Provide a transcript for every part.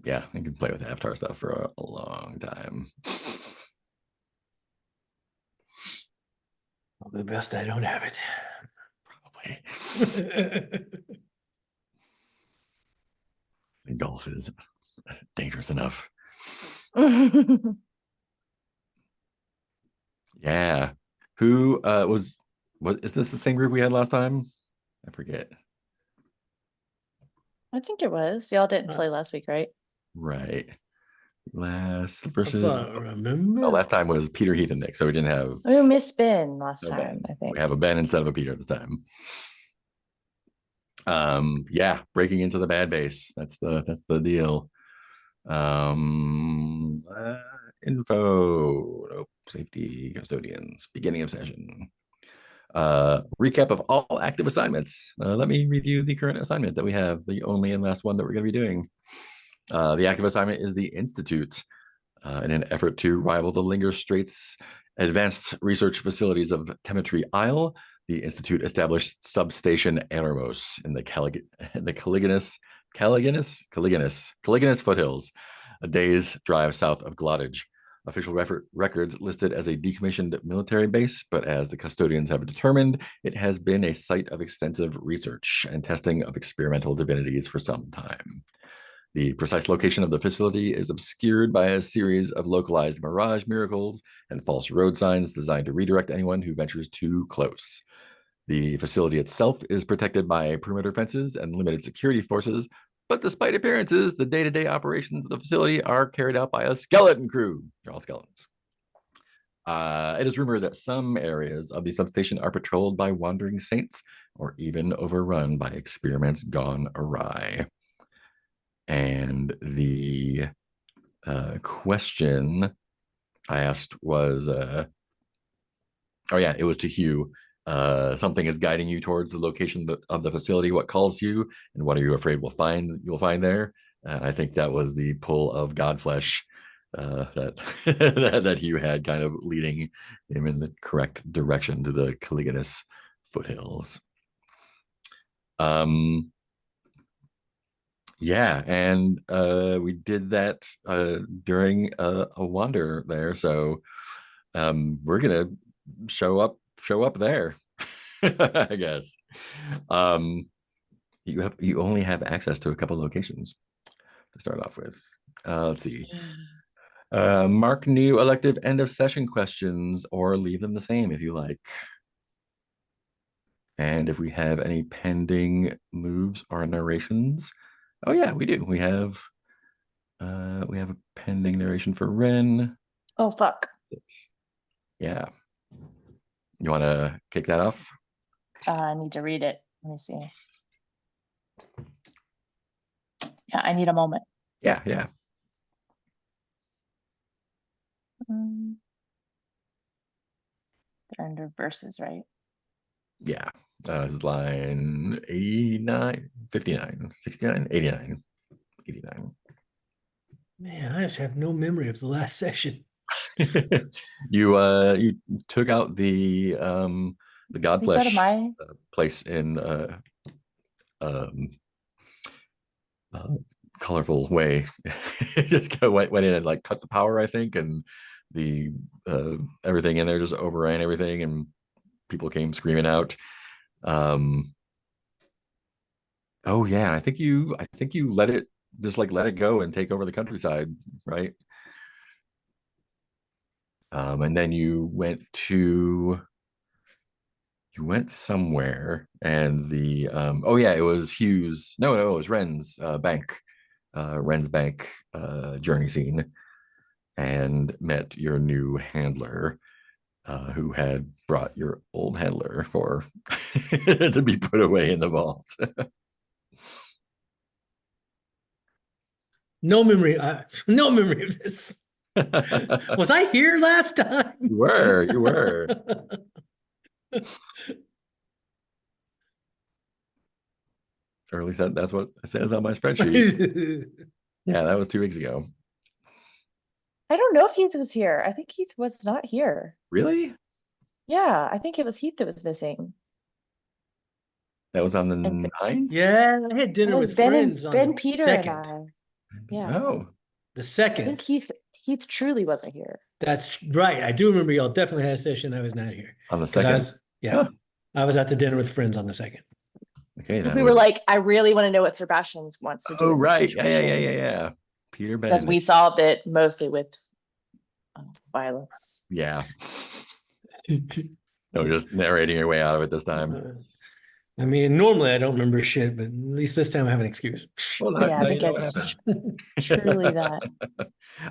Yeah, I can play with Avatar stuff for a long time. Probably best I don't have it. Probably. Golf is dangerous enough. Yeah. Who was what is this the same group we had last time? I forget. I think it was. Y'all didn't play last week, right? Right. Last What's versus remember? last time was Peter, Heath, and Nick, so we didn't have We missed Ben last no time, Ben. I think. We have a Ben instead of a Peter this time. Yeah, breaking into the bad base. That's the deal. Info. Nope. Safety custodians. Beginning of session. Recap of all active assignments. Let me review the current assignment that we have, the only and last one that we're going to be doing. The active assignment is the Institute, in an effort to rival the Linger Straits advanced research facilities of Temetry Isle. The Institute established Substation Eremos in the Caliganis foothills, a day's drive south of Glottage. Official records listed as a decommissioned military base, but as the custodians have determined, it has been a site of extensive research and testing of experimental divinities for some time. The precise location of the facility is obscured by a series of localized mirage miracles and false road signs designed to redirect anyone who ventures too close. The facility itself is protected by perimeter fences and limited security forces, but despite appearances, the day-to-day operations of the facility are carried out by a skeleton crew. They're all skeletons. It is rumored that some areas of the substation are patrolled by wandering saints or even overrun by experiments gone awry. And the question I asked was, oh yeah, it was to Hugh. Something is guiding you towards the location of the facility. What calls you, and what are you afraid you'll find there? I think that was the pull of Godflesh that that Hugh had, kind of leading him in the correct direction to the Caliganis foothills. Yeah, and we did that during a wander there, so we're gonna show up there, I guess. Um, you only have access to a couple locations to start off with. Let's see. Mark new elective end of session questions or leave them the same if you like. And if we have any pending moves or narrations. Oh yeah, we do. We have a pending narration for Ren. Oh, fuck. Yeah. You want to kick that off? I need to read it. Let me see. Yeah, I need a moment. Yeah, yeah. They're under verses, right? Yeah. This is line 89, 59, 69, 89, 89. Man, I just have no memory of the last session. You took out the Godflesh place in um colorful way. Just went in and like cut the power, I think, and the everything in there just overran everything, and people came screaming out. Oh yeah, I think you let it go and take over the countryside, right? And then you went somewhere, and the oh yeah, it was Hugh's. No, it was Ren's bank journey scene, and met your new handler, who had brought your old handler for to be put away in the vault. No memory. No memory of this. Was I here last time? You were. Or at least that's what it says on my spreadsheet. Yeah, that was 2 weeks ago. I don't know if Heath was here. I think Heath was not here. Really? Yeah, I think it was Heath that was missing. That was on the And 9th? Yeah, I had dinner it was with Ben friends and on Ben, the Peter, 2nd. and I. Yeah. Oh, The I second, think Heath truly wasn't here. that's right. I do remember y'all definitely had a session. I was not here. on the Because I second. was, yeah, Huh. I was at the dinner with friends on the second. Okay, Because that we were was. like, I really want to know what Sebastian wants to do Oh, in this right. Yeah. situation. Yeah. Peter Because Benedict. we solved it mostly with violence. Yeah. No, just narrating your way out of it this time. I mean, normally I don't remember shit, but at least this time I have an excuse. Well, Yeah, I now think you know what it's happened. truly that.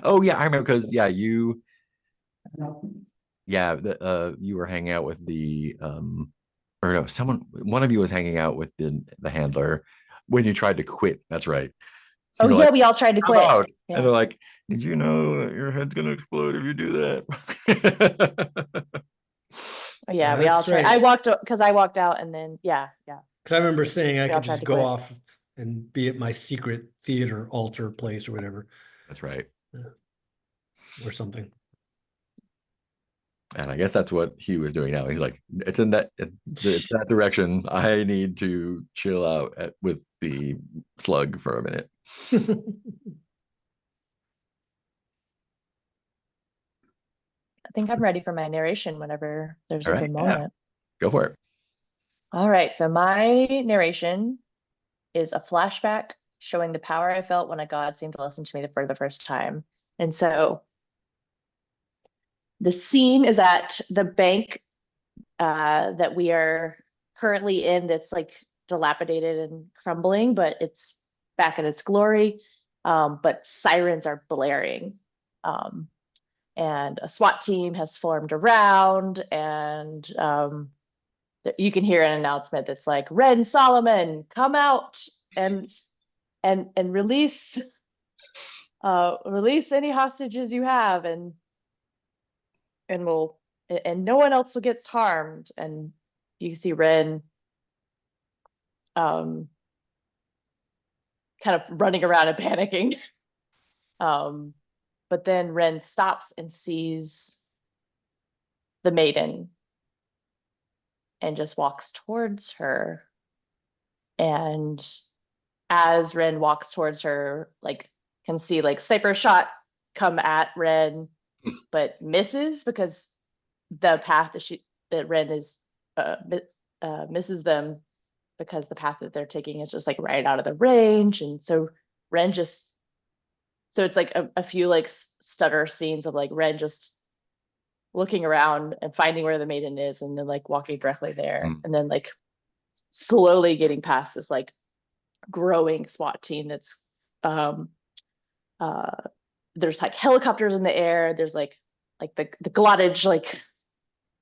Oh yeah, I remember because you were hanging out with the or no, one of you was hanging out with the handler when you tried to quit. That's right. Oh You were yeah, like, we all tried to I'm quit. out. And Yeah. they're like, did you know that your head's gonna explode if you do that? Oh, yeah, we all That's tried. right. I walked out and then yeah. Because I remember saying I We all could tried just to go quit. off and be at my secret theater altar place or whatever, That's right. or something. And I guess that's what Hugh is doing now. He's like, it's that direction. I need to chill out with the slug for a minute. I think I'm ready for my narration whenever there's All a right, good yeah, moment. go for it. All right, so my narration is a flashback showing the power I felt when a god seemed to listen to me for the first time. And so the scene is at the bank that we are currently in that's like dilapidated and crumbling, but it's back in its glory. But sirens are blaring. And a SWAT team has formed around, and you can hear an announcement that's like, Ren Solomon, come out and release release any hostages you have, and we'll and no one else will get harmed. And you see Ren kind of running around and panicking. But then Ren stops and sees the maiden and just walks towards her. And as Ren walks towards her, like can see like sniper shot come at Ren, but misses because the path that Ren is misses them, because the path that they're taking is just like right out of the range. And so Ren just so it's like a few like stutter scenes of like Ren just looking around and finding where the maiden is, and then like walking directly there, and then like slowly getting past this like growing SWAT team that's uh there's like helicopters in the air, there's like the glottage like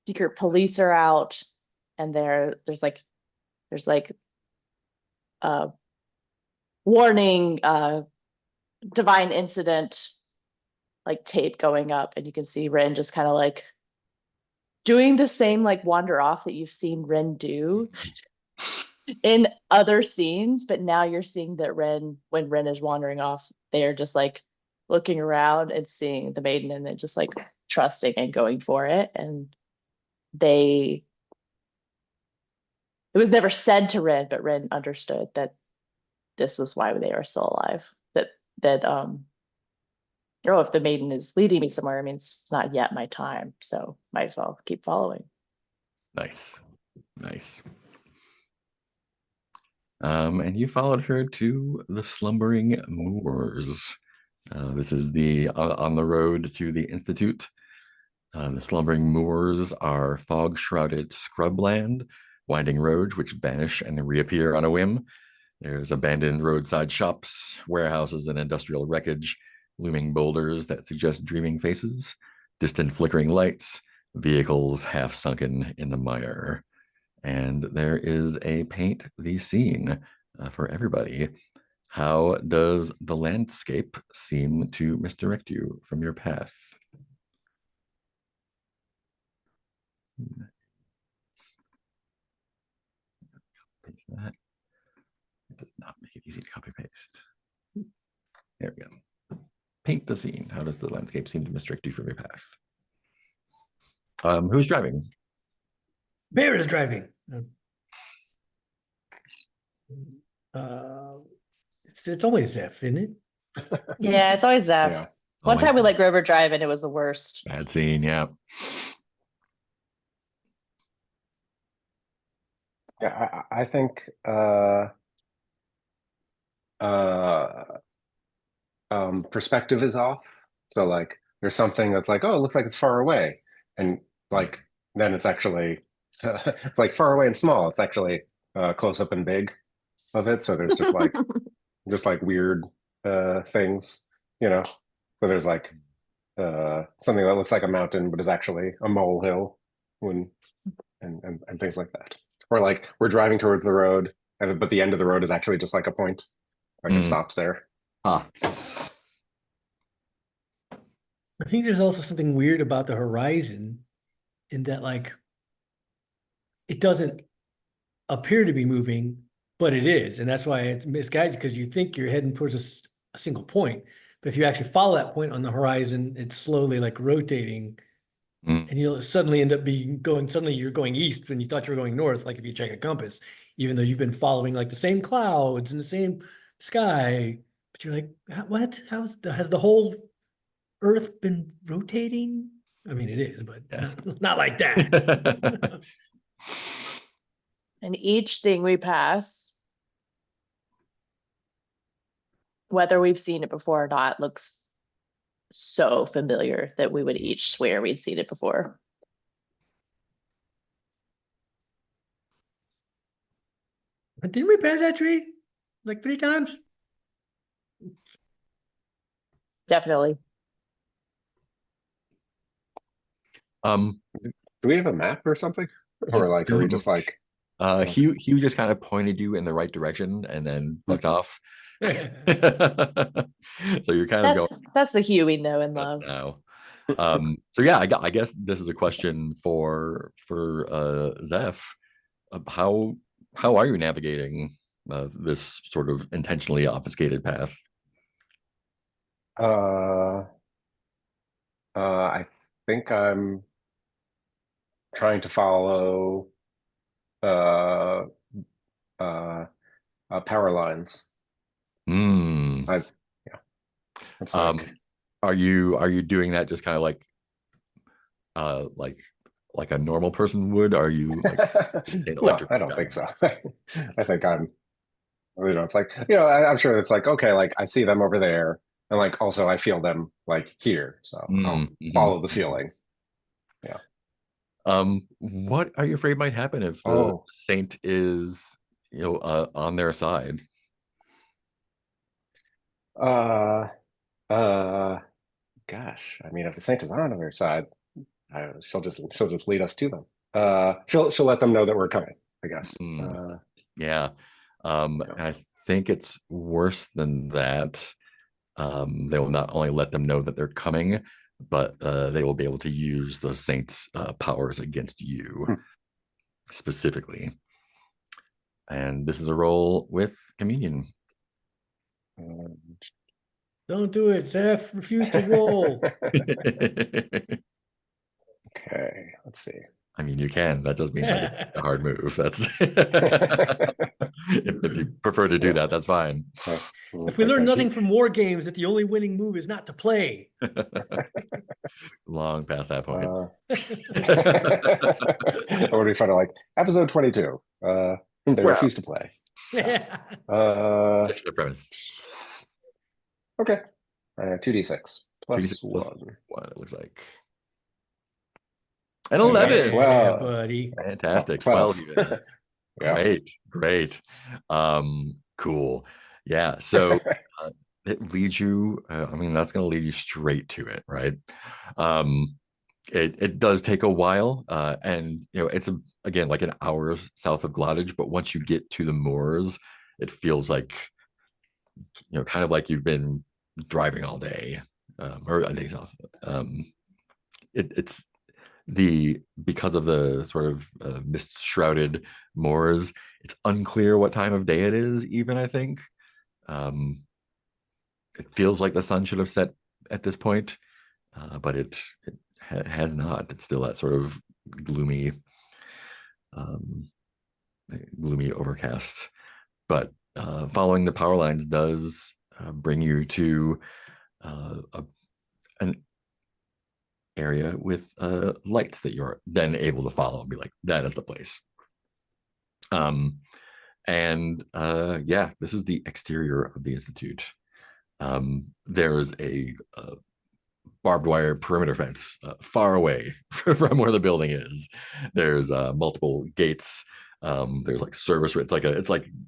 secret police are out, and there's like warning divine incident like tape going up, and you can see Ren just kind of like doing the same like wander off that you've seen Ren do in other scenes, but now you're seeing that when Ren is wandering off, they are just like looking around and seeing the maiden, and then just like trusting and going for it. And it was never said to Ren, but Ren understood that this was why they are still alive. That oh, if the maiden is leading me somewhere, I mean, it's not yet my time, so might as well keep following. Nice. And you followed her to the slumbering moors. This is on the road to the Institute. The slumbering moors are fog-shrouded scrubland, winding roads which vanish and reappear on a whim. There's abandoned roadside shops, warehouses, and industrial wreckage, looming boulders that suggest dreaming faces, distant flickering lights, vehicles half sunken in the mire. And there is a paint the scene for everybody. How does the landscape seem to misdirect you from your path? Paste that. It does not make it easy to copy paste. There we go. Paint the scene. How does the landscape seem to misdirect you from your path? Who's driving? Bear is driving. It's always Zeph, isn't it? Yeah, it's always Zeph. Yeah. One Always time we let Grover drive and it was the worst. bad scene. Yeah. Yeah, I think uh perspective is off. So like there's something that's like, oh, it looks like it's far away. And like then it's actually it's like far away and small. It's actually close up and big of it. So there's just like weird things, you know. So there's like something that looks like a mountain but is actually a molehill when and things like that. Or like we're driving towards the road, but the end of the road is actually just like a point. Like it Mm. stops there. Ah. I think there's also something weird about the horizon in that, like, it doesn't appear to be moving, but it is. And that's why it's misguided, because you think you're heading towards a single point. But if you actually follow that point on the horizon, it's slowly like rotating. Mm. And you'll suddenly end up suddenly you're going east when you thought you were going north, like if you check a compass, even though you've been following like the same clouds and the same sky. But you're like, what? Has the whole Earth been rotating? I mean, it is, but Yes. not like that. And each thing we pass, whether we've seen it before or not, looks so familiar that we would each swear we'd seen it before. But didn't we pass that tree like 3 times? Definitely. Um, Do we have a map or something? Or like, are we just like, Hugh just kind of pointed you in the right direction and then fucked off. So you're kind of going That's the Hugh we know and nuts love. now. So yeah, I guess this is a question for Zeph. How are you navigating this sort of intentionally obfuscated path? I think I'm trying to follow uh power lines. Hmm. Yeah. It's like Are you doing that just kind of like a normal person would? Are you like no, I don't think so. I think it's like, I'm sure it's like, okay, like I see them over there, and like also I feel them like here, so I'll follow the feeling. Yeah. What are you afraid might happen if the saint is, on their side? Gosh, I mean, if the saint is on their side, she'll just lead us to them. She'll let them know that we're coming, I guess. Yeah. I think it's worse than that. They will not only let them know that they're coming, but they will be able to use the saint's powers against you specifically. And this is a roll with communion. Don't do it, Zeph. Refuse to roll. Okay, let's see. I mean, you can. That just means I get a hard move. That's if you prefer to do that, that's fine. If we learn nothing from war games, that the only winning move is not to play. Long past that point. It would be fun to like episode 22. They refuse to play. The premise. Okay. 2d6 plus 1. What it looks like. An 11. Yeah, buddy. Fantastic. 12. 12 even. Yeah. Great. Cool. Yeah. So it leads you, I mean, that's going to lead you straight to it, right? It does take a while, and it's again like an hour south of Glottage, but once you get to the moors, it feels like kind of like you've been driving all day, or a day south. It's because of the sort of mist shrouded moors, it's unclear what time of day it is, even. I think it feels like the sun should have set at this point, but it has not. It's still that sort of gloomy overcast. But following the power lines does bring you to an area with lights that you're then able to follow and be like, that is the place. And yeah, this is the exterior of the Institute. There's a barbed wire perimeter fence far away from where the building is. There's multiple gates. There's like service. It's like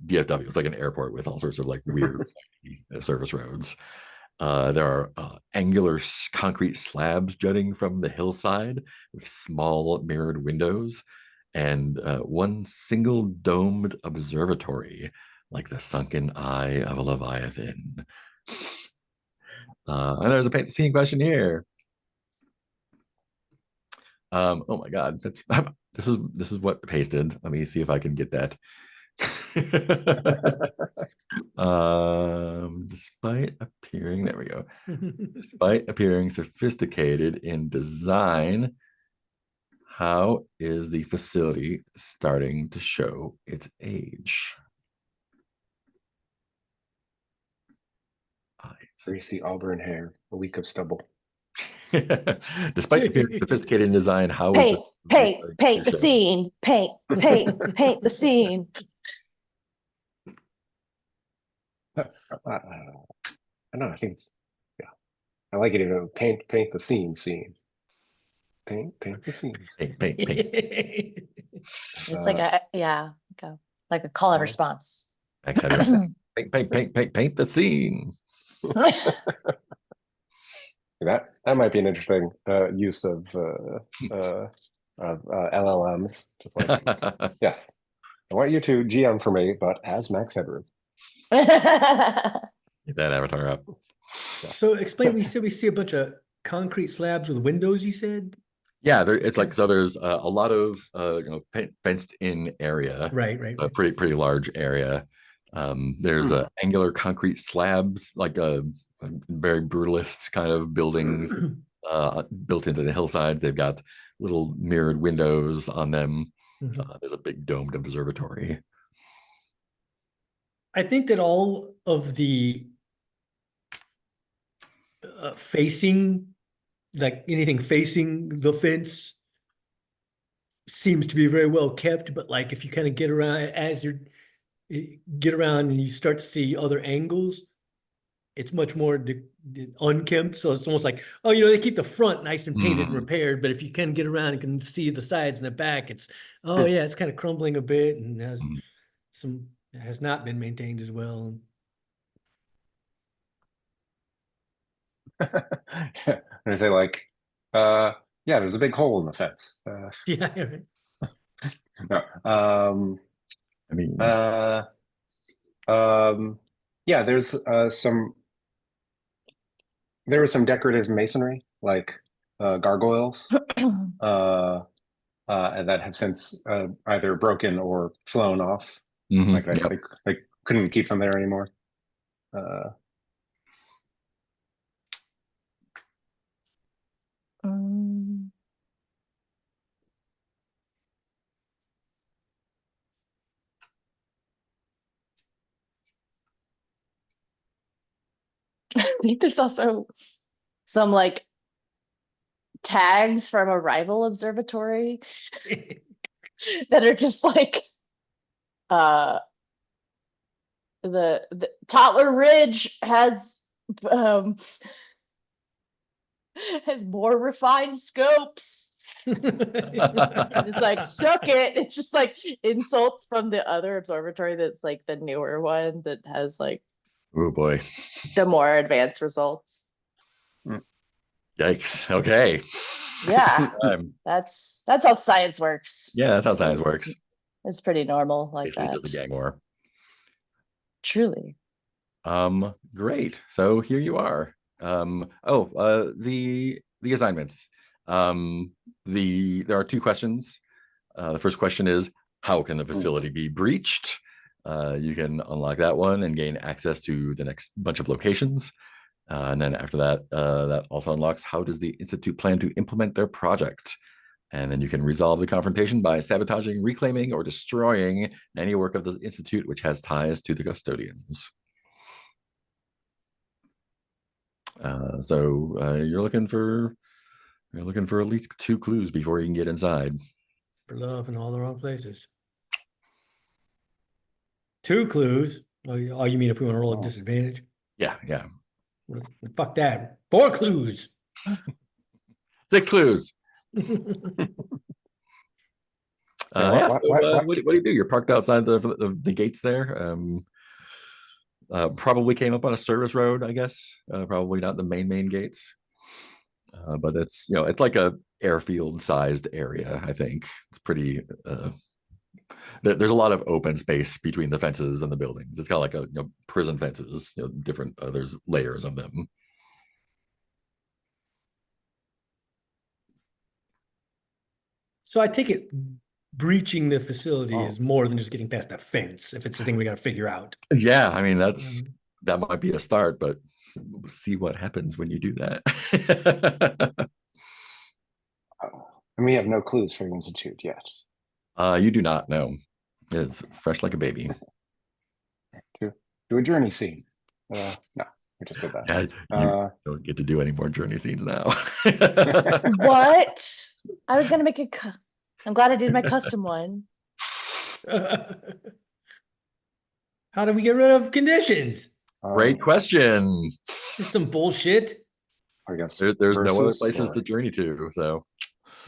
DFW. It's like an airport with all sorts of like weird service roads. There are angular concrete slabs jutting from the hillside with small mirrored windows, and one single domed observatory, like the sunken eye of a leviathan. And there's a paint the scene question here. Oh my God, this is what pasted. Let me see if I can get that. Despite appearing, there we go. Despite appearing sophisticated in design, how is the facility starting to show its age? Greasy auburn hair, a week of stubble. Despite appearing sophisticated in design, how is paint the scene, paint the scene. I don't know. I think it's, yeah. I like it even paint the scene. Paint the scene. Paint. It's like a call and response. Paint the scene. That might be an interesting use of LLMs. Like, yes, I want you to GM for me, but as Max Headroom. Get that avatar up. So explain. We see a bunch of concrete slabs with windows. You said. Yeah, it's like, so there's a lot of fenced in area. Right. A pretty large area. There's angular concrete slabs, like a very brutalist kind of buildings built into the hillsides. They've got little mirrored windows on them. There's a big domed observatory. I think that all of the facing, like anything facing the fence, seems to be very well kept. But like if you kind of get around and you start to see other angles, it's much more unkempt. So it's almost like, oh, they keep the front nice and painted and repaired, but if you can get around and can see the sides and the back, it's it's kind of crumbling a bit and has not been maintained as well. And say like, there's a big hole in the fence. Yeah. No, I mean, there's there was some decorative masonry, like gargoyles, and that have since either broken or flown off. Like they couldn't keep them there anymore. I think there's also some like tags from a rival observatory that are just like the Totler Ridge has more refined scopes. It's like suck it. It's just like insults from the other observatory that's like the newer one that has like, oh boy, the more advanced results. Yikes. Okay. Yeah. That's how science works. Yeah, that's how science works. It's pretty normal like Basically that. just a gang war. Truly. Great. So here you are. The assignments. There are two questions. The first question is, how can the facility be breached? You can unlock that one and gain access to the next bunch of locations. And then after that, that also unlocks, how does the Institute plan to implement their project? And then you can resolve the confrontation by sabotaging, reclaiming, or destroying any work of the Institute which has ties to the Custodians. So you're looking for at least 2 clues before you can get inside. For love in all the wrong places. 2 clues. Oh, you mean if we want to roll a disadvantage? Yeah, yeah. Fuck that. 4 clues. 6 clues. Yeah, So what do you do? You're parked outside the gates there. Probably came up on a service road, I guess. Probably not the main gates. But it's like a airfield sized area. I think it's pretty. There's a lot of open space between the fences and the buildings. It's kind of like a prison fences. Different. There's layers of them. So I take it breaching the facility Oh. is more than just getting past the fence, if it's the thing we got to figure out. Yeah, I mean that might be a start, but we'll see what happens when you do that. And we have no clues for the institute yet. You do not know. It's fresh like a baby. Do a journey scene. No, we just did that. Yeah, you don't get to do any more journey scenes now. What? I was gonna make I'm glad I did my custom one. How do we get rid of conditions? Great question. It's some bullshit. I guess There's no other versus places or- to journey to, so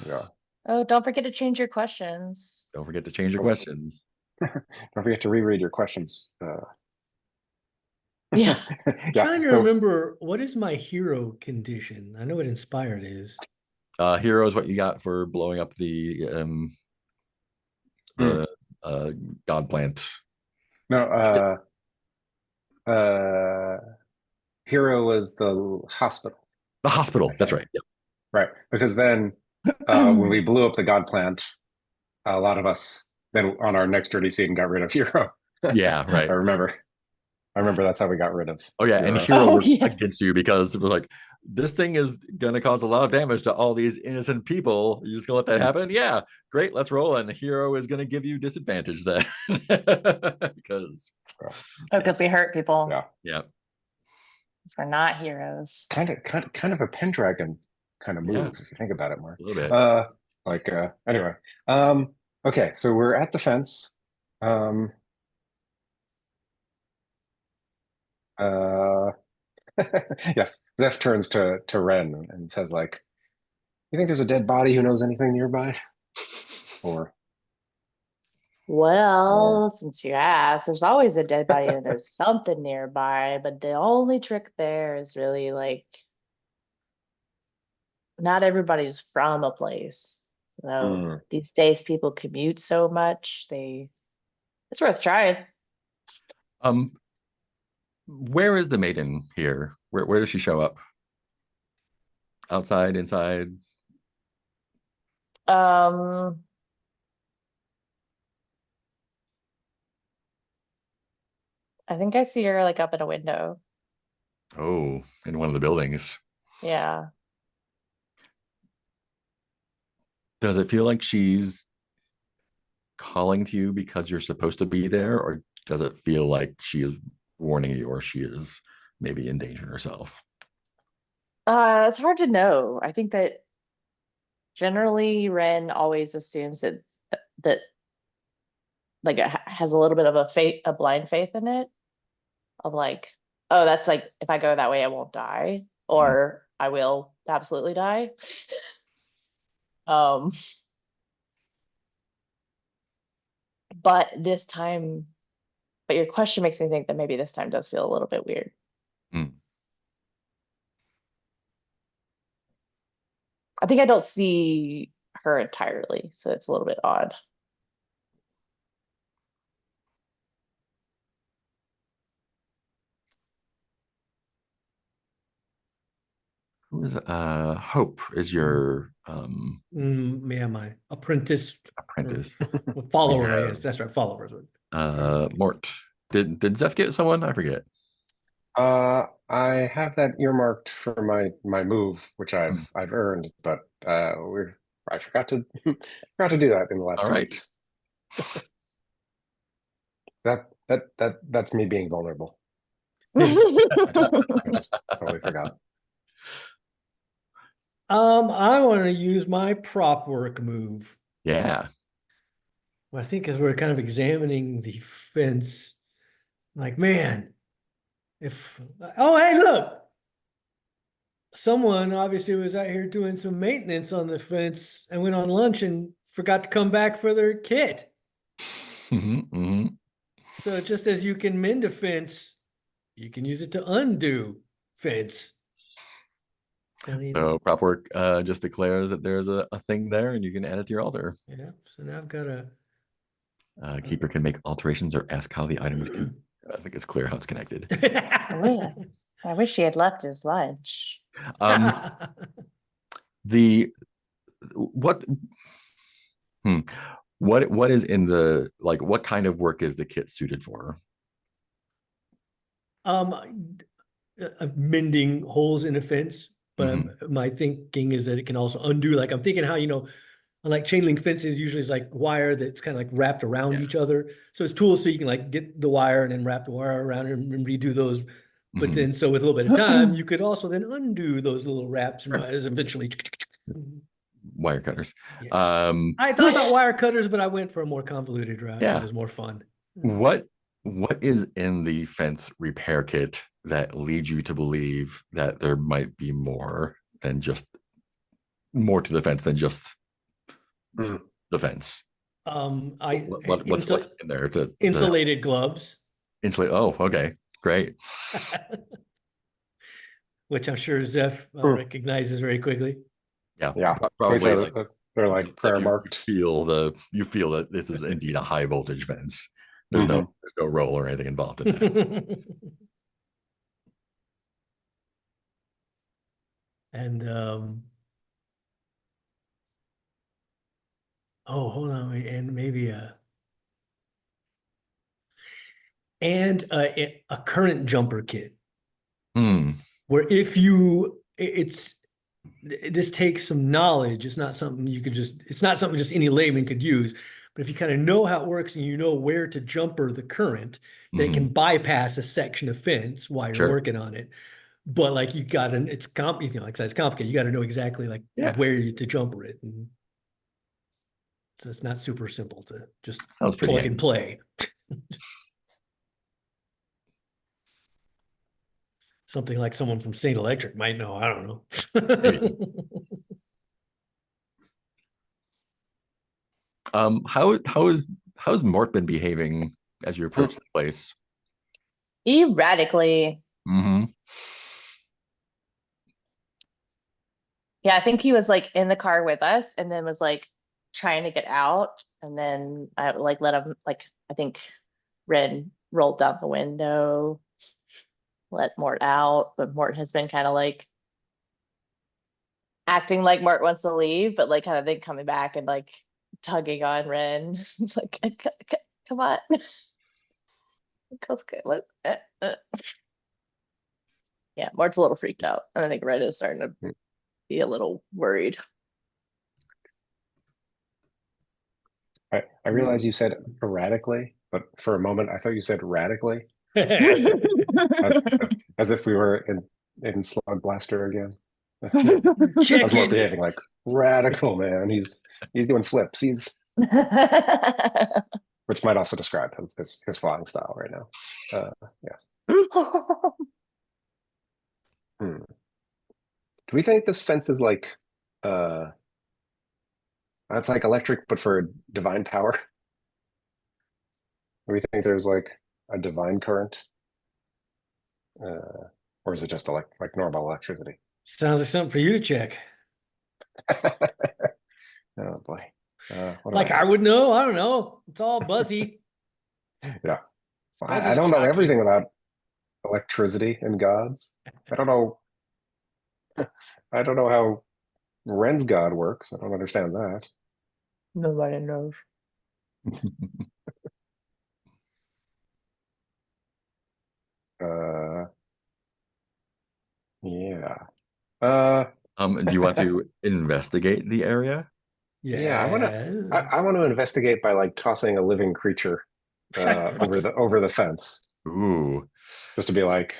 Yeah. Oh, don't forget to change your questions. don't forget to change your questions. Don't forget to reread your questions. Yeah. I'm trying to remember, what is my hero condition? I know what inspired is. Hero is what you got for blowing up the god plant. No, hero was the hospital. The hospital. That's right. Yep. Right. Because then when we blew up the god plant, a lot of us then on our next journey scene got rid of hero. Yeah, right. I remember that's how we got rid of. Oh yeah, and Hero. hero Oh, worked yeah. against you because it was like, this thing is gonna cause a lot of damage to all these innocent people. You just gonna let that happen? Yeah, great. Let's roll. And the hero is gonna give you disadvantage then because Because we hurt people. Yeah. yeah, Because we're not heroes. Kind of a Pendragon kind of move Yeah. if you think about it more. a little bit. Anyway. Okay, so we're at the fence. Yes, Zeph turns to Ren and says, like, you think there's a dead body who knows anything nearby? Or Well, since you asked, there's always a dead body and there's something nearby, but the only trick there is really like not everybody's from a place. So these days people commute so much, it's worth trying. Where is the maiden here? Where does she show up? Outside, inside? I think I see her like up in a window. Oh, in one of the buildings. Yeah. Does it feel like she's calling to you because you're supposed to be there, or does it feel like she is warning you, or she is maybe endangering herself? It's hard to know. I think that generally Ren always assumes that like it has a little bit of a blind faith in it, of like, oh, that's like, if I go that way I won't die, or I will absolutely die. But this time, but your question makes me think that maybe this time does feel a little bit weird. I think I don't see her entirely, so it's a little bit odd. Who is Hope is your Yeah, my apprentice, apprentice. follower. Yeah. Yes, that's right, followers. Mort. Did Zeph get someone? I forget. I have that earmarked for my move, which I've earned, but I forgot to do that in the last All 2 right. weeks. That's me being vulnerable. I just totally forgot. I want to use my prop work move. Yeah. Well, I think as we're kind of examining the fence, like, man, oh, hey, look, someone obviously was out here doing some maintenance on the fence and went on lunch and forgot to come back for their kit. So just as you can mend a fence, you can use it to undo fence. I mean, So prop work just declares that there's a thing there and you can add it to your altar. yeah, so now I've got a Keeper can make alterations or ask how the item is connected. I think it's clear how it's connected. I wish he had left his lunch. The what what is in the, like, what kind of work is the kit suited for? Mending holes in a fence, but Mm-hmm. my thinking is that it can also undo. Like I'm thinking how, you know, like chain link fences usually is like wire that's kind of like wrapped around Yeah. each other. So it's tools so you can like get the wire and then wrap the wire around and redo those. But Mhm. then, so with a little bit of time, you could also then undo those little wraps and eventually. Wire cutters. Yeah. I thought about wire cutters, but I went for a more convoluted route. Yeah. It was more fun. What is in the fence repair kit that leads you to believe that there might be more to the fence than just the fence? What's in there to insulated gloves, insulate? Oh, okay, great. which I'm sure Zeph recognizes very quickly. Yeah, So probably like they're like prayer marked. You feel that this is indeed a high voltage fence. There's no roll or anything involved in that. And oh, hold on, and maybe a current jumper kit where if you this takes some knowledge. It's not something just any layman could use. But if you kind of know how it works and you know where to jumper the current, then it can bypass a section of fence while you're working on it. But like you got like I said, it's complicated. You got to know exactly like where to jumper it. And so it's not super simple to just plug and play. Something like someone from St. Electric might know. I don't know. How's Mort been behaving as you approach this place? Erratically. Yeah, I think he was like in the car with us and then was like trying to get out. And then I like let him, like, I think Ren rolled down the window, let Mort out, but Mort has been kind of like acting like Mort wants to leave, but like kind of then coming back and like tugging on Ren. It's like, come on. Yeah, Mort's a little freaked out. And I think Ren is starting to be a little worried. I realize you said erratically, but for a moment I thought you said radically. as if we were in Slug Blaster again. I was more behaving like radical, man. He's doing flips. Which might also describe his flying style right now. Do we think this fence is like it's like electric but for divine power? Do we think there's like a divine current? Or is it just like normal electricity? Sounds like something for you to check. Oh boy. Like I would know. I don't know. It's all buzzy. Yeah. I don't know everything about electricity and gods. I don't know. I don't know how Ren's god works. I don't understand that. Nobody knows. Yeah. Do you want to investigate the area? Yeah, I want to investigate by like tossing a living creature over the fence. Ooh. Just to be like,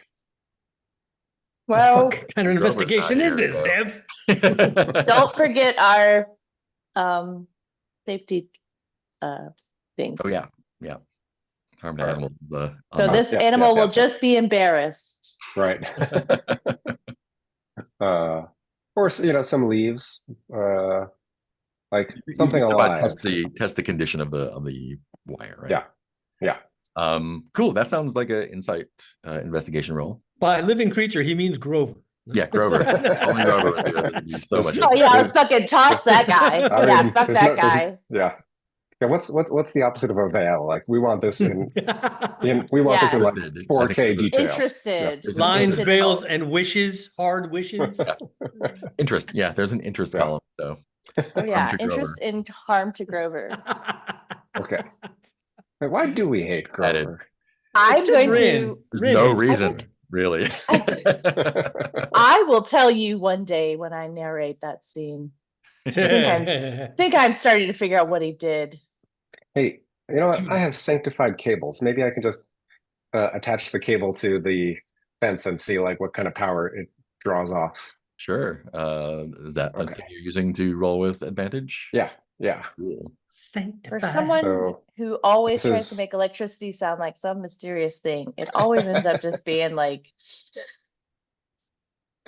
Well, What kind of Grover's investigation not is here, this, so. Zev? don't forget our safety things. Oh yeah, yeah. Harmed Sure. animals. So this Yes, animal yes, will yes, just be embarrassed. Right. Or some leaves, like something alive. Test the condition of the wire, right? Yeah, yeah. Cool. That sounds like an insight investigation roll. By living creature, he means Grover. Yeah, Grover. Only Grover was here. This would be so much. Oh yeah, let's fucking toss that guy. I Yeah, mean, fuck that guy. Yeah. Yeah, what's the opposite of a veil? Like we want this in we want this in like Interested. 4K detail. Interested. There's an Lines, interest. veils, and wishes, hard wishes. Interest. Yeah, there's an interest Yeah. column. So Oh yeah, to interest Grover. in harm to Grover. Okay. Wait, why do we hate Added. Grover? I'm going to. There's no hates reason, Grover. really. I will tell you one day when I narrate that scene. I think I'm starting to figure out what he did. Hey, you know what? I have sanctified cables. Maybe I can just attach the cable to the fence and see like what kind of power it draws off. Sure. Is that a Okay. thing you're using to roll with advantage? Yeah, yeah. Cool. For someone So, who always this tries to is- make electricity sound like some mysterious thing, it always ends up just being like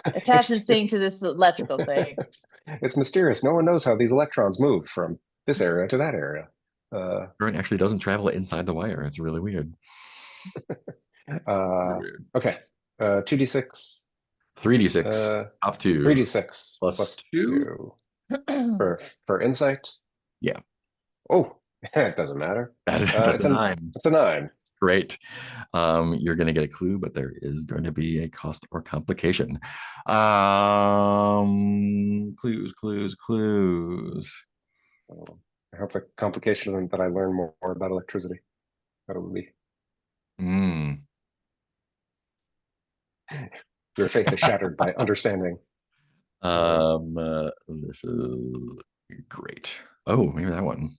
attach this thing to this electrical thing. It's mysterious. No one knows how these electrons move from this area to that area. Current actually doesn't travel inside the wire. It's really weird. Really weird. Okay. 2d6. 3d6 up to 3d6 plus two for insight. Yeah. Oh, it doesn't matter. That's It's a 9. It's a 9. Great. You're going to get a clue, but there is going to be a cost or complication. Clues. I hope the complication is that I learn more about electricity. That would be. Your faith is shattered by understanding. This is great. Oh, maybe that one.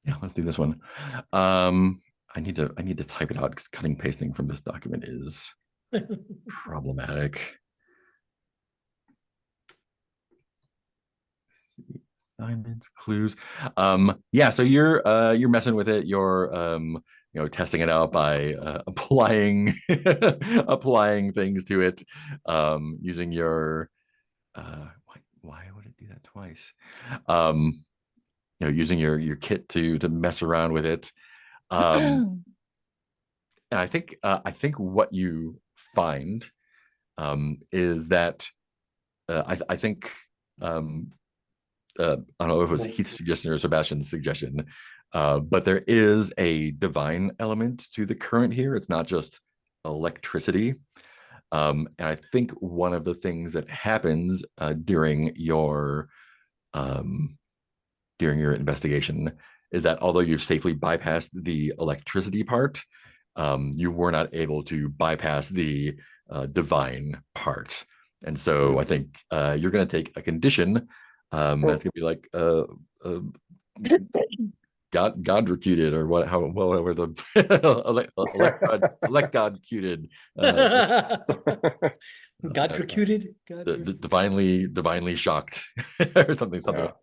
Yeah, let's do this one. I need to type it out because cutting pasting from this document is problematic. Assignments, clues. Yeah, so you're messing with it. You're testing it out by applying applying things to it, using your why would it do that twice? Using your kit to mess around with it. And I think what you find is that I think I don't know if it was Heath's suggestion or Sebastian's suggestion, but there is a divine element to the current here. It's not just electricity. And I think one of the things that happens during your investigation is that although you've safely bypassed the electricity part, you were not able to bypass the divine part. And so I think you're going to take a condition that's going to be like God recuted, or however the elect God cuted. God recuted? Divinely shocked, or something like that.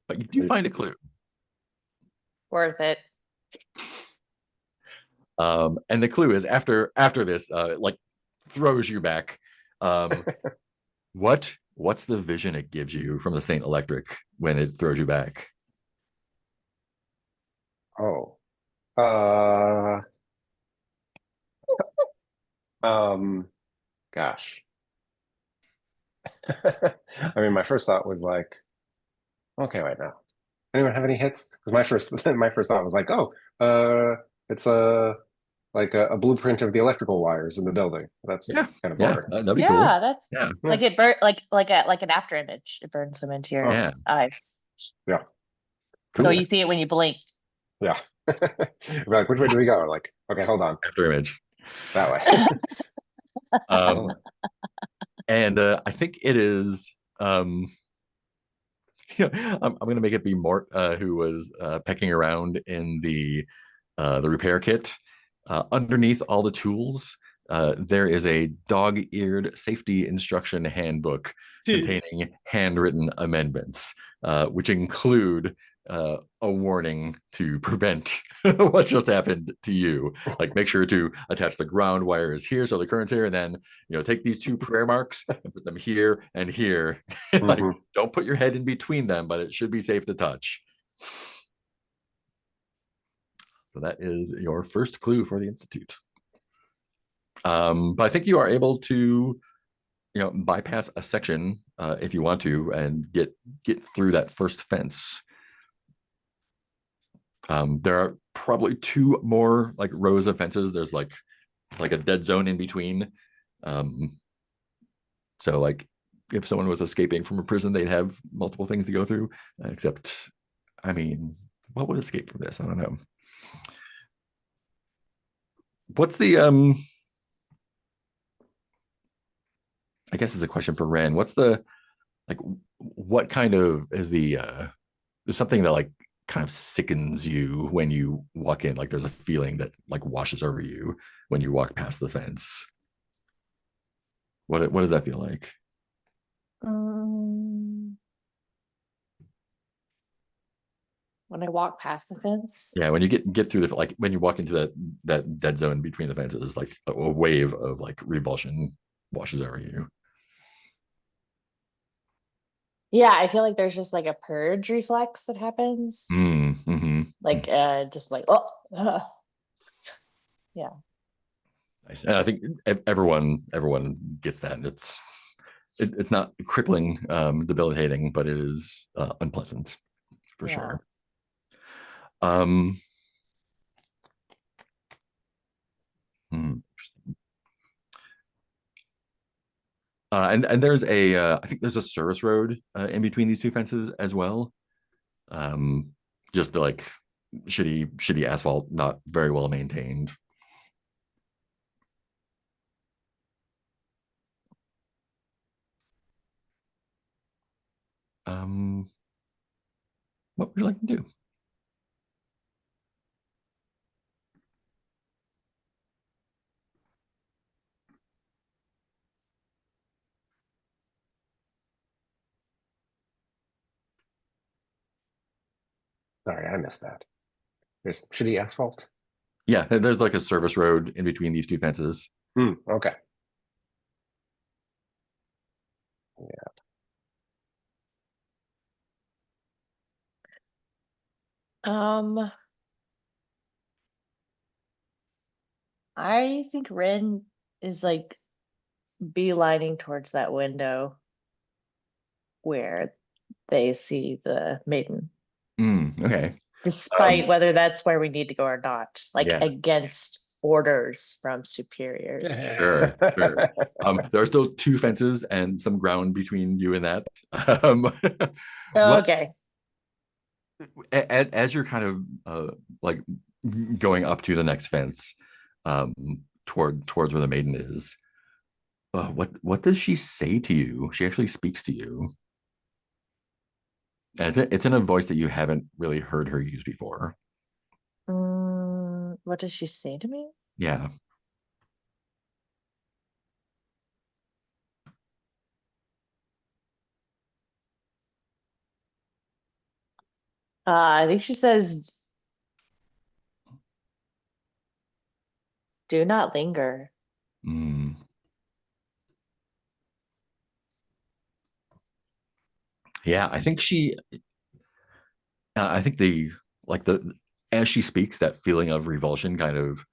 But you do find a clue. Worth it. And the clue is after this, like throws you back. What's the vision it gives you from the Saint Electric when it throws you back? Oh. Gosh. I mean, my first thought was like, okay, right now. Anyone have any hits? Because my first thought was like, oh, it's a blueprint of the electrical wires in the building. That's kind of boring. That'd be Yeah, cool. that's Yeah. like it burnt like an after image. It burns them into your eyes. Yeah. Cool. So you see it when you blink. Yeah. We're like, which way do we go? Like, okay, hold on. After image. That way. And I think it is I'm gonna make it be Mort, who was pecking around in the repair kit. Underneath all the tools, there is a dog-eared safety instruction handbook containing handwritten amendments, which include a warning to prevent what just happened to you. Like, make sure to attach the ground wires here, so the current's here, and then take these 2 prayer marks and put them here and here. Like, don't put your head in between them, but it should be safe to touch. So that is your first clue for the Institute. But I think you are able to bypass a section if you want to, and get through that first fence. There are probably 2 more like rows of fences. There's like a dead zone in between. So like, if someone was escaping from a prison, they'd have multiple things to go through. Except, I mean, what would escape from this? I don't know. What's the I guess it's a question for Ren. What's the, like, what kind of is the there's something that like kind of sickens you when you walk in? Like, there's a feeling that like washes over you when you walk past the fence. What does that feel like? When I walk past the fence. Yeah, when you get through the, like, when you walk into that dead zone between the fences, like a wave of like revulsion washes over you. Yeah, I feel like there's just like a purge reflex that happens. Like just like, oh, yeah. Nice. And I think everyone gets that. And it's not crippling, debilitating, but it is unpleasant for sure. And there's I think there's a service road in between these 2 fences as well. Just like shitty asphalt, not very well maintained. What would you like to do? Sorry, I missed that. There's shitty asphalt. Yeah, there's like a service road in between these 2 fences. Okay. Yeah. I think Ren is like beelining towards that window where they see the maiden. Okay. Despite whether that's where we need to go or not, like Yeah. against orders from superiors. Sure. There are still 2 fences and some ground between you and that. Okay. As you're kind of like going up to the next fence, towards where the maiden is, what does she say to you? She actually speaks to you, and it's in a voice that you haven't really heard her use before. What does she say to me? Yeah. I think she says, "Do not linger." Yeah, I think as she speaks, that feeling of revulsion kind of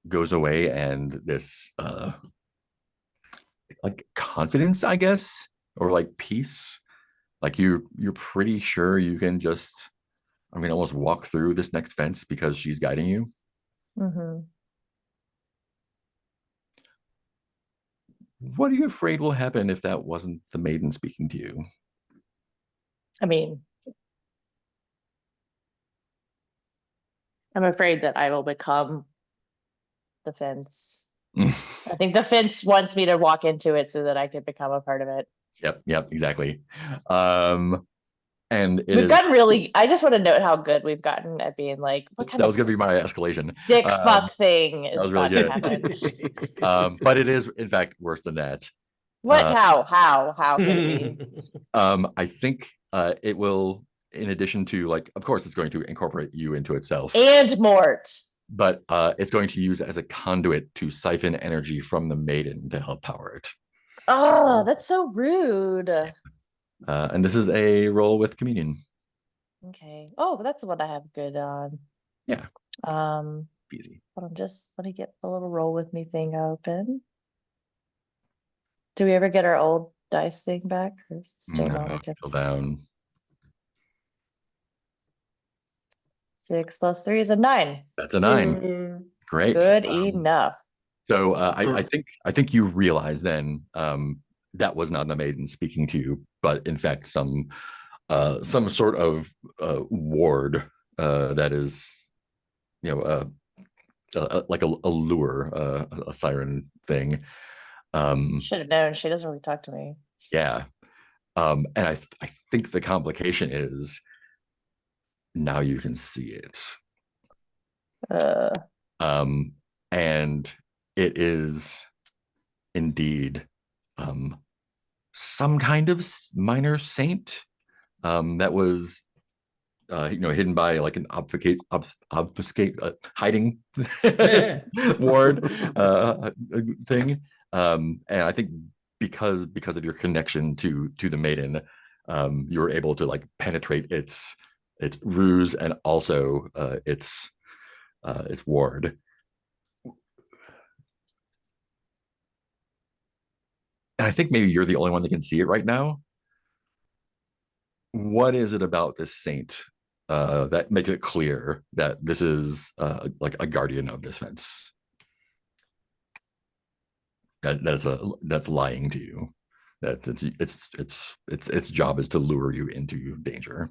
goes away, and this like confidence, I guess, or like peace. Like, you're pretty sure you can just, almost walk through this next fence because she's guiding you. What are you afraid will happen if that wasn't the maiden speaking to you? I mean, I'm afraid that I will become the fence. I think the fence wants me to walk into it so that I can become a part of it. Yep, exactly. And it We've is gotten really, I just want to note how good we've gotten at being like, what kind that of was going to be my escalation. dick fuck thing that is was really about to good. happen? But it is in fact worse than that. What? How could it be? I think it will, in addition to like, of course, it's going to incorporate you into itself, And Mort. but it's going to use it as a conduit to siphon energy from the maiden to help power it. Oh, that's so rude. And this is a roll with communion. Okay. Oh, that's the one I have good on. Yeah. Um, Easy. hold on, just let me get the little roll with me thing open. Do we ever get our old dice thing back or still No, not? it's Okay. still down. 6 + 3 is a 9. That's a 9. Great. Good enough. So I think you realize then that was not the maiden speaking to you, but in fact some sort of ward that is, you know, like a lure, a siren thing. Should have known. She doesn't really talk to me. Yeah. And I think the complication is now you can see it. Uh, And it is indeed some kind of minor saint that was hidden by like an obfuscate hiding ward thing. And I think because of your connection to the maiden, you were able to like penetrate its ruse and also its ward. And I think maybe you're the only one that can see it right now. What is it about this saint that makes it clear that this is like a guardian of this fence? That's lying to you. That its job is to lure you into danger.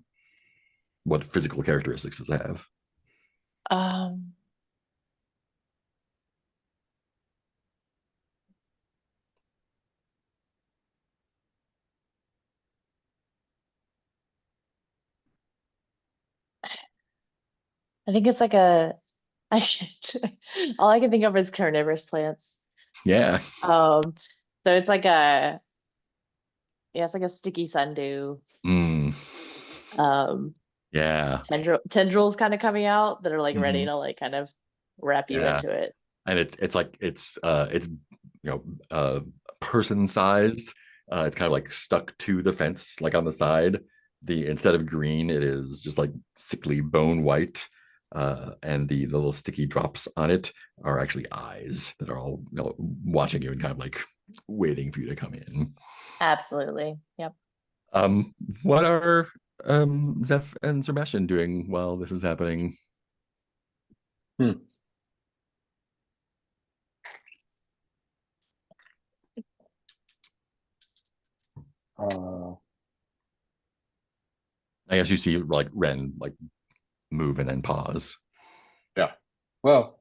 What physical characteristics does it have? um, I think it's like a. I all I can think of is carnivorous plants. Yeah. So it's like a. Yeah, it's like a sticky sundew. Mm, Um, yeah. tendrils kind of coming out that are like ready Mhm. to like kind of wrap you Yeah. into it. And it's person sized. It's kind of like stuck to the fence, like on the side. Instead of green, it is just like sickly bone white. And the little sticky drops on it are actually eyes that are all watching you and kind of like waiting for you to come in. Absolutely. Yep. What are Zeph and Sebastian doing while this is happening? I guess you see like Ren like move and then pause. Yeah. Well,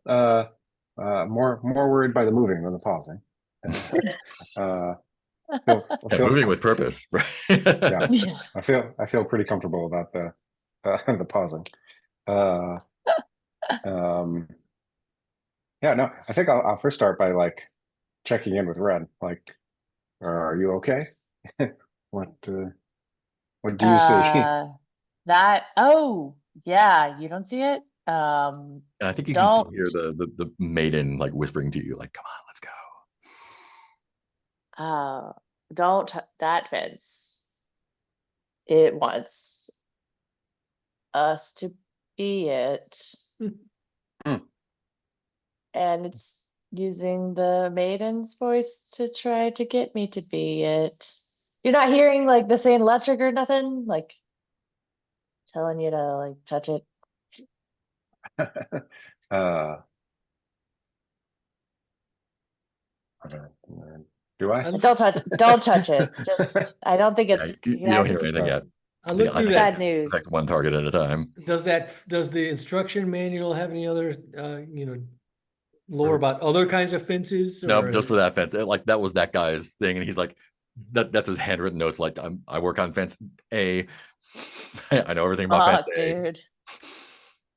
more worried by the moving than the pausing. Moving with purpose. Yeah. Yeah. I feel pretty comfortable about the the pausing. Yeah, no, I think I'll first start by like checking in with Ren. Like, are you okay? What do you see? Oh yeah, you don't see it. And I think you can Don't still hear the maiden like whispering to you, like, "Come on, let's go." don't that fence. It wants us to be it. Hmm. And it's using the maiden's voice to try to get me to be it. You're not hearing like the same electric or nothing, like telling you to like touch it. I don't- do I? Don't touch it. Just I don't think Yeah, it's you don't hear anything yet. I looked through I bad that. news. protect one target at a time. Does the instruction manual have any other, lore about other kinds of fences? No, Or just for that fence. Like that was that guy's thing, and he's like, that's his handwritten notes. Like I work on fence A. I know everything about Fuck, fancy. dude.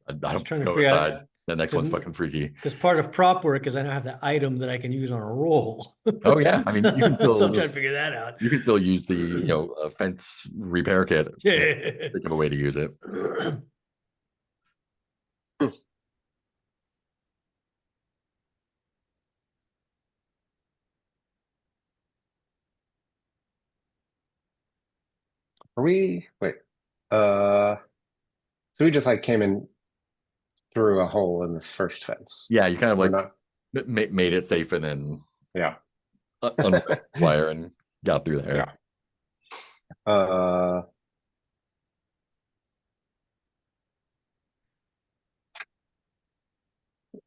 I I was don't trying to go figure outside. out The next one's because fucking freaky. because part of prop work is I don't have the item that I can use on a roll. Oh yeah, I mean you can So I'm still trying to figure that out. use the fence repair kit. Yeah. Think of a way to use it. Are we wait? So we just like came in through a hole in the first fence. Yeah, you kind of We're like not. made it safe and then Yeah. unripped the wire and got through there. Yeah. Uh.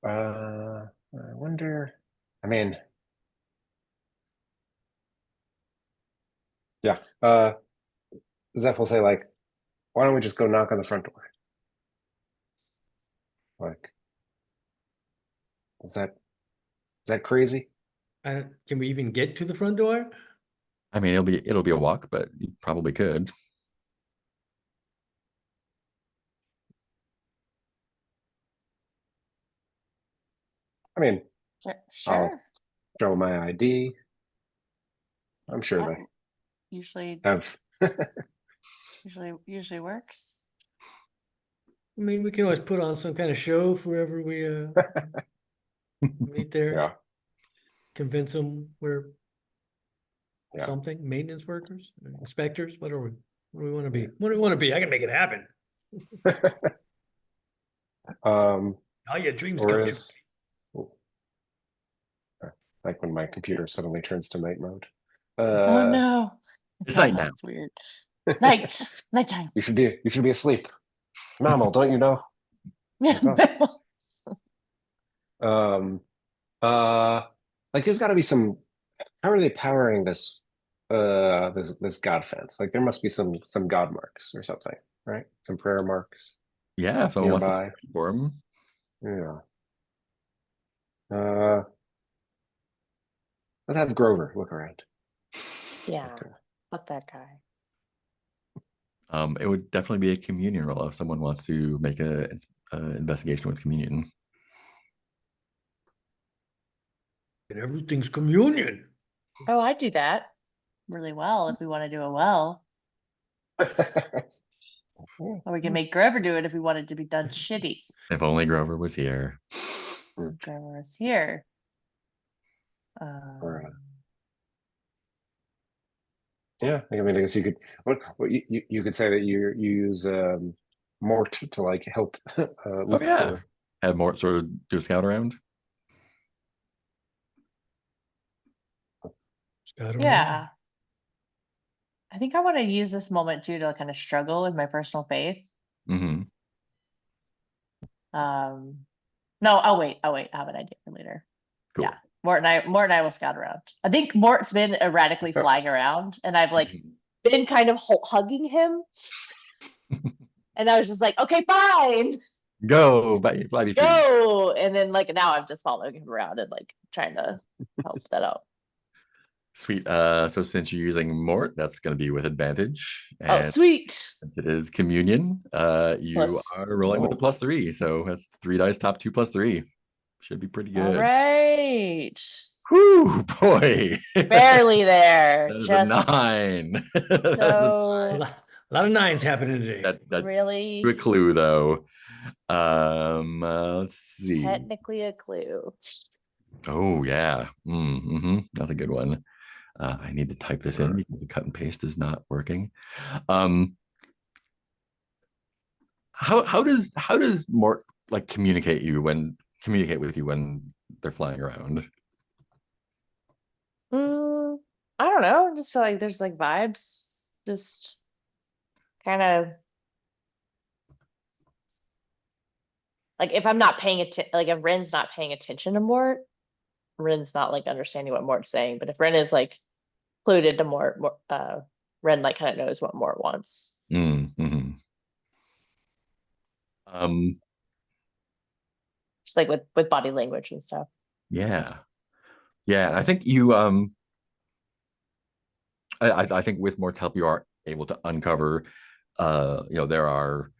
I wonder. I mean, yeah. Zeph will say like, "Why don't we just go knock on the front door?" Like, is that crazy? Can we even get to the front door? I mean, it'll be a walk, but you probably could. I mean, Sure. show my ID. I'm sure That they usually have. usually works. I mean, we can always put on some kind of show for whoever we meet there. Yeah. Convince them we're Yeah. something, maintenance workers, inspectors, what do we want to be? What do we want to be? I can make it happen. All your dreams or come true. is like when my computer suddenly turns to night mode. Oh no. It's night now. That's weird. Nighttime. You should be asleep. Mammal, don't you know? Yeah. Like there's got to be some. How are they powering this? This god fence. Like there must be some god marks or something, right? Some prayer marks Yeah, if someone wants to nearby. pray for him. Yeah. Let's have Grover look around. Yeah. Fuck that guy. It would definitely be a communion roll if someone wants to make a investigation with communion. And everything's communion. Oh, I'd do that really well if we want to do it well. Or we can make Grover do it if we wanted to be done shitty. If only Grover was here. Grover is here. Yeah, I mean, I guess you could. What you could say that you use Mort to like help. Oh yeah, have Mort sort of do a scout around. Yeah. I think I want to use this moment too to kind of struggle with my personal faith. Mm-hmm. No, I'll wait. I have an idea for later. Cool. Yeah. Mort and I will scout around. I think Mort's been erratically flying around, and I've like been kind of hugging him. And I was just like, okay, fine. Go, fly be free. Go. And then like now I'm just following him around and like trying to help that out. Sweet. So since you're using Mort, that's going to be with advantage. And oh, sweet. Since it is communion, you are rolling with a +3. So that's 3 dice, top 2 +3. Should be pretty good. All right. Whoo, boy. Barely there. That is just a 9. so a lot of 9s happening today. That really a clue though. Let's see. Technically a clue. Oh yeah. That's a good one. I need to type this in because the cut and paste is not working. How does Mort like communicate with you when they're flying around? I don't know. I just feel like there's like vibes. Just kind of like if I'm not paying attention, like if Ren's not paying attention to Mort, Ren's not like understanding what Mort's saying. But if Ren is like clued into Mort, Ren like kind of knows what Mort wants. Just like with body language and stuff. Yeah. I think you I think with Mort's help you are able to uncover There are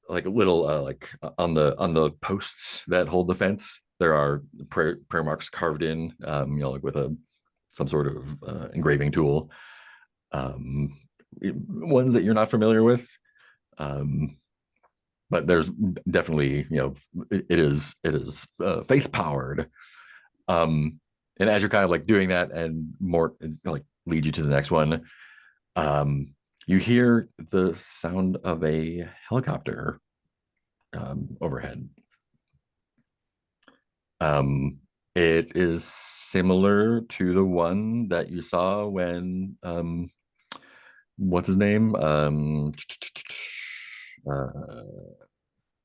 like a little on the posts that hold the fence, there are prayer marks carved in, like with some sort of engraving tool, ones that you're not familiar with. But there's definitely, it is faith powered. And as you're kind of like doing that, and more like lead you to the next one, you hear the sound of a helicopter overhead. It is similar to the one that you saw when what's his name?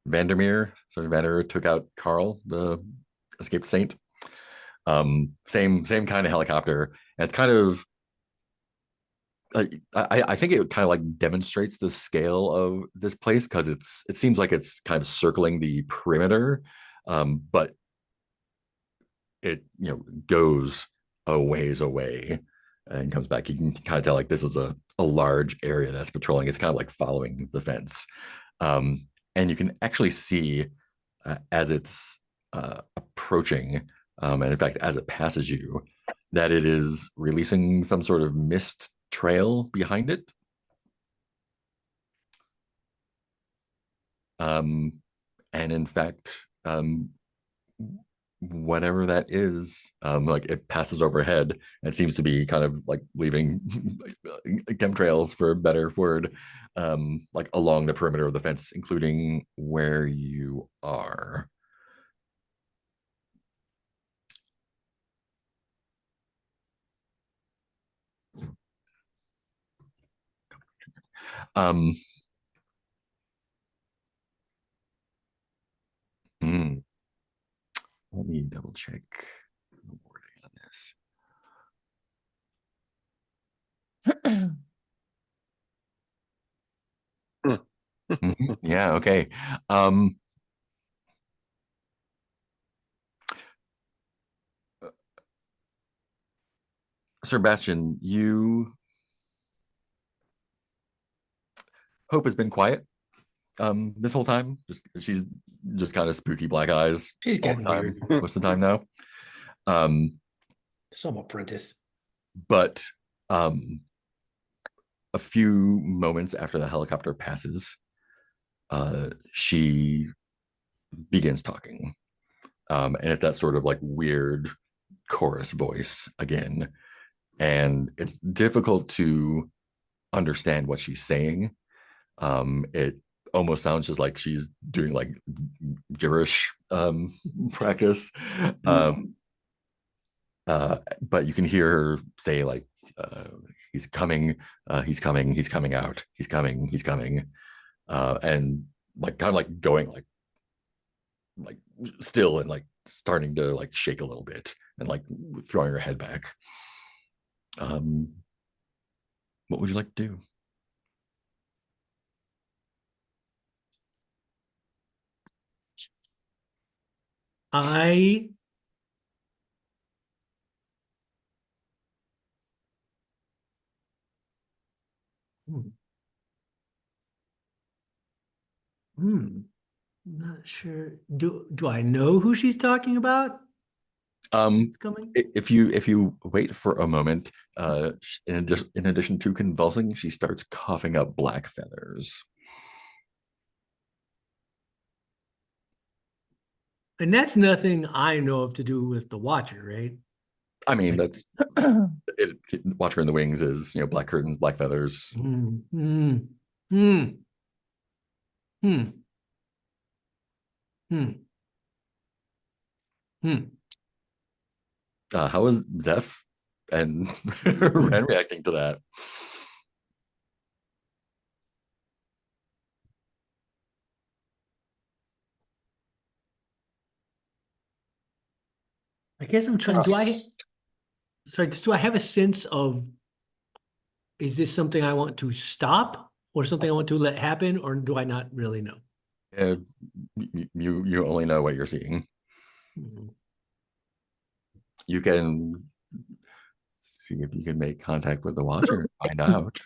Vandermeer. So Vandermeer took out Carl, the escaped saint. Same kind of helicopter. And it's kind of I think it kind of like demonstrates the scale of this place, because it seems like it's kind of circling the perimeter, but it goes a ways away and comes back. You can kind of tell like this is a large area that's patrolling. It's kind of like following the fence, and you can actually see as it's approaching, and in fact as it passes you, that it is releasing some sort of mist trail behind it. And in fact, whatever that is, like it passes overhead and seems to be kind of like leaving chemtrails, for a better word, like along the perimeter of the fence, including where you are. Um, hmm, let me double check the wording on this. Yeah, okay. Sebastian, Hope has been quiet this whole time. She's just kind of spooky black eyes She's all the getting time, weird. most of the time now. Some apprentice. But a few moments after the helicopter passes, she begins talking. And it's that sort of like weird chorus voice again. And it's difficult to understand what she's saying. It almost sounds just like she's doing like gibberish practice. But you can hear her say like, he's coming, he's coming, he's coming out, he's coming, he's coming. And like kind of like going like still, and like starting to like shake a little bit, and like throwing her head back. What would you like to do? I hmm. Hmm. Not sure. Do I know who she's talking about? It's coming. If you wait for a moment, in addition to convulsing, she starts coughing up black feathers. And that's nothing I know of to do with the Watcher, right? I mean, Like, that's it. Watcher in the Wings is black curtains, black feathers. hmm, hmm, hmm, hmm, hmm, hmm. How is Zeph and Ren reacting to that? I guess I'm trying. Do I have a sense of, is this something I want to stop or something I want to let happen, or do I not really know? Uh, you only know what you're seeing. Hmm. You can see if you can make contact with the Watcher and find out.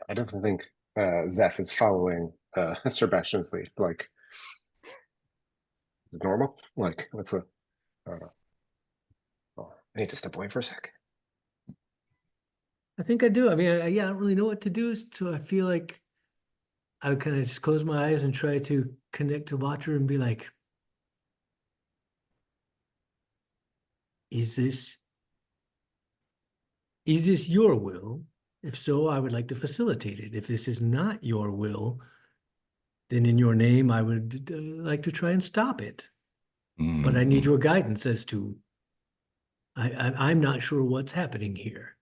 I don't think Zeph is following Sebastian's lead. Like, is it normal? Like, what's a? I don't know. Oh, I need to step away for a sec. I think I do. I mean, yeah, I don't really know what to do, so I feel like I would kind of just close my eyes and try to connect to Watcher and be like, is this your will? If so, I would like to facilitate it. If this is not your will, then in your name, I would like to try and stop it. But I need your guidance as to, I'm not sure what's happening here.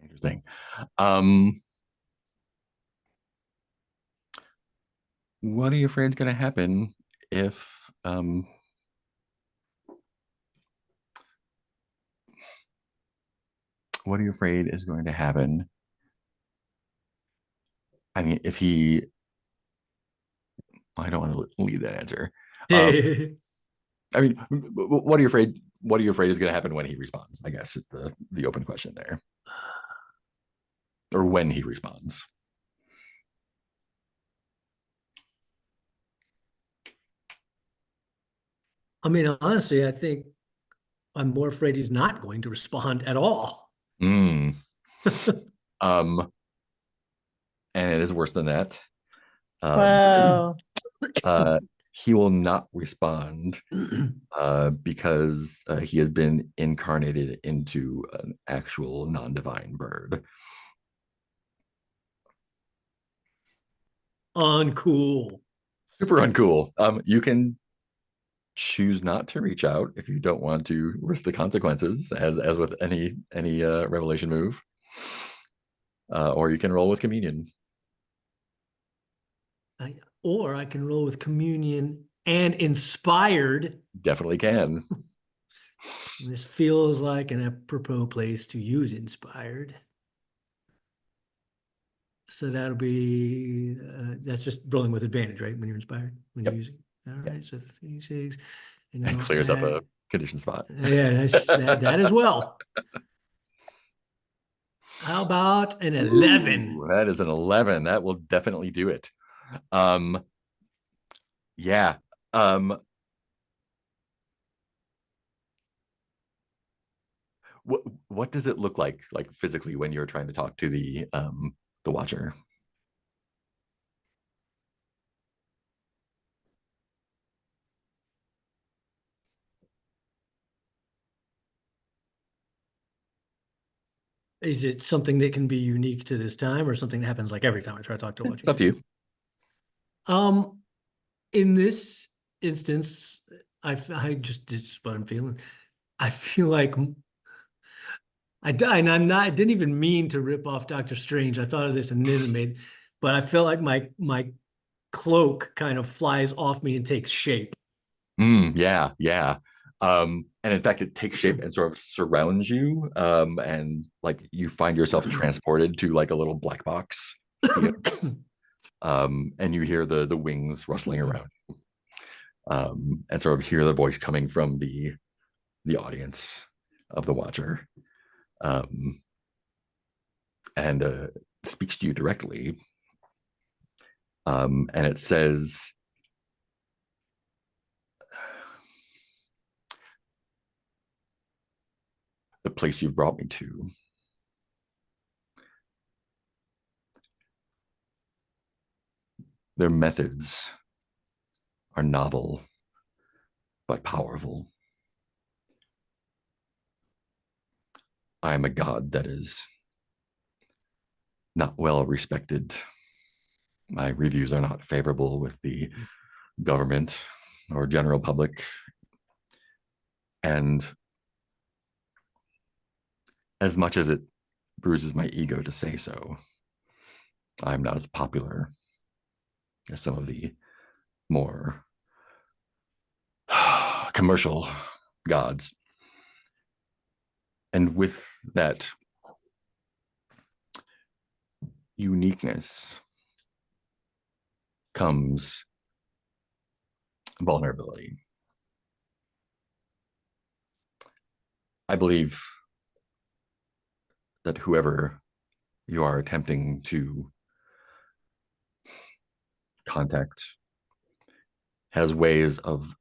Interesting. What are you afraid is going to happen if what are you afraid is going to happen? I mean, if he, I don't want to lead that answer. I mean, what are you afraid? What are you afraid is going to happen when he responds? I guess is the open question there, or when he responds. I mean, honestly, I think I'm more afraid he's not going to respond at all. And it is worse than that. Whoa. He will not respond because he has been incarnated into an actual non-divine bird. Uncool. Super uncool. You can choose not to reach out if you don't want to risk the consequences, as with any revelation move, or you can roll with communion. Or I can roll with communion and inspired. Definitely can. This feels like an apropos place to use inspired. So that'll be, that's just rolling with advantage, right? When you're inspired, when you're using. All right, so 36. And clears up a condition spot. Yeah, that as well. How about an 11? Ooh, that is an 11. That will definitely do it. Yeah. What does it look like physically when you're trying to talk to the Watcher? Is it something that can be unique to this time, or something that happens like every time I try to talk to Watcher? It's up to you. In this instance, it's what I'm feeling. I feel like I didn't even mean to rip off Doctor Strange. I thought of this and then it made, but I felt like my cloak kind of flies off me and takes shape. Yeah. And in fact, it takes shape and sort of surrounds you. And like you find yourself transported to like a little black box. And you hear the wings rustling around. And sort of hear the voice coming from the audience of the Watcher. And speaks to you directly. And it says, the place you've brought me to, their methods are novel but powerful. I am a god that is not well respected. My reviews are not favorable with the government or general public. And as much as it bruises my ego to say so, I'm not as popular as some of the more commercial gods. And with that uniqueness comes vulnerability. I believe that whoever you are attempting to contact has ways of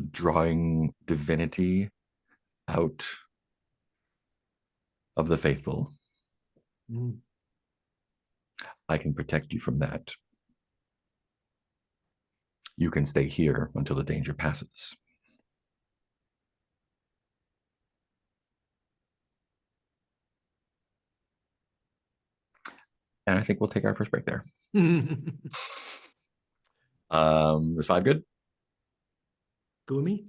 drawing divinity out of the faithful. Mm. I can protect you from that. You can stay here until the danger passes. And I think we'll take our first break there. Is 5 good? Go with me.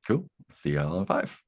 Cool. See y'all in 5.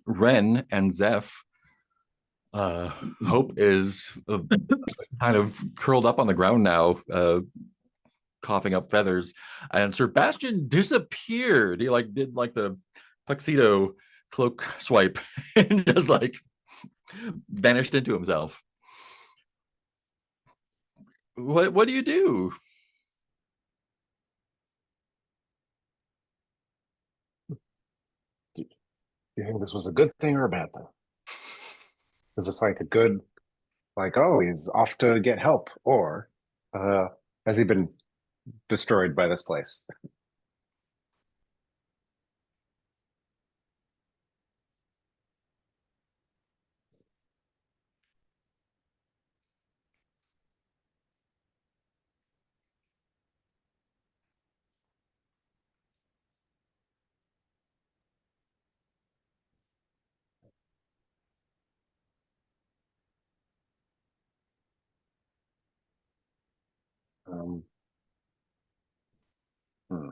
Ren and Zeph. Hope is kind of curled up on the ground now, coughing up feathers, and Sebastian disappeared. He like did like the tuxedo cloak swipe and just like vanished into himself. What do you do? Do you think this was a good thing or a bad thing? Is this like a good, like, oh, he's off to get help, or has he been destroyed by this place? Um, hmm.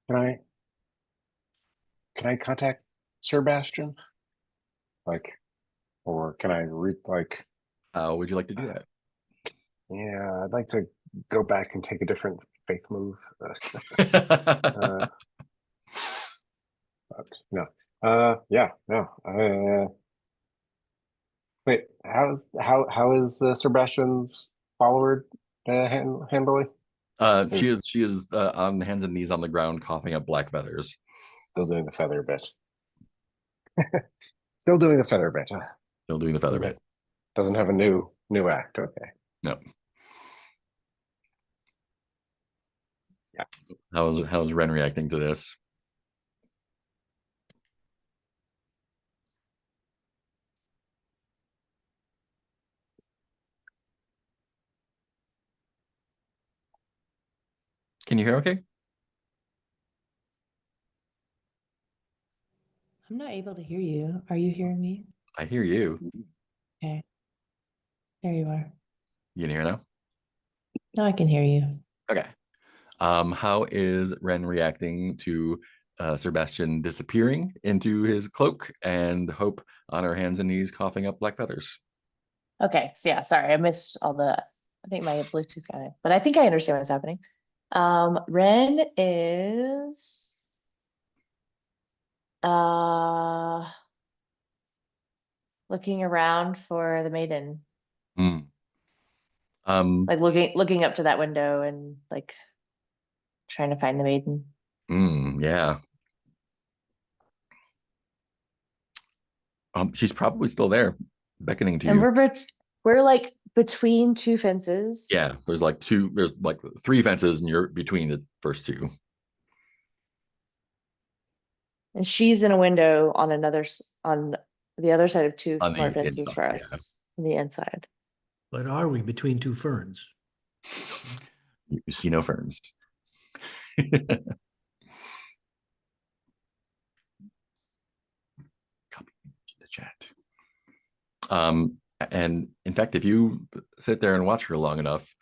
Can I contact Sebastian? Like, or can I read like? How would you like to do that? Yeah, I'd like to go back and take a different faith move. But no. Yeah, no. Wait, how is Sebastian's follower handling? She is on hands and knees on the ground, coughing up black feathers. Still doing the feather bit. Still doing the feather bit. Still doing the feather bit. Doesn't have a new act. Okay. No. Yeah. How's Ren reacting to this? Can you hear okay? I'm not able to hear you. Are you hearing me? I hear you. Okay. There you are. You can hear now? Now I can hear you. Okay. How is Ren reacting to Sebastian disappearing into his cloak and Hope on her hands and knees coughing up black feathers? Okay, so yeah, sorry, I missed all the, I think my Bluetooth got it, but I think I understand what's happening. Ren is looking around for the maiden, Mm. like looking up to that window and like trying to find the maiden. Yeah. She's probably still there, beckoning to And you. we're like between two fences. Yeah, there's like three fences, and you're between the first two. And she's in a window on on the other side of two On the more fences inside, for yeah. us on the inside. But are we between two ferns? You see no ferns. Copy the chat. And in fact, if you sit there and watch her long enough,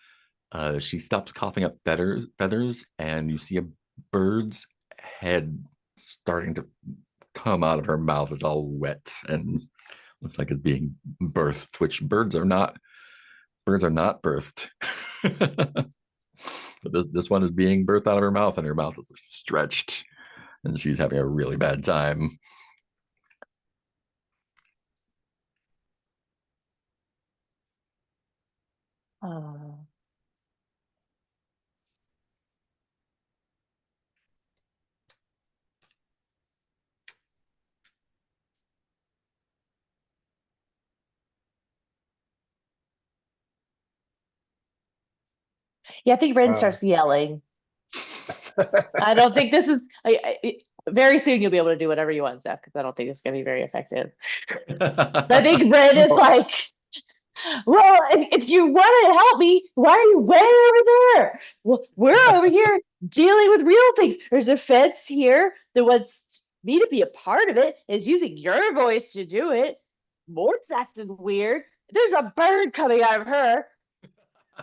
she stops coughing up feathers, and you see a bird's head starting to come out of her mouth. It's all wet and looks like it's being birthed, which birds are not birthed. But this one is being birthed out of her mouth, and her mouth is stretched, and she's having a really bad time. Oh. Yeah, I think Ren starts yelling. I don't think this is. Very soon you'll be able to do whatever you want, Zach, because I don't think it's going to be very effective. I think Ren is like, well, if you want to help me, why are you way over there? Well, we're over here dealing with real things. There's a fence here that wants me to be a part of it is using your voice to do it. Mort's acting weird. There's a bird coming out of her.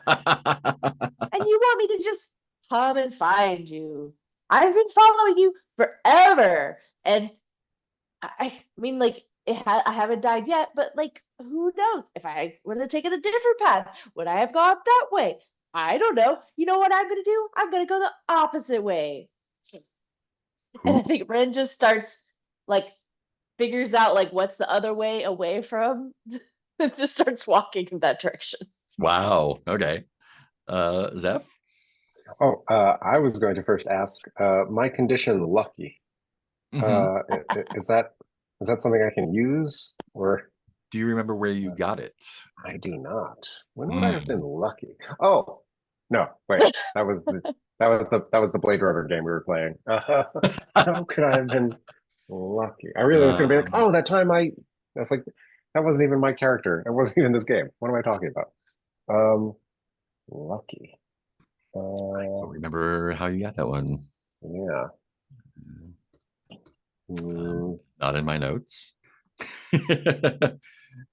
And you want me to just come and find you. I've been following you forever. And I mean, like, I haven't died yet, but like, who knows? If I would have taken a different path, would I have gone that way? I don't know. You know what I'm gonna do? I'm gonna go the opposite way. And I think Ren just starts like figures out like what's the other way away from just starts walking in that direction. Wow. Okay. Zeph? Oh, I was going to first ask, my condition lucky. Is that something I can use, or Do you remember where you got it? I do not? When would I have been lucky? Oh, no, wait, that was the Blade Runner game we were playing. How could I have been lucky? I really was going to be like, oh, that's like that wasn't even my character. It wasn't even this game. What am I talking about? Lucky. I don't remember how you got that one. Yeah. Not in my notes.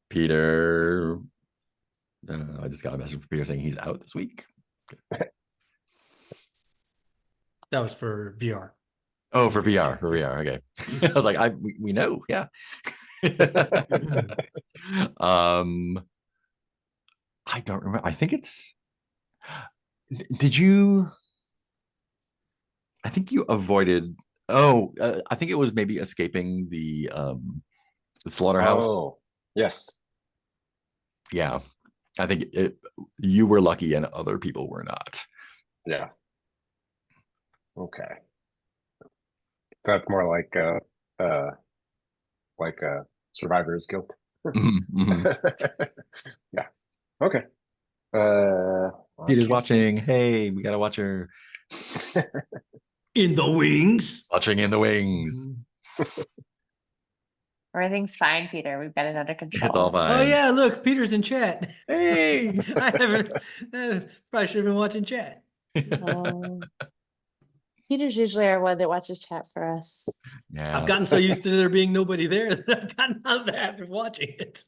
Peter, I just got a message from Peter saying he's out this week. That was for VR. Oh, for VR, okay. I was like, we know, yeah. I don't remember. I think it's. Did you? I think you avoided. Oh, I think it was maybe escaping the slaughterhouse. Oh, yes. Yeah, I think you were lucky and other people were not. Yeah. Okay. That's more like survivor's guilt. Yeah. Okay. Peter's watching. Hey, we gotta watch her. In the wings. Watching in the wings. Everything's fine, Peter. We've got it under control. It's all fine. Oh yeah, look, Peter's in chat. Hey. I haven't. Probably should have been watching chat. Peter's usually our one that watches chat for us. Yeah. I've gotten so used to there being nobody there that I've gotten out of the habit of watching it.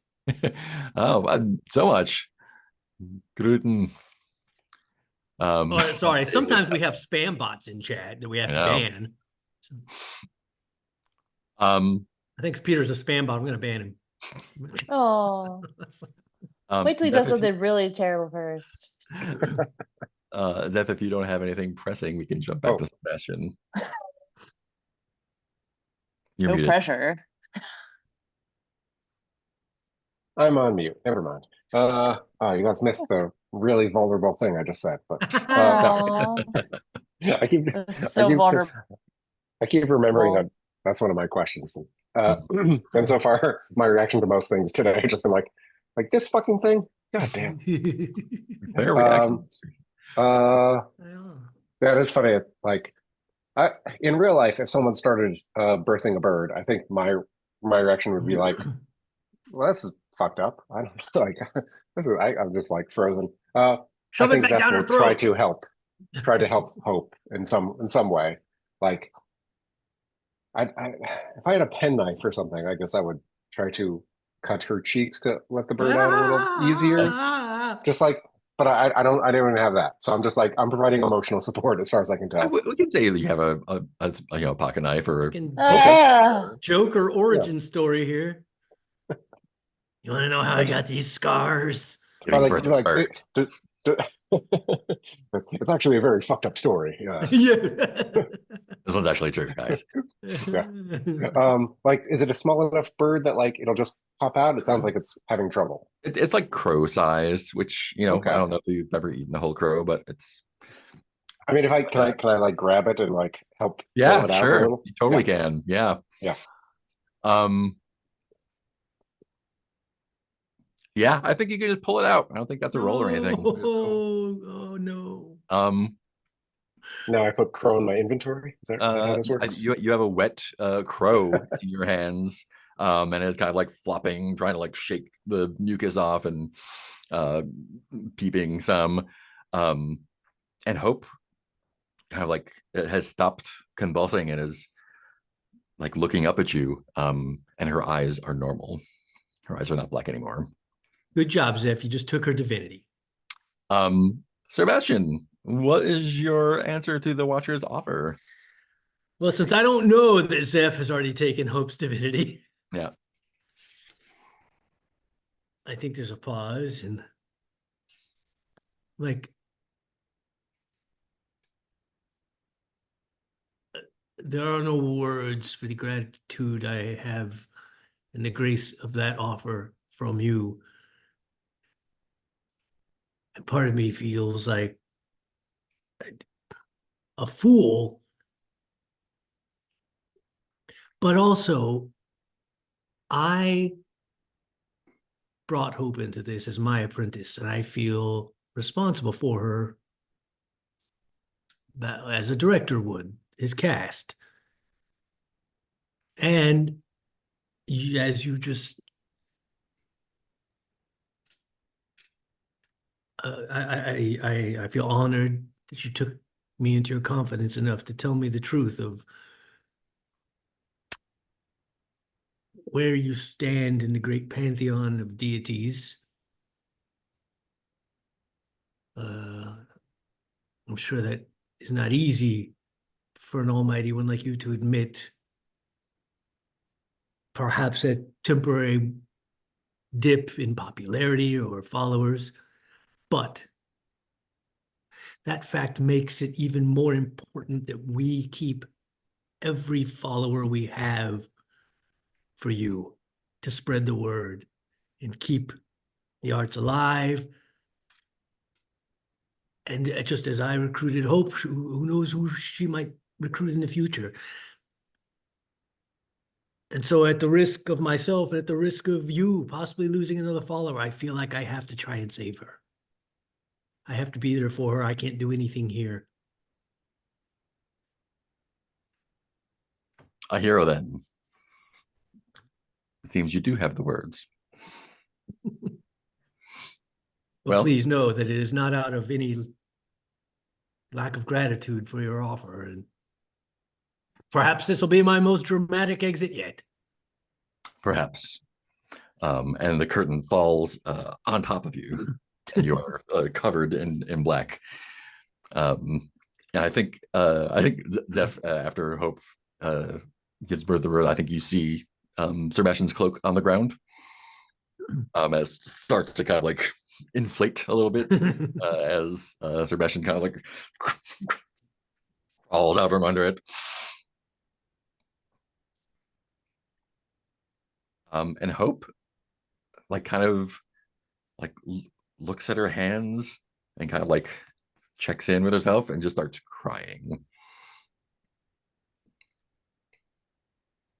Oh, so much. Gruten. Oh, sorry. Sometimes we have spam bots in chat that we have to ban. I think Peter's a spam bot. I'm going to ban him. Oh. Wait till he does something really terrible first. Zeph, if you don't have anything pressing, we can jump back to Sebastian. You're no muted. pressure. I'm on mute. Never mind. You guys missed the really vulnerable thing I just said, but no. I keep vulnerable. I keep remembering that that's one of my questions. And so far, my reaction to most things today has just been like this fucking thing. God damn. Fair reaction. That is funny. Like, in real life, if someone started birthing a bird, I think my reaction would be like, "Well, this is fucked up." I don't know. Like, I'm just like frozen. I think Zeph will try to help Hope in some way. Like, if I had a penknife or something, I guess I would try to cut her cheeks to let the bird out a little easier. Just like, but I don't even have that. So I'm just like, I'm providing emotional support as far as I can tell. We can say you have a pocket knife or Joker origin story here. You want to know how I got these scars? It's actually a very fucked up story. Yeah. This one's actually true, guys. Yeah. Like, is it a small enough bird that like it'll just pop out? It sounds like it's having trouble. It's like crow sized, which I don't know if you've ever eaten a whole crow, but it's. I mean, if I can I like grab it and like help? Yeah, pull it sure. out a little? You totally can. Yeah. Yeah. Yeah, I think you can just pull it out. I don't think that's a roll or anything. Oh no. Now I put crow in my inventory. Is that how this works? You have a wet crow in your hands, and it's kind of like flopping, trying to like shake the mucus off and peeping some. And Hope kind of like it has stopped convulsing and is like looking up at you, and her eyes are normal. Her eyes are not black anymore. Good job, Zeph. You just took her divinity. Sebastian, what is your answer to the Watcher's offer? Well, since I don't know that Zeph has already taken Hope's divinity, Yeah. I think there's a pause and like there are no words for the gratitude I have and the grace of that offer from you. And part of me feels like a fool, but also I brought Hope into this as my apprentice, and I feel responsible for her as a director would, his cast. And as you just, I feel honored that you took me into your confidence enough to tell me the truth of where you stand in the great pantheon of deities. I'm sure that is not easy for an almighty one like you to admit. Perhaps a temporary dip in popularity or followers, but that fact makes it even more important that we keep every follower we have for you to spread the word and keep the arts alive. And just as I recruited Hope, who knows who she might recruit in the future. And so at the risk of myself and at the risk of you possibly losing another follower, I feel like I have to try and save her. I have to be there for her. I can't do anything here. A hero, then. It seems you do have the words. But Well, please know that it is not out of any lack of gratitude for your offer. And perhaps this will be my most dramatic exit yet. perhaps. And the curtain falls on top of you, and you are covered in black. And I think Zeph, after Hope gives birth the word, I think you see Sebastian's cloak on the ground as it starts to kind of like inflate a little bit as Sebastian kind of like crawls out from under it. And Hope like kind of like looks at her hands and kind of like checks in with herself and just starts crying.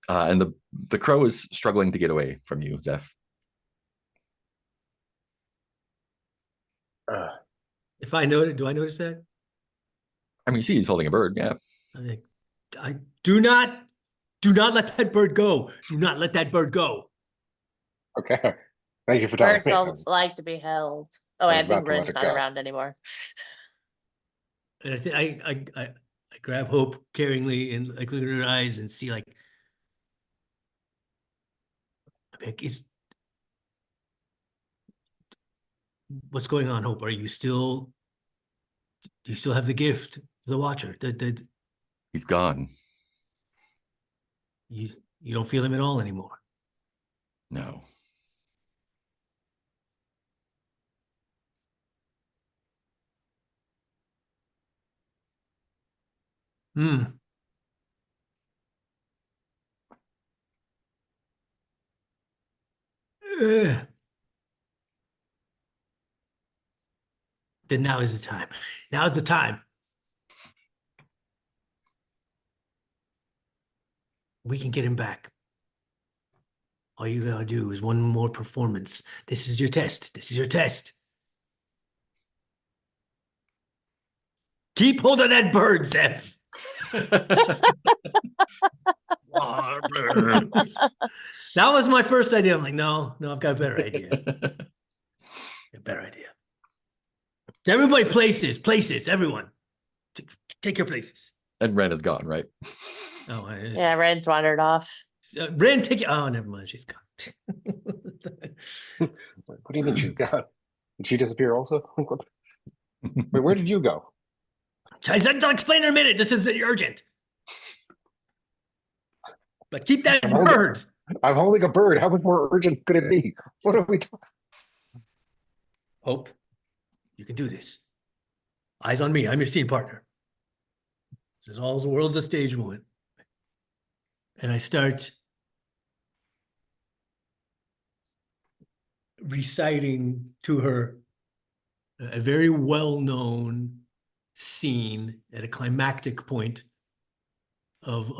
And the crow is struggling to get away from you, Zeph. If I notice, do I notice that? I mean, she's holding a bird, yeah. I do not let that bird go. Do not let that bird go. Okay. Thank you for telling Birds me. don't like to be held. Oh, I I was think about to let Ren's it not go. around anymore. And I think I grab Hope caringly and like look at her eyes and see like, what's going on, Hope? Do you still have the gift of the Watcher? He's gone. You don't feel him at all anymore. No. Hmm. Then now is the time. Now is the time. We can get him back. All you gotta do is one more performance. This is your test. This is your test. Keep hold of that bird, Zeph. That was my first idea. I'm like, no, I've got a better idea. A better idea. Everybody places, everyone. Take your places. And Ren is gone, right? Oh, Yeah, Ren's wandered off. Ren, take you. Oh, never mind. She's gone. What do you mean she's gone? Did she disappear also? Wait, where did you go? I'll explain in a minute. This is urgent. But keep that I'm holding- bird. I'm holding a bird. How much more urgent could it be? What are we talking? Hope, you can do this. Eyes on me. I'm your scene partner. This is all the world's a stage moment. And I start reciting to her a very well-known scene at a climactic point of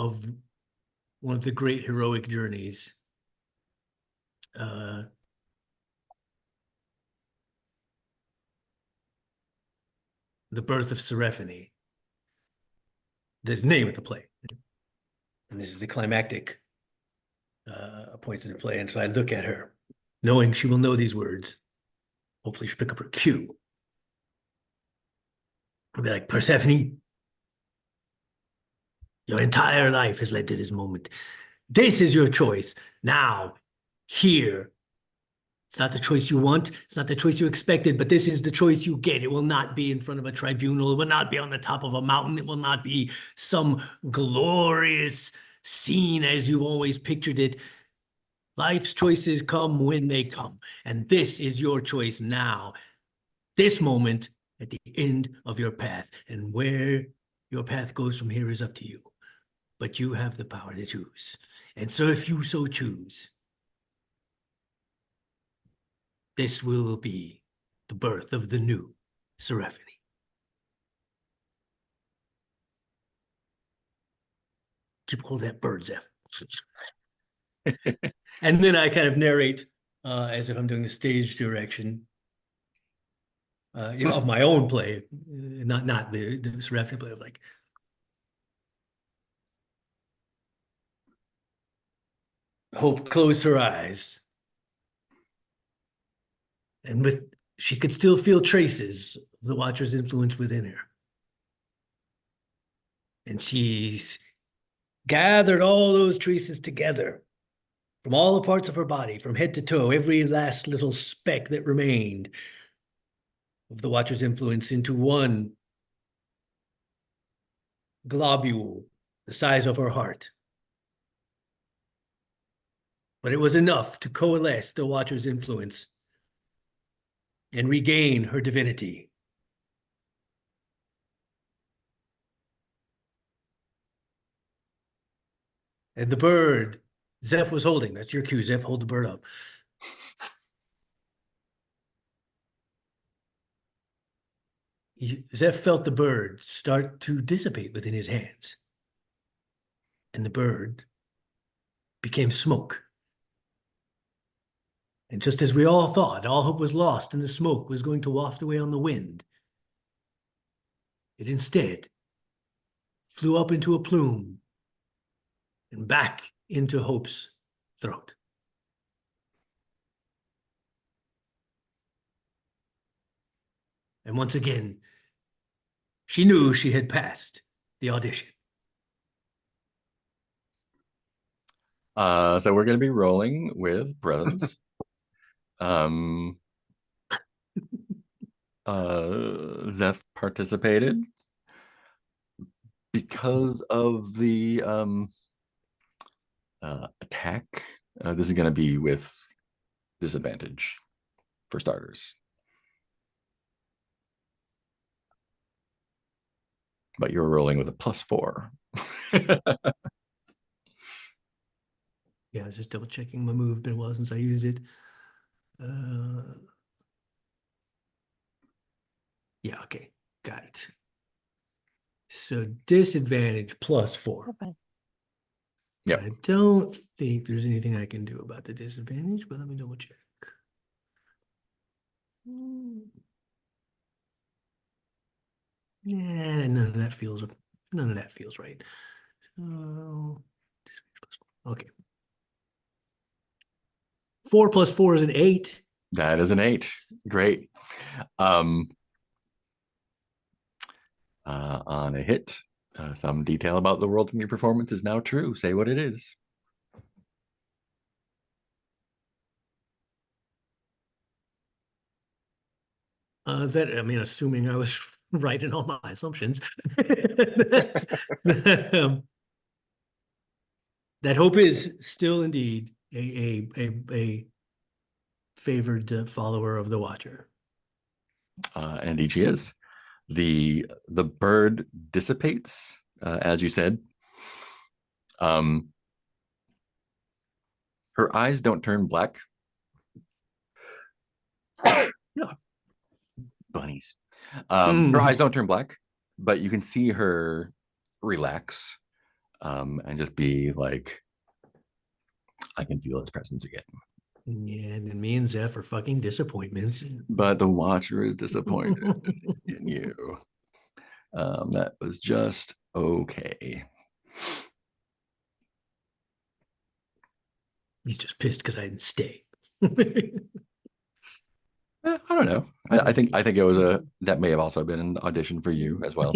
one of the great heroic journeys. The birth of Serephone. There's the name of the play. And this is the climactic point in the play. And so I look at her, knowing she will know these words. Hopefully she'll pick up her cue. I'll be like, Persephone, your entire life has led to this moment. This is your choice. Now, here. It's not the choice you want. It's not the choice you expected, but this is the choice you get. It will not be in front of a tribunal. It will not be on the top of a mountain. It will not be some glorious scene as you've always pictured it. Life's choices come when they come, and this is your choice now. This moment at the end of your path, and where your path goes from here is up to you. But you have the power to choose. And so if you so choose, this will be the birth of the new Serephone. Keep hold of that bird, Zeph. And then I kind of narrate as if I'm doing the stage direction of my own play, not the Serephone play of like, Hope closed her eyes. And she could still feel traces of the Watcher's influence within her. And she's gathered all those traces together from all the parts of her body, from head to toe, every last little speck that remained of the Watcher's influence into one globule the size of her heart. But it was enough to coalesce the Watcher's influence and regain her divinity. And the bird Zeph was holding, that's your cue, Zeph, hold the bird up. Zeph felt the bird start to dissipate within his hands. And the bird became smoke. And just as we all thought, all hope was lost and the smoke was going to waft away on the wind, it instead flew up into a plume and back into Hope's throat. And once again, she knew she had passed the audition. So we're going to be rolling with presence. Zeph participated because of the attack. This is going to be with disadvantage for starters. But you're rolling with a +4. Yeah, I was just double checking my move. Been a while since I used it. Yeah, okay, got it. So disadvantage +4. Okay. Yep. I don't think there's anything I can do about the disadvantage, but let me double check. Yeah, none of that feels right. So okay. 4 + 4 is an 8. That is an 8. Great. On a hit, Some detail about the world from your performance is now true. Say what it is. That, I mean, assuming I was right in all my assumptions, that hope is still indeed a favored follower of the Watcher. And indeed she is. The bird dissipates, as you said. Her eyes don't turn black. Bunnies. Her eyes don't turn black, but you can see her relax and just be like, I can feel his presence again. Yeah, and then me and Zeph are fucking disappointments. But the Watcher is disappointed in you. That was just okay. He's just pissed because I didn't stay. I don't know. I think it was that may have also been an audition for you as well.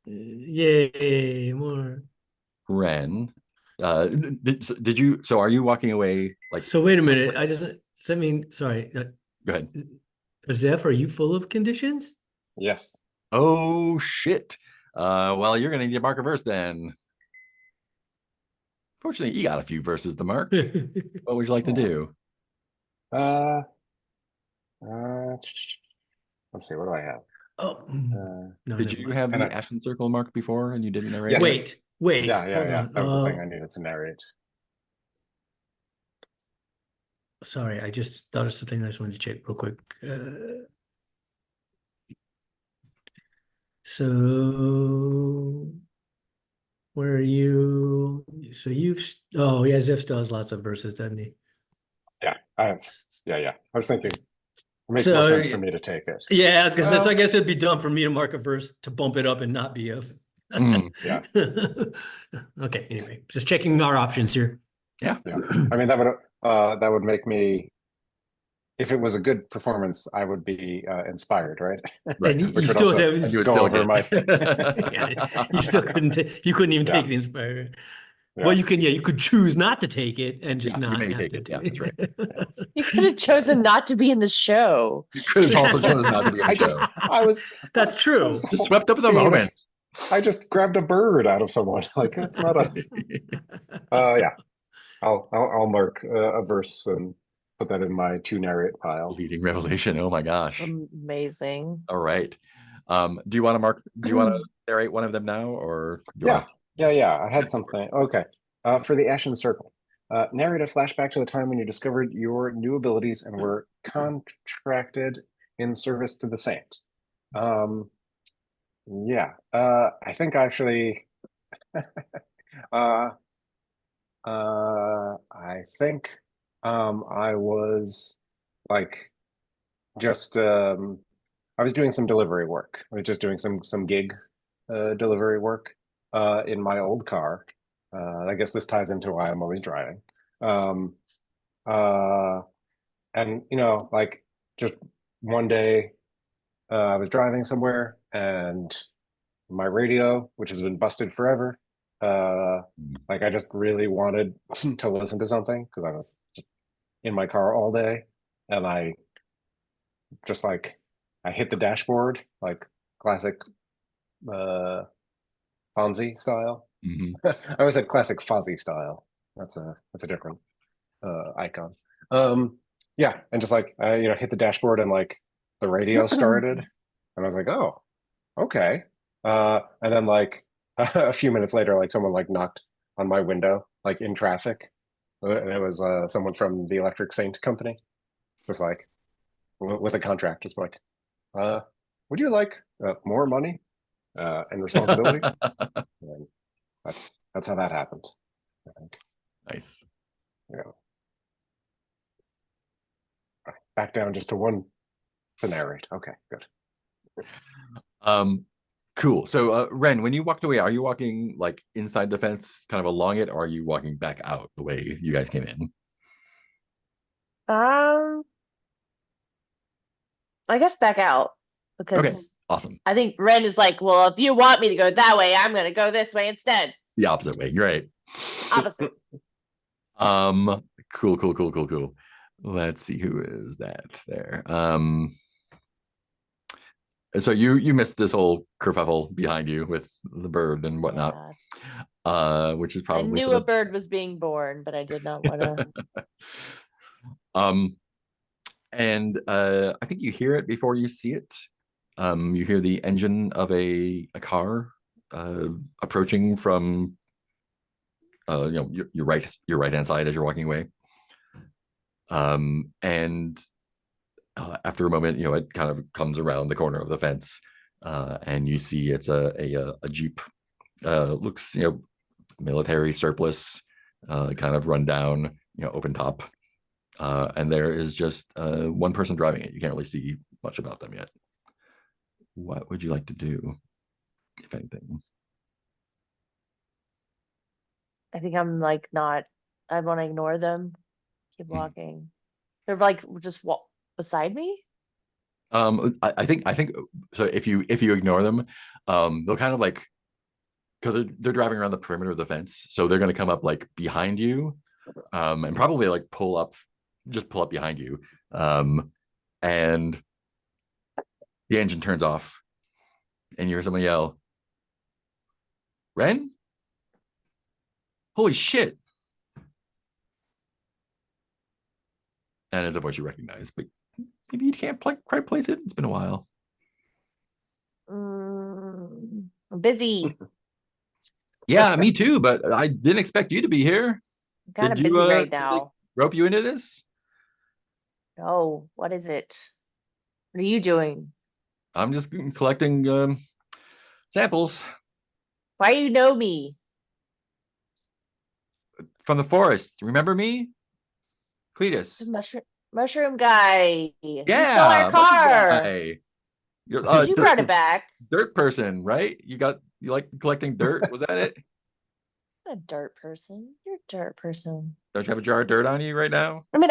Yay, more. Ren, did you? So are you walking away like? So wait a minute. I mean, sorry. Go ahead. Zeph, are you full of conditions? Yes. Oh shit. Well, you're gonna need to mark a verse then. Fortunately, you got a few verses to mark. What would you like to do? Let's see. What do I have? Oh, no. Did you have the Ashen Circle mark before and you didn't narrate? Yes. Wait. Yeah. Hold on. That was the thing I needed to narrate. Sorry, I just thought of something I just wanted to check real quick. So where are you? So oh yeah, Zeph still has lots of verses, doesn't he? Yeah, I have. Yeah. I was thinking it makes more sense for me to take it. Yeah, I was gonna say, so I guess it'd be dumb for me to mark a verse to bump it up and not be a. Yeah. Okay. Anyway, just checking our options here. Yeah. I mean, that would make me. If it was a good performance, I would be inspired, right? Right. And you still have go over my. You still couldn't. You couldn't even take the inspired. Yeah. Well, you could choose not to take it and just not have take to it. do Yeah, that's right. You could have chosen not to be in the show. You could have also chosen not to be in the show. That's true. Just swept up in the moment. I just grabbed a bird out of someone. Like that's not a. Yeah, I'll mark a verse and put that in my to narrate pile. Leading revelation. Oh my gosh. Amazing. All right. Do you want to narrate one of them now, or Yeah. I had something. Okay. For the Ashen Circle, narrate a flashback to the time when you discovered your new abilities and were contracted in service to the Saint. Yeah. I think actually. I think I was like just I was doing some delivery work. I was just doing some gig delivery work in my old car. I guess this ties into why I'm always driving. And like just one day I was driving somewhere and my radio, which has been busted forever, like I just really wanted to listen to something because I was in my car all day, and I just like I hit the dashboard like classic Fonzie style. I always said classic Fozzie style. That's a different icon. Yeah, and just like I hit the dashboard and like the radio started, and I was like, oh, okay. And then like a few minutes later, like someone like knocked on my window, like in traffic, and it was someone from the Electric Saint company. It was like with a contract. It's like, would you like more money and responsibility? And that's how that happened. Nice. Yeah. Back down just to one to narrate. Okay, good. Cool. So Ren, when you walked away, are you walking like inside the fence, kind of along it, or are you walking back out the way you guys came in? I guess back out because Awesome. I think Ren is like, well, if you want me to go that way, I'm gonna go this way instead. The opposite way. Great. Opposite. Cool. Let's see, who is that there. So you missed this whole kerfuffle behind you with the bird and whatnot. Which is I probably knew a bird was being born, but I did not want to. And I think you hear it before you see it. You hear the engine of a car approaching from your right hand side as you're walking away. And after a moment, it kind of comes around the corner of the fence, and you see it's a Jeep. Looks military surplus, kind of run down, open top. And there is just one person driving it. You can't really see much about them yet. What would you like to do, if anything? I think I'm like not. I want to ignore them. Keep walking. They're like just walk beside me. I think so. If you ignore them, they'll kind of like, because they're driving around the perimeter of the fence, so they're going to come up like behind you, and probably like pull up behind you, and the engine turns off, and you hear someone yell, "Ren! Holy shit!" And it's a voice you recognize, but maybe you can't quite place it. It's been a while. I'm busy. Yeah, me too, but I didn't expect you to be here. I'm kind of Did you busy right did they now. rope you into this? No, what is it? What are you doing? I'm just collecting samples Why you know me? from the forest. Remember me? The Cletus. mushroom guy. You stole Yeah, our mushroom car. guy. You're You brought it back. dirt person, right? You like collecting dirt? Was that it? I'm a dirt person. You're a dirt person. Don't you have a jar of dirt on you right now? I mean,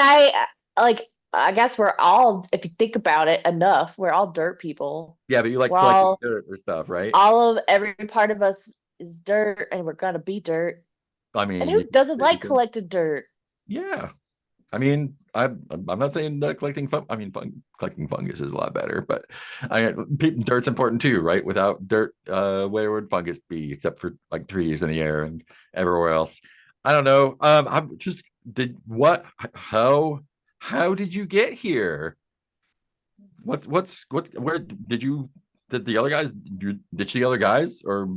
I guess we're all, if you think about it enough, we're all dirt people. Yeah, but you like We're collecting all, dirt or stuff, right? every part of us is dirt, and we're gonna be dirt. I And mean, who doesn't you like said, collected dirt? yeah. I mean, I'm not saying that collecting collecting fungus is a lot better, but dirt's important too, right? Without dirt, where would fungus be except for like trees in the air and everywhere else? I don't know. I'm just did what? How did you get here? What? Where did the other guys? Ditch the other guys, or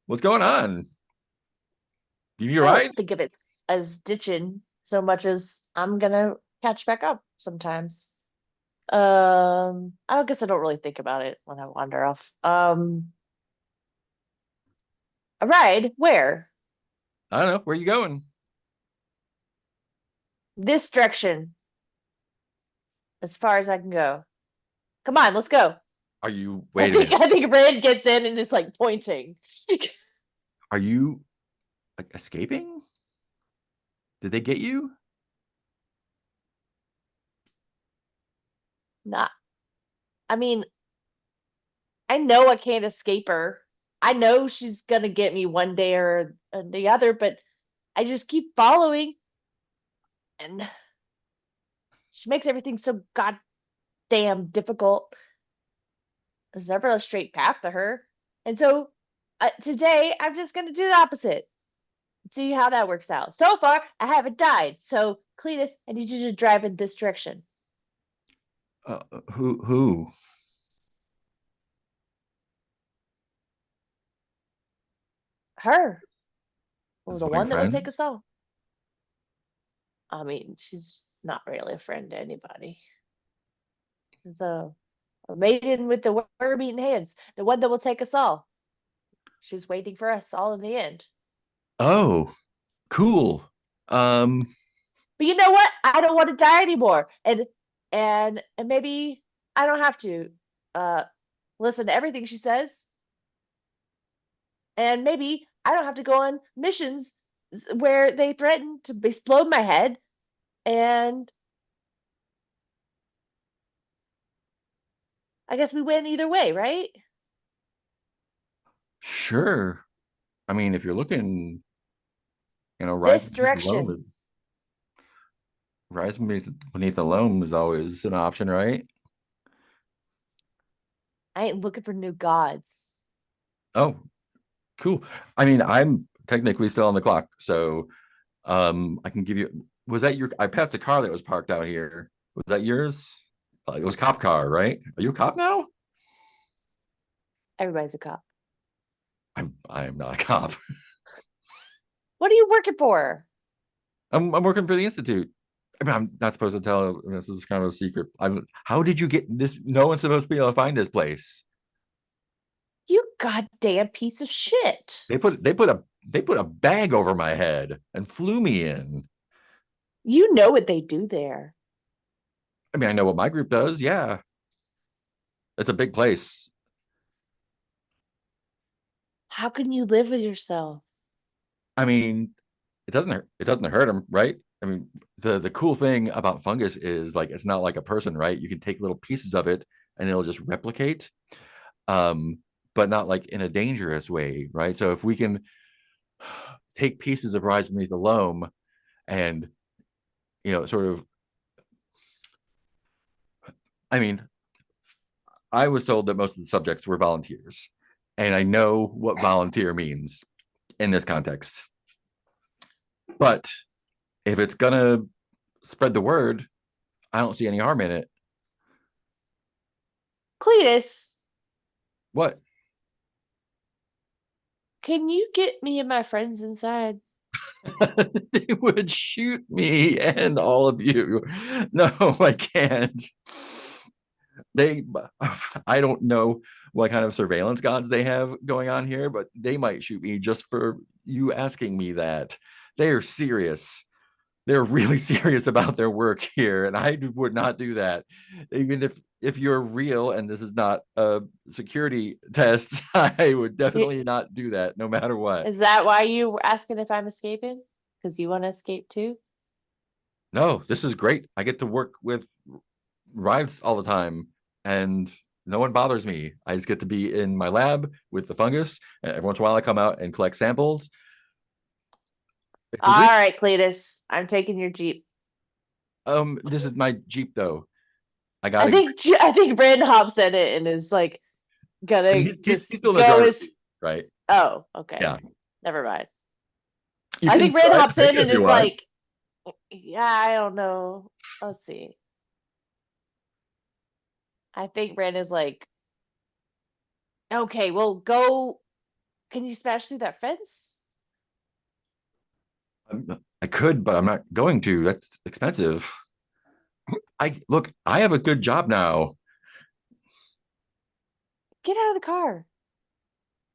what's going on? You I right? don't think of it as ditching so much as I'm gonna catch back up sometimes. I guess I don't really think about it when I wander off. A ride? Where? I don't know. Where are you going? This direction, as far as I can go. Come on, let's go. Are you? Wait a minute. I think Red gets in and is like pointing. Are you like escaping? Did they get you? Not. I mean, I know I can't escape her. I know she's gonna get me one day or the other, but I just keep following, and she makes everything so goddamn difficult. There's never a straight path to her, and so today I'm just gonna do the opposite. See how that works out. So far, I haven't died. So, Cletus, I need you to drive in this direction. Who? Her. Well, Is the one of your one that will take friends? us all. I mean, she's not really a friend to anybody. The a maiden with the worm-eaten hands, the one that will take us all. She's waiting for us all in the end. Oh, cool. But you know what? I don't want to die anymore. And maybe I don't have to listen to everything she says. And maybe I don't have to go on missions where they threaten to explode my head. And I guess we win either way, right? Sure. I mean, if you're looking, This direction. rise beneath the loam is always an option, right? I ain't looking for new gods. Oh, cool. I mean, I'm technically still on the clock, so I can give you. Was that your? I passed a car that was parked out here. Was that yours? It was a cop car, right? Are you a cop now? Everybody's a cop. I'm not a cop. What are you working for? I'm working for the Institute. I mean, I'm not supposed to tell. This is kind of a secret. How did you get this? No one's supposed to be able to find this place. You goddamn piece of shit. They put a bag over my head and flew me in. You know what they do there. I mean, I know what my group does. Yeah, it's a big place. How can you live with yourself? I mean, it doesn't hurt them, right? I mean, the cool thing about fungus is like it's not like a person, right? You can take little pieces of it and it'll just replicate, but not like in a dangerous way, right? So if we can take pieces of rise beneath the loam and sort of, I mean, I was told that most of the subjects were volunteers, and I know what volunteer means in this context. But if it's gonna spread the word, I don't see any harm in it. Cletus, What? can you get me and my friends inside? They would shoot me and all of you. No, I can't. I don't know what kind of surveillance gods they have going on here, but they might shoot me just for you asking me that. They are serious. They're really serious about their work here, and I would not do that. Even if you're real and this is not a security test, I would definitely not do that, no matter what. Is that why you were asking if I'm escaping? Because you want to escape too? No, this is great. I get to work with Rives all the time, and no one bothers me. I just get to be in my lab with the fungus, and every once in a while I come out and collect samples. All right, Cletus, I'm taking your Jeep. This is my Jeep though. I think Brandon hops in it and is like gonna he's still in the driver's seat, right? Oh, okay. Yeah. Never mind. You I can think Brandon try hops to in if and you is want. like, yeah, I don't know. Let's see. I think Brandon's like, okay, well, go. Can you smash through that fence? I could, but I'm not going to. That's expensive. I have a good job now. Get out of the car.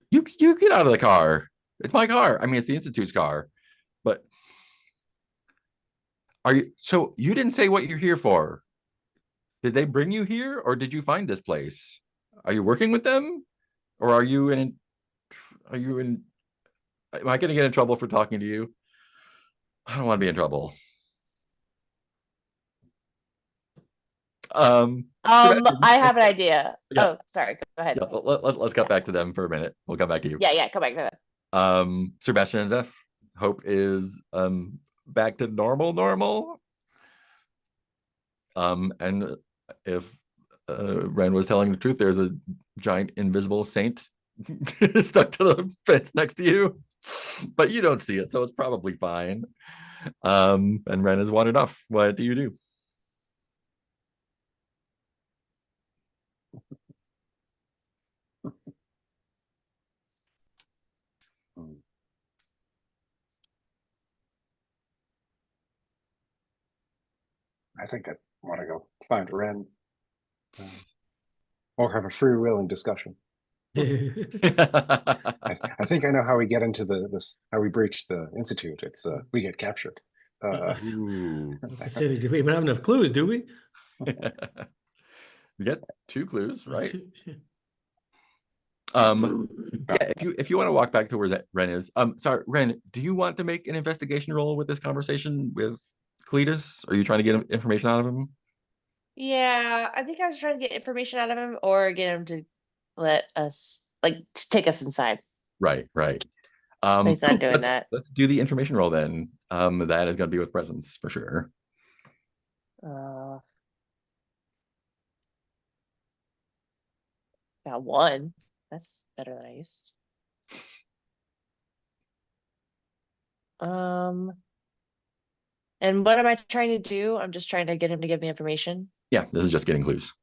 You get out of the car. It's my car. I mean, it's the Institute's car. But so you didn't say what you're here for? Did they bring you here, or did you find this place? Are you working with them, or are you in? Am I going to get in trouble for talking to you? I don't want to be in trouble. I have an idea. Yeah. Oh, sorry. Go ahead. Yeah, let's get back to them for a minute. We'll come back to you. Yeah, come back to that. Sebastian and Zeph, Hope is back to normal. And if Ren was telling the truth, there's a giant invisible saint stuck to the fence next to you, but you don't see it, so it's probably fine. And Ren has wandered off. What do you do? I think I want to go find Ren or have a freewheeling discussion. I think I know how we get into how we breach the Institute. It's we get captured. Ooh. I was gonna say, do we even have enough clues, do we? You get 2 clues, right? Shit. Yeah, if you want to walk back to where Ren is. Sorry, Ren, do you want to make an investigation roll with this conversation with Cletus? Are you trying to get information out of him? Yeah, I think I was trying to get information out of him or get him to let us, like, to take us inside. Right, right. But he's not Cool. doing let's that. let's do the information roll then. That is going to be with presence for sure. Got one. That's better than I used. And what am I trying to do? I'm just trying to get him to give me information. Yeah, this is just getting clues.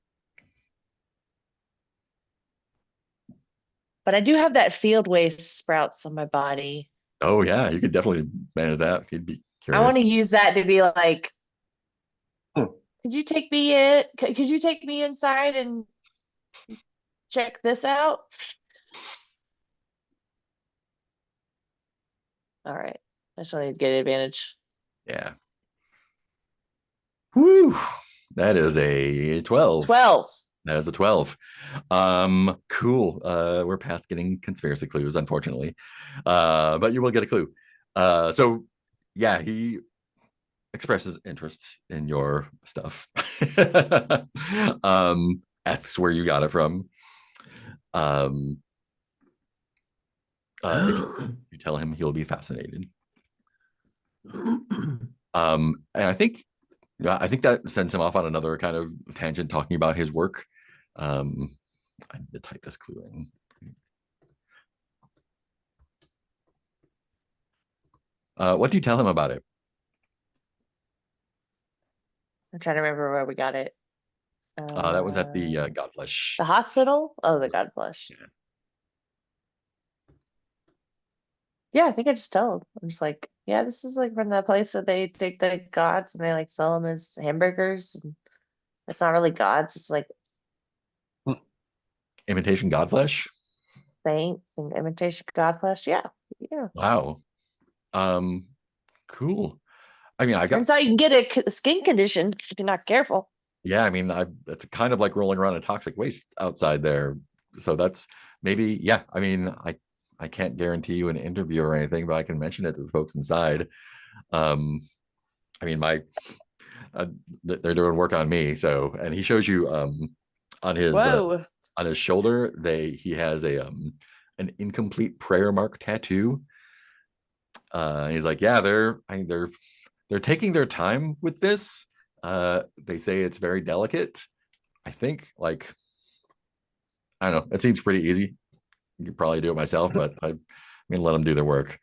But I do have that field waste sprouts on my body. Oh yeah, you could definitely manage that. You'd be I curious. want to use that to be like, Hmm. could you take me in? Could you take me inside and check this out? All right. I just want to get advantage. Yeah. Woo! That is a 12. 12. That is a 12. Cool. We're past getting conspiracy clues, unfortunately. But you will get a clue. So yeah, he expresses interest in your stuff. Asks where you got it from. If you tell him, he'll be fascinated. And I think that sends him off on another kind of tangent talking about his work. I need to type this clue in. What do you tell him about it? I'm trying to remember where we got it. That was at the Godflesh. The hospital? Oh, the Godflesh. Yeah. Yeah, I think I just tell him. I'm just like, yeah, this is like from the place where they take the gods and they like sell them as hamburgers. And it's not really gods, it's like Imitation Godflesh? saints and imitation Godflesh. Yeah, yeah. Wow. Cool. I mean, I got Turns out you can get a skin condition if you're not careful. yeah, I mean, it's kind of like rolling around in toxic waste outside there. So that's maybe, yeah. I mean, I can't guarantee you an interview or anything, but I can mention it to the folks inside. I mean, they're doing work on me. So, and he shows you on his Whoa. on his shoulder, he has an incomplete prayer mark tattoo. He's like, yeah, they're taking their time with this. They say it's very delicate. I think, like, I don't know. It seems pretty easy. You could probably do it myself, but I'm gonna let them do their work.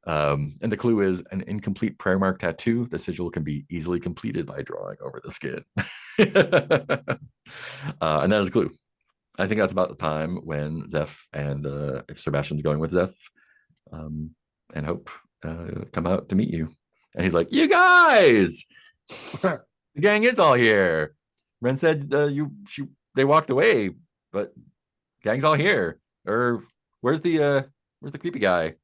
And the clue is an incomplete prayer mark tattoo. The sigil can be easily completed by drawing over the skin. And that is a clue. I think that's about the time when Zeph and if Sebastian's going with Zeph and Hope come out to meet you. And he's like, you guys, the gang is all here. Ren said they walked away, but gang's all here. Or where's the creepy guy?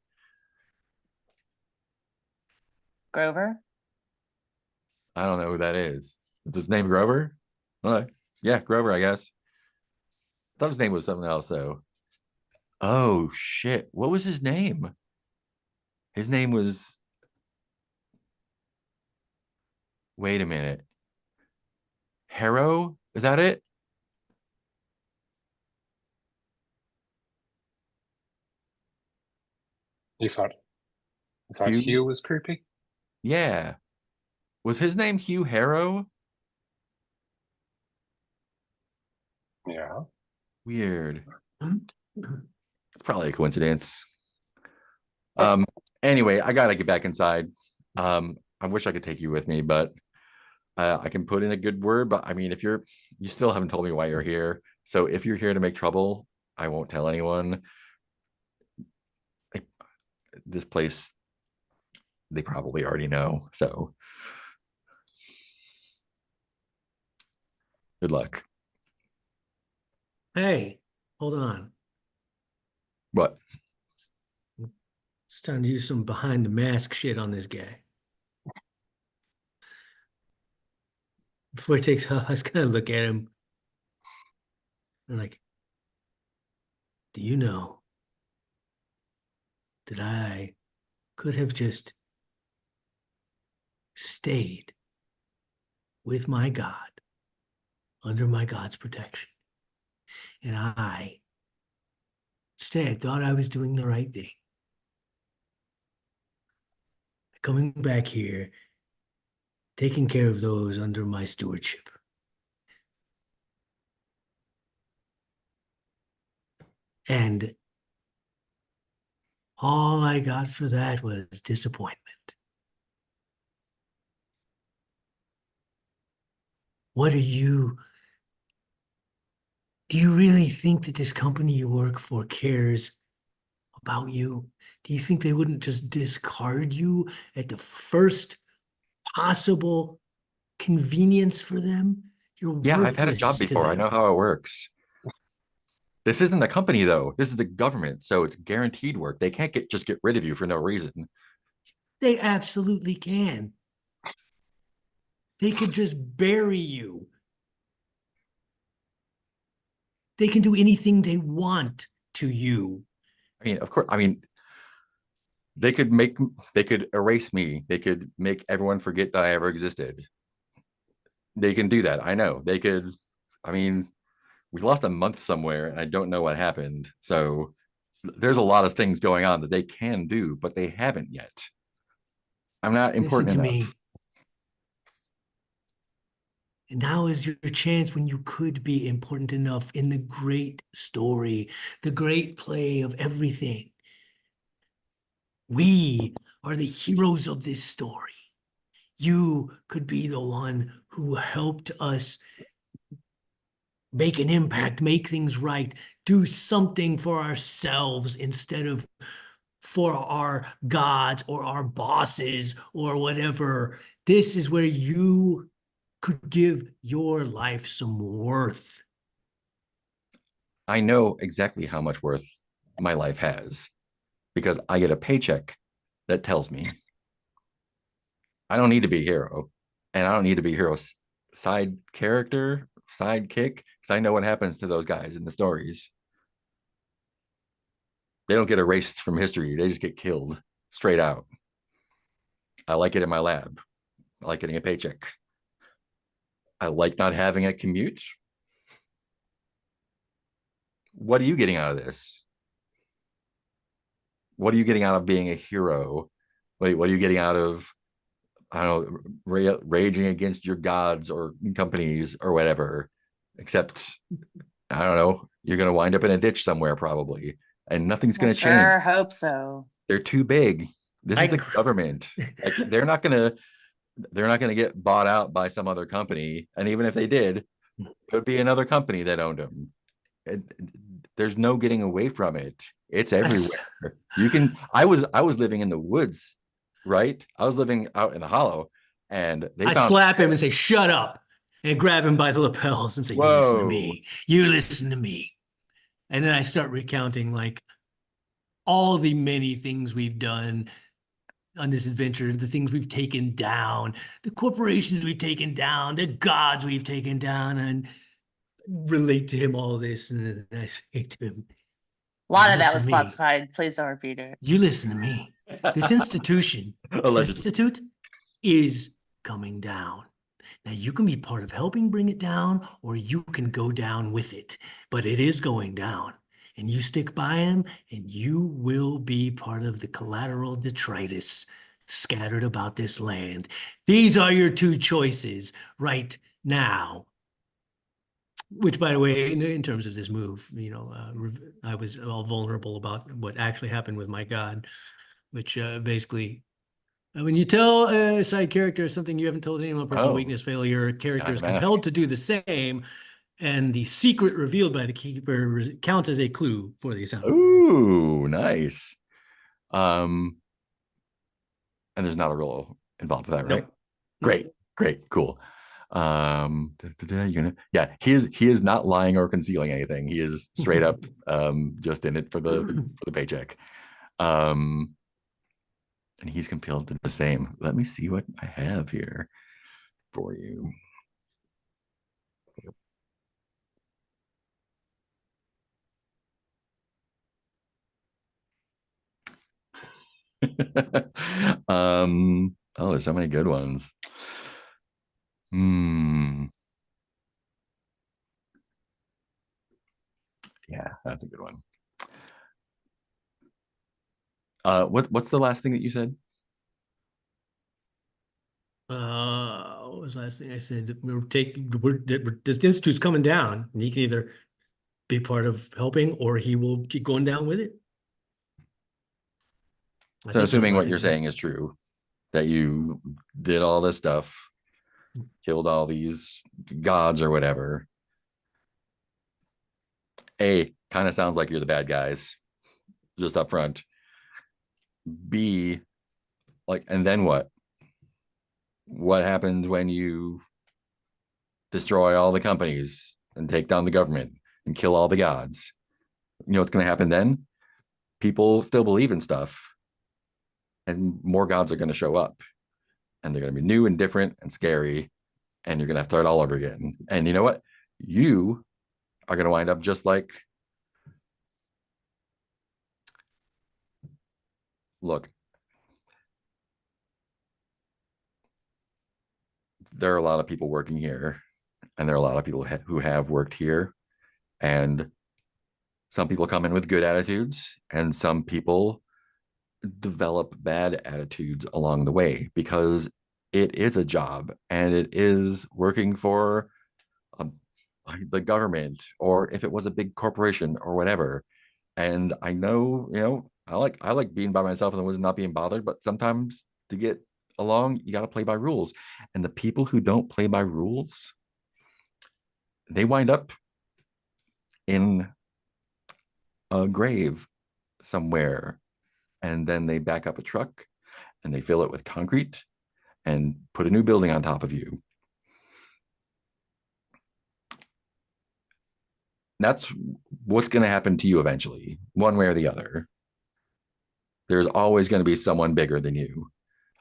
Grover? I don't know who that is. Is his name Grover? Yeah, Grover, I guess. I thought his name was something else though. Oh shit. What was his name? His name was, wait a minute. Harrow? Is that it? You thought Hugh? Hugh was creepy? Yeah. Was his name Hugh Harrow? Yeah. Weird. It's probably a coincidence. Anyway, I gotta get back inside. I wish I could take you with me, but I can put in a good word. But I mean, you still haven't told me why you're here. So if you're here to make trouble, I won't tell anyone. This place, they probably already know. So good luck. Hey, hold on. What? It's time to do some behind the mask shit on this guy. Before he takes off, I was gonna look at him and like, do you know that I could have just stayed with my God under my God's protection. And I instead thought I was doing the right thing. Coming back here, taking care of those under my stewardship. And all I got for that was disappointment. What do you really think that this company you work for cares about you? Do you think they wouldn't just discard you at the first possible convenience for them? You're Yeah, I've had a job worthless to before. I them. know how it works. This isn't a company though. This is the government, so it's guaranteed work. They can't just get rid of you for no reason. They absolutely can. They could just bury you. They can do anything they want to you. I mean, of course, I mean, they could erase me. They could make everyone forget that I ever existed. They can do that. I know. They could, I mean, we lost a month somewhere and I don't know what happened. So there's a lot of things going on that they can do, but they haven't yet. I'm not Listen important to enough. me. And now is your chance when you could be important enough in the great story, the great play of everything. We are the heroes of this story. You could be the one who helped us make an impact, make things right, do something for ourselves instead of for our gods or our bosses or whatever. This is where you could give your life some worth. I know exactly how much worth my life has because I get a paycheck that tells me I don't need to be a hero and I don't need to be a hero's side character, sidekick, because I know what happens to those guys in the stories. They don't get erased from history. They just get killed straight out. I like it in my lab. I like getting a paycheck. I like not having a commute. What are you getting out of this? What are you getting out of being a hero? What are you getting out of, I don't know, raging against your gods or companies or whatever? Except, I don't know, you're going to wind up in a ditch somewhere probably, and nothing's Well, going to change. sure hope so. They're too big. This is the government. Like they're not going to get bought out by some other company. And even if they did, it would be another company that owned them. There's no getting away from it. It's everywhere. You can. I was living in the woods, right? I was living out in the hollow, and I slap him and say, "Shut up!" and grab him by the lapels and say, "You listen to me. You listen to me." And then I start recounting like all the many things we've done on this adventure, the things we've taken down, the corporations we've taken down, the gods we've taken down, and relate to him all this. And then I say to him, A lot of that was classified. Please don't repeat it. you listen to me. This institution, this institute is coming down. Now you can be part of helping bring it down, or you can go down with it, but it is going down. And you stick by him, and you will be part of the collateral detritus scattered about this land. These are your two choices right now. Which, by the way, in terms of this move, you know, I was all vulnerable about what actually happened with my god, which basically, when you tell a side character something you haven't told anyone, personal weakness, failure, character is compelled to do the same, and the secret revealed by the keeper counts as a clue for the assembly. Ooh, nice. And there's not a role involved with that, right? Nope. Great, cool. Yeah, he is not lying or concealing anything. He is straight up just in it for the paycheck. And he's compelled to do the same. Let me see what I have here for you. Oh, there's so many good ones. Yeah, that's a good one. What's the last thing that you said? What was the last thing I said? That this institute's coming down, and he can either be part of helping or he will keep going down with it. I So think assuming those what are you're things- saying is true, that you did all this stuff, killed all these gods or whatever. A, kind of sounds like you're the bad guys, just up front. B, like, and then what? What happens when you destroy all the companies and take down the government and kill all the gods? You know what's going to happen then? People still believe in stuff, and more gods are going to show up, and they're going to be new and different and scary, and you're going to have to start all over again. And you know what? You are going to wind up just like, look, there are a lot of people working here, and there are a lot of people who have worked here, and some people come in with good attitudes, and some people develop bad attitudes along the way, because it is a job and it is working for a, the government, or if it was a big corporation or whatever. And I know, I like being by myself and the woods, not being bothered, but sometimes to get along, you got to play by rules. And the people who don't play by rules, they wind up in a grave somewhere, and then they back up a truck and they fill it with concrete and put a new building on top of you. That's what's going to happen to you eventually, one way or the other. There's always going to be someone bigger than you,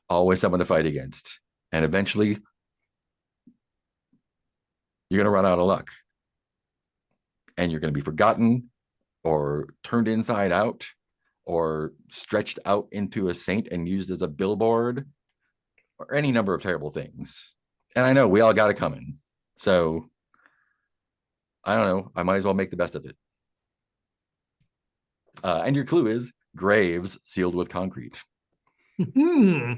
always someone to fight against. And eventually, you're going to run out of luck. And you're going to be forgotten or turned inside out or stretched out into a saint and used as a billboard or any number of terrible things. And I know we all got it coming. So I don't know. I might as well make the best of it. And your clue is graves sealed with concrete. Hmm.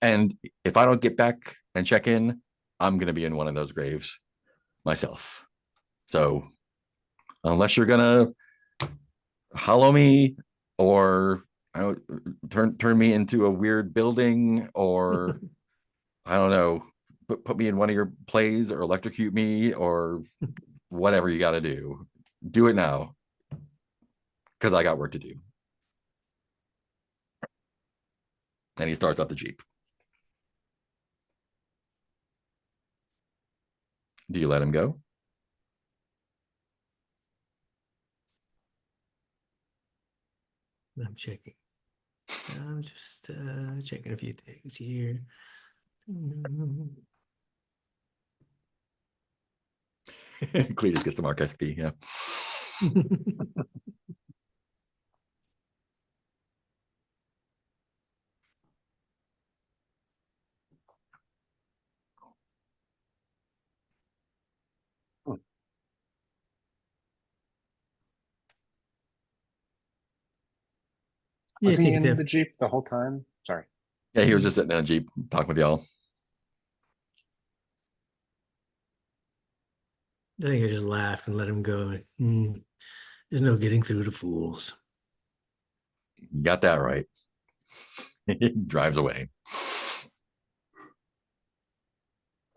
And if I don't get back and check in, I'm going to be in one of those graves myself. So unless you're going to hollow me or turn me into a weird building, or I don't know, put me in one of your plays or electrocute me or whatever you got to do it now, because I got work to do. And he starts up the Jeep. Do you let him go? I'm checking. I'm just checking a few things here. Cletus gets the Mark FP, yeah. Yeah, Was I he think in the Jeep the whole time? Sorry. Yeah, he was just sitting in a Jeep talking with y'all. I think I just laugh and let him go. There's no getting through to fools. You got that right. He drives away.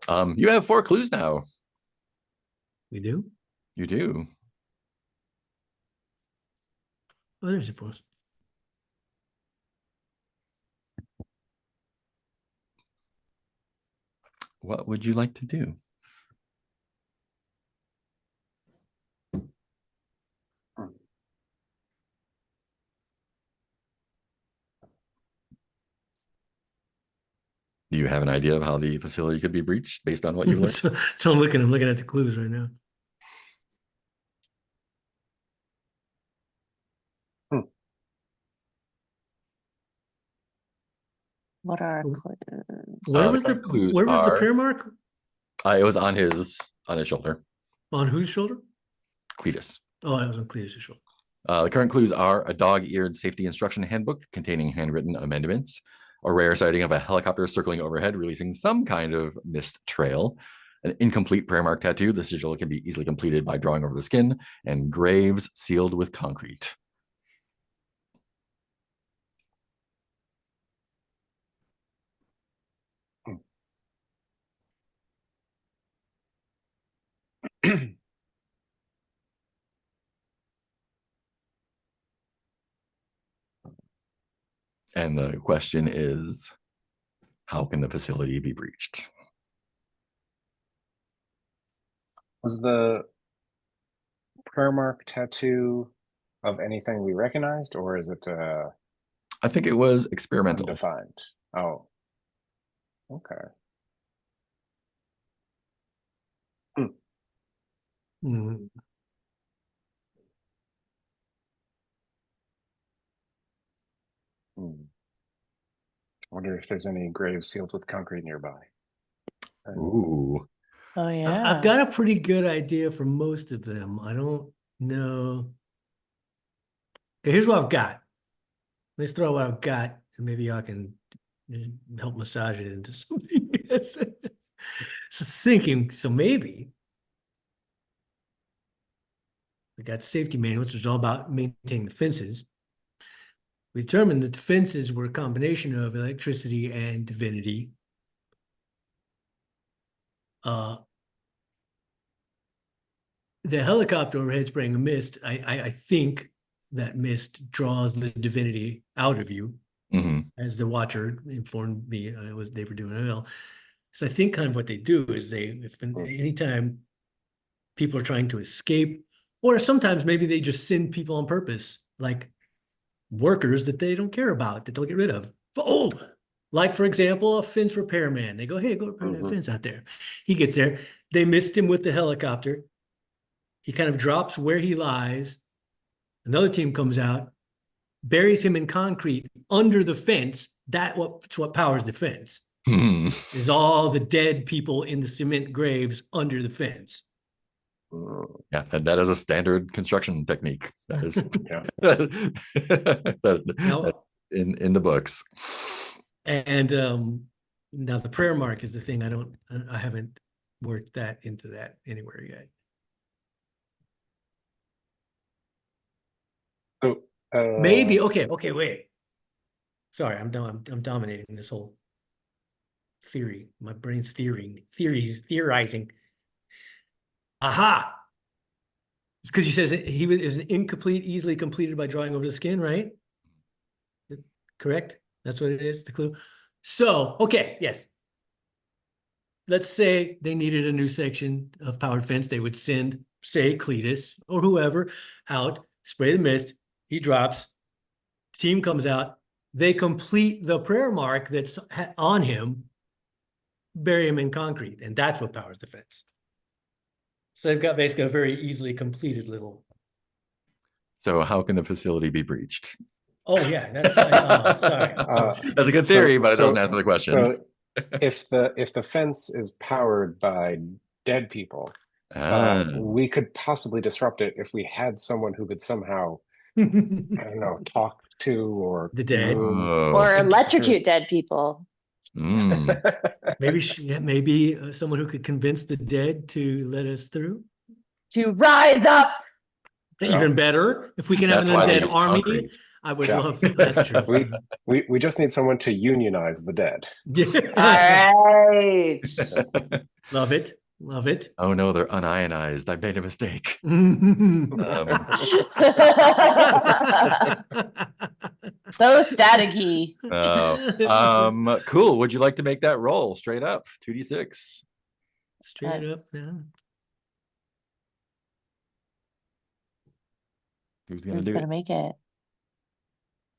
You have 4 clues now. We do? You do. Oh, there's it for us. What would you like to do? Do you have an idea of how the facility could be breached based on what you've learned? So I'm looking at the clues right now. What are our Oh. clues? Where The was the clues where was the are prayer mark? It was on his shoulder. On whose shoulder? Cletus. Oh, it was on Cletus' shoulder. The current clues are a dog-eared safety instruction handbook containing handwritten amendments, a rare sighting of a helicopter circling overhead, releasing some kind of mist trail, an incomplete prayer mark tattoo. The sigil can be easily completed by drawing over the skin, and graves sealed with concrete. And the question is, how can the facility be breached? Was the prayer mark tattoo of anything we recognized, or is it I think it was experimental. undefined? Oh, okay. Hmm. Wonder if there's any graves sealed with concrete nearby. Ooh. Oh yeah. I've got a pretty good idea for most of them. I don't know. Okay, here's what I've got. Let's throw what I've got, and maybe y'all can help massage it into something. So thinking, so maybe we got safety manuals, which is all about maintaining the fences. We determined that the fences were a combination of electricity and divinity. The helicopter overhead spraying a mist, I think that mist draws the divinity out of you. As the watcher informed me, they were doing it well. So I think kind of what they do is anytime people are trying to escape, or sometimes maybe they just send people on purpose, like workers that they don't care about, that they'll get rid of. Oh, like for example, a fence repairman. They go, hey, go repair that fence out there. He gets there. They missed him with the helicopter. He kind of drops where he lies. Another team comes out, buries him in concrete under the fence. That's what powers the fence. Is all the dead people in the cement graves under the fence. Yeah, that is a standard construction technique. That is in the books. And now the prayer mark is the thing I haven't worked that into that anywhere yet. So maybe okay, wait. Sorry, I'm dominating this whole theory. My brain's theorizing. Aha! Because you says he was an incomplete, easily completed by drawing over the skin, right? Correct? That's what it is, the clue. So, okay, yes. Let's say they needed a new section of powered fence. They would send, say, Cletus or whoever out, spray the mist. He drops. Team comes out. They complete the prayer mark that's on him, bury him in concrete, and that's what powers the fence. So they've got basically a very easily completed little. So how can the facility be breached? Oh yeah, that's sorry. That's a good theory, but it doesn't answer the question. So if the fence is powered by dead people, we could possibly disrupt it if we had someone who could somehow, I don't know, talk to or the dead, or electrocute dead people. Maybe maybe someone who could convince the dead to let us through. To rise up. Even better, if we can have an undead army. Concrete. I would love that. That's true. We just need someone to unionize the dead. All right. Love it. Love it. Oh no, they're unionized. I made a mistake. So staticky. Cool. Would you like to make that roll straight up? 2d6. Straight up, yeah. Who's gonna make it?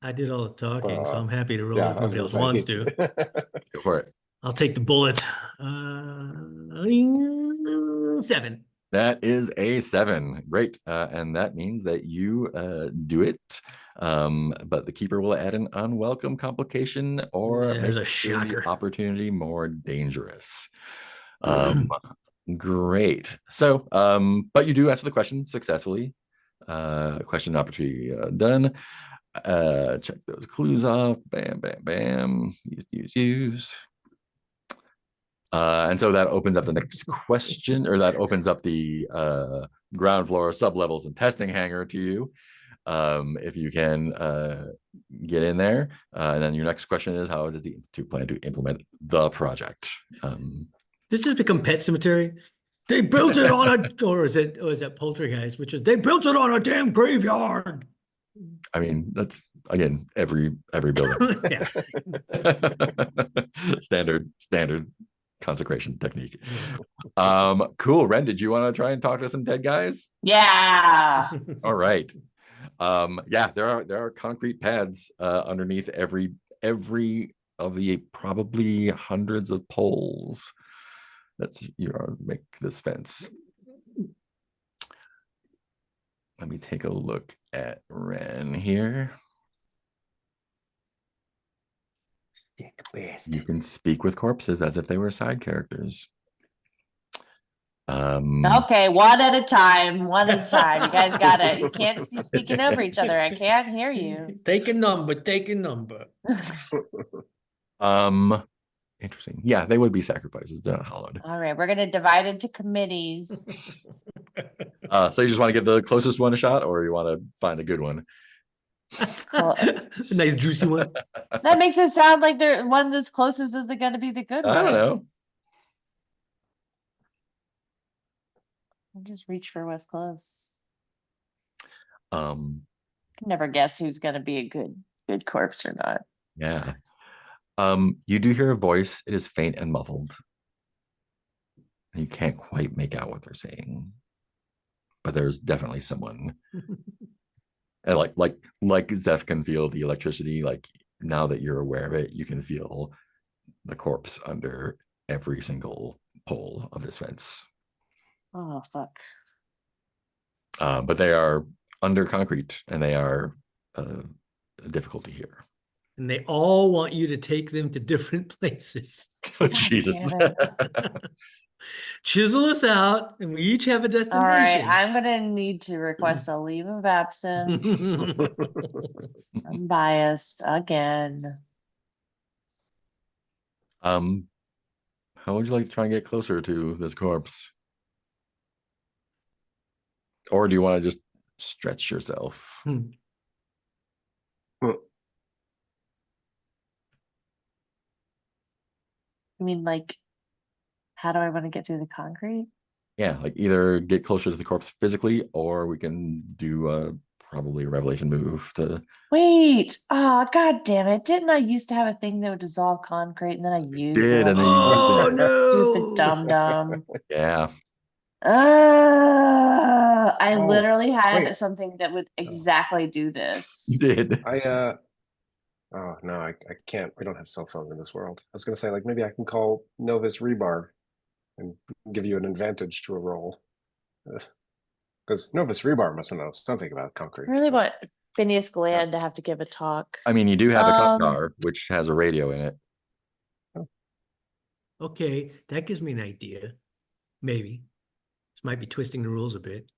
I did all the talking, so I'm happy to roll if nobody else wants to. Go for it. I'll take the bullet. 7. That is a 7. Great. And that means that you do it. But the keeper will add an unwelcome complication or there's a shocker opportunity more dangerous. Great. So, but you do answer the question successfully. Question opportunity done. Check those clues off. Bam, bam, bam. Use. And so that opens up the next question, or that opens up the ground floor sublevels and testing hangar to you. If you can get in there. And then your next question is, how does the Institute plan to implement the project? This has become Pet Cemetery. They built it on a, or is it Poltergeist, which is they built it on a damn graveyard. I mean, that's again every building. Yeah. standard consecration technique. Cool. Ren, did you want to try and talk to some dead guys? Yeah. All right. Yeah, there are concrete pads underneath every of the probably hundreds of poles that's make this fence. Let me take a look at Ren here. You can speak with corpses as if they were side characters. Okay, one at a time. One at a time. You guys got it. You can't be speaking over each other. I can't hear you. Take a number. Take a number. Interesting. Yeah, they would be sacrifices. They're not hollowed. All right, we're gonna divide into committees. So you just want to give the closest one a shot, or you want to find a good one? A nice juicy one. That makes it sound like they're one that's closest is gonna be the good one. I don't know. I'll just reach for what's close. Um, Can never guess who's gonna be a good corpse or not. yeah. You do hear a voice. It is faint and muffled. You can't quite make out what they're saying, but there's definitely someone. And like Zeph can feel the electricity. Like now that you're aware of it, you can feel the corpse under every single pole of this fence. Oh fuck. But they are under concrete, and they are difficult to hear. And they all want you to take them to different places. Oh, God Jesus. damn it. Chisel us out, and we each have a destination. All right, I'm gonna need to request a leave of absence. I'm biased again. How would you like to try and get closer to this corpse? Or do you want to just stretch yourself? I mean, like, how do I want to get through the concrete? Yeah, like either get closer to the corpse physically, or we can do probably a revelation move to. Wait, oh god damn it. Didn't I used to have a thing that would dissolve concrete and then I used Did, it? and then Oh you Stupid no! dum-dum. yeah. I Oh, literally had wait. something that would exactly do this. You did. Oh no, I can't. We don't have cell phone in this world. I was gonna say, like, maybe I can call Novus Rebar and give you an advantage to a roll. Because Novus Rebar must know something about concrete. I really want Phineas Gland to have to give a talk. I mean, you do have a cop car, which has a radio in it. Okay, that gives me an idea. Maybe. This might be twisting the rules a bit.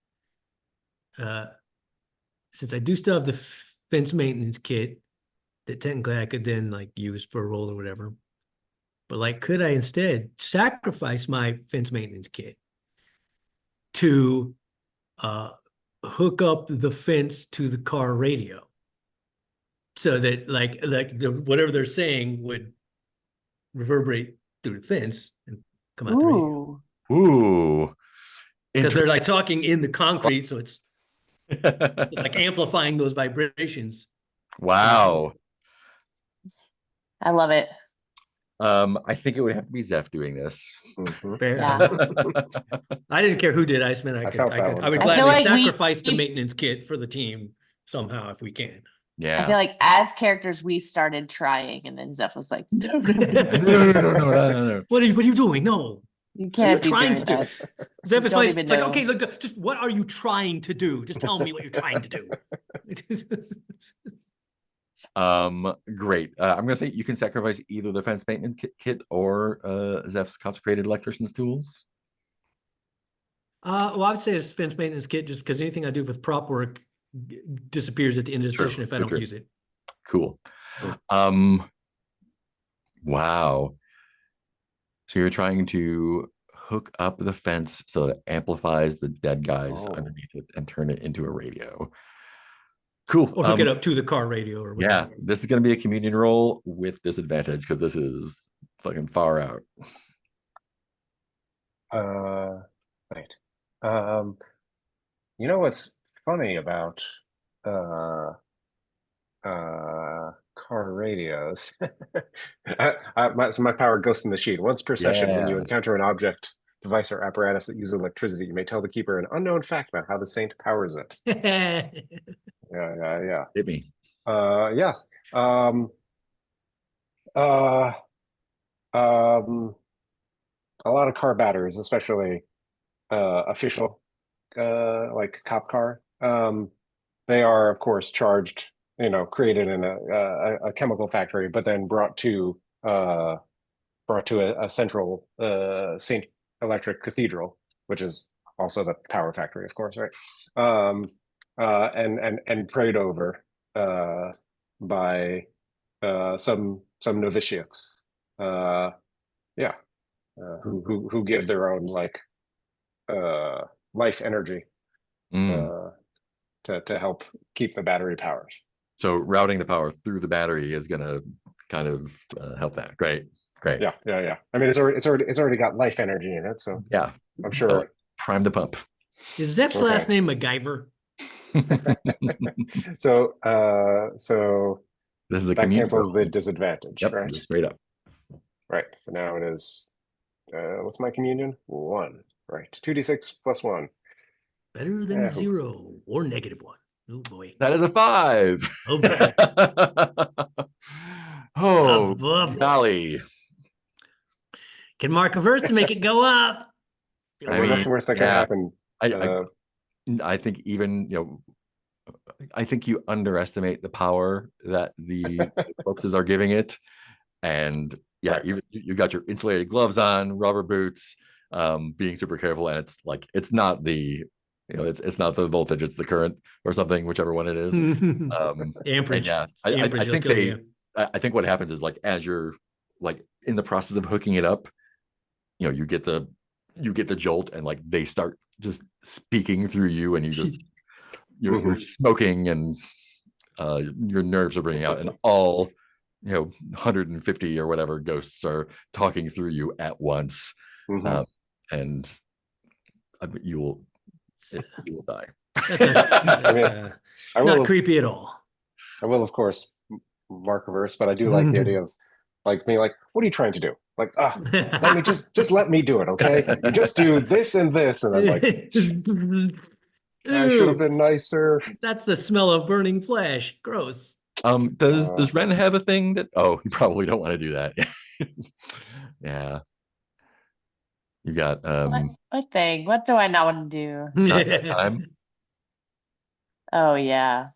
Since I do still have the fence maintenance kit that technically I could then like use for a roll or whatever. But like, could I instead sacrifice my fence maintenance kit to hook up the fence to the car radio so that like whatever they're saying would reverberate through the fence and come out the radio? Ooh. Ooh. Because they're like talking in the concrete, so it's like amplifying those vibrations. Wow. I love it. I think it would have to be Zeph doing this. Fair. Yeah. I didn't care who did. I just meant I felt that one. would I gladly feel like sacrifice the maintenance kit for the team somehow if we can. Yeah. I feel like as characters we started trying and then Zeph was like, no, No. What are you doing? No. you What are you can't be trying doing to do? that. Zeph is don't like, even it's like, know. okay, look, just what are you trying to do? Just tell me what you're trying to do. Great. I'm gonna say you can sacrifice either the fence maintenance kit or Zeph's consecrated electrician's tools. Well, I would say it's fence maintenance kit just because anything I do with prop work disappears at the end of the True, session if I true, don't true. use it. Cool. Wow. So you're trying to hook up the fence so that it amplifies the dead guys underneath it and turn it into a radio. Cool. Or hook it up to the car radio or whatever. Yeah, this is going to be a communion roll with disadvantage because this is fucking far out. Right. You know what's funny about car radios? So my power Ghost in the Sheet. Once per session, when you Yeah. encounter an object, device, or apparatus that uses electricity, you may tell the keeper an unknown fact about how the saint powers it. Yeah. Hit me. Yeah. A lot of car batteries, especially official like cop car. They are, of course, charged, created in a chemical factory, but then brought to a central Saint Electric Cathedral, which is also the power factory, of course, right? And prayed over by some novitiates. Who give their own life energy to help keep the battery powered. So routing the power through the battery is going to kind of help that. Great. Yeah. I mean, it's already got life energy in it, so yeah, I'm sure. Prime the pump. Is Zeph's last name MacGyver? So this is a that cancels the disadvantage, yep, right? Straight up. Right. So now it is. What's my communion? 1. Right. 2d6 plus 1. Better than 0 or -1. Oh boy. That is a 5. Oh boy. Oh, golly. Can mark a verse to make it go up. I mean, that's the worst that can happen. I think even, I think you underestimate the power that the corpses are giving it. And yeah, you got your insulated gloves on, rubber boots, being super careful, and it's not the it's not the voltage, it's the current or something, whichever one it is. Amperage. Yeah, I think what happens is as you're in the process of hooking it up, you get the jolt, and they start just speaking through you, and you're smoking, and your nerves are bringing out, and all 150 or whatever ghosts are talking through you at once. And you will die. That's not creepy at all. I will, of course, mark a verse, but I do like the idea of being what are you trying to do? Let me just let me do it, okay? You just do this and this, and I'm I should have been nicer. That's the smell of burning flesh. Gross. Does Ren have a thing that? Oh, you probably don't want to do that. Yeah. You got what thing? What do I not want to do? time. Oh yeah.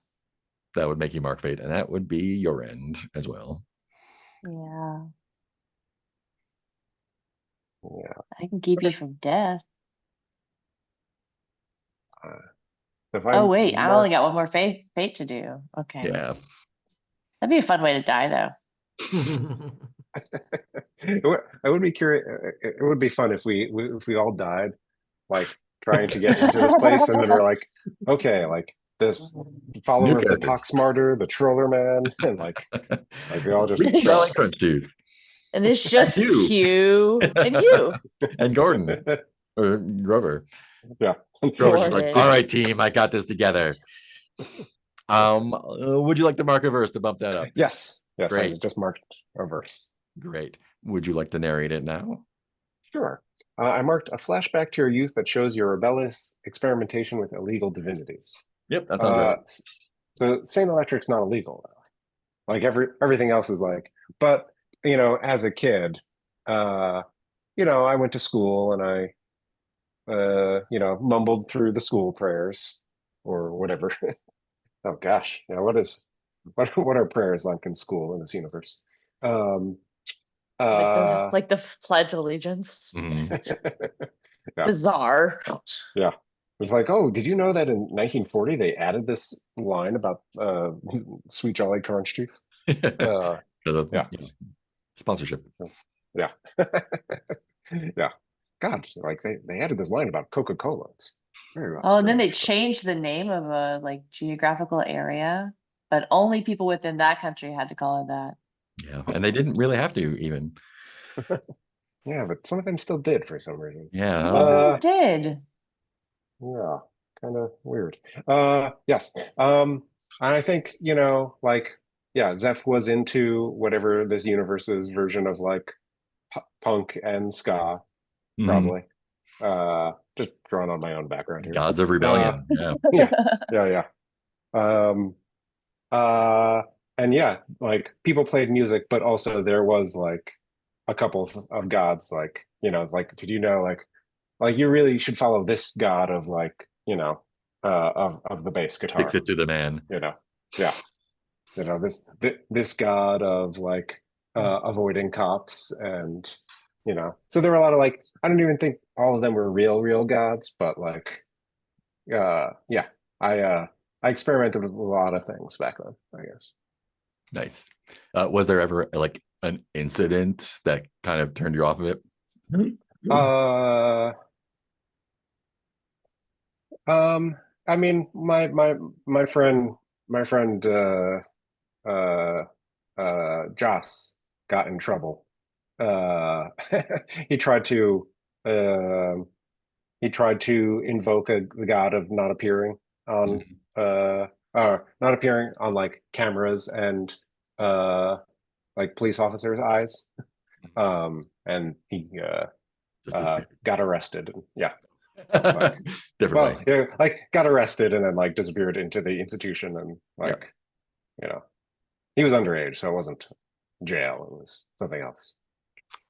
That would make you mark fate, and that would be your end as well. Yeah. I can keep you from death. Oh wait, I've only got one more fate to do. Okay. Yeah. That'd be a fun way to die, though. I would be curious. It would be fun if we all died, trying to get into this place, and then we're okay, this follower of the Poxmartyr, the Troller Man, and we all just Crunch Tooth. And it's just Hugh and Hugh and Gordon or Grover. Yeah. Grover's just all right, team, I got this together. Would you like to mark a verse to bump that up? Yes. Great. I just marked a verse. Great. Would you like to narrate it now? Sure. I marked a flashback to your youth that shows your rebellious experimentation with illegal divinities. Yep, that sounds right. So Saint Electric's not illegal, everything else is but as a kid, I went to school, and I mumbled through the school prayers or whatever. Oh gosh, what is what are prayers like in school in this universe? Um, Like uh, the Pledge of Allegiance. Mhm. Yeah. Bizarre. yeah. It's like, oh, did you know that in 1940 they added this line about sweet jolly crunch teeth? Uh, Because of, yeah, sponsorship. yeah, yeah. God, like they added this line about Coca-Cola. It's very well Oh, and then they strange. changed the name of a like geographical area, but only people within that country had to call it that. Yeah, and they didn't really have to even. Yeah, but some of them still did for some reason. Yeah, Some of them Uh, did. yeah, kind of weird. Yes. And I think, like, yeah, Zeph was into whatever this universe's version of like punk and ska, mhm. probably. Just drawing on my own background here. Gods of Uh, Rebellion. Yeah. yeah, yeah, yeah. Uh, and yeah, like people played music, but also there was like a couple of gods, like, like, did you know, like you really should follow this god of like, of the bass Takes guitar, it to the man. yeah, this god of like avoiding cops, and so there were a lot of like, I don't even think all of them were real gods, but like yeah, I experimented with a lot of things back then, I guess. Nice. Was there ever like an incident that kind of turned you off of it? uh I mean, my friend uh Joss got in trouble. Uh he tried to um he tried to invoke the god of not appearing on Mhm. not appearing on like cameras and like police officers' eyes. And he Just disappeared. got arrested. And, yeah, like, Different well, way. yeah, like got arrested and then like disappeared into the institution, and Yeah. like, you know, he was underage, so it wasn't jail. It was something else.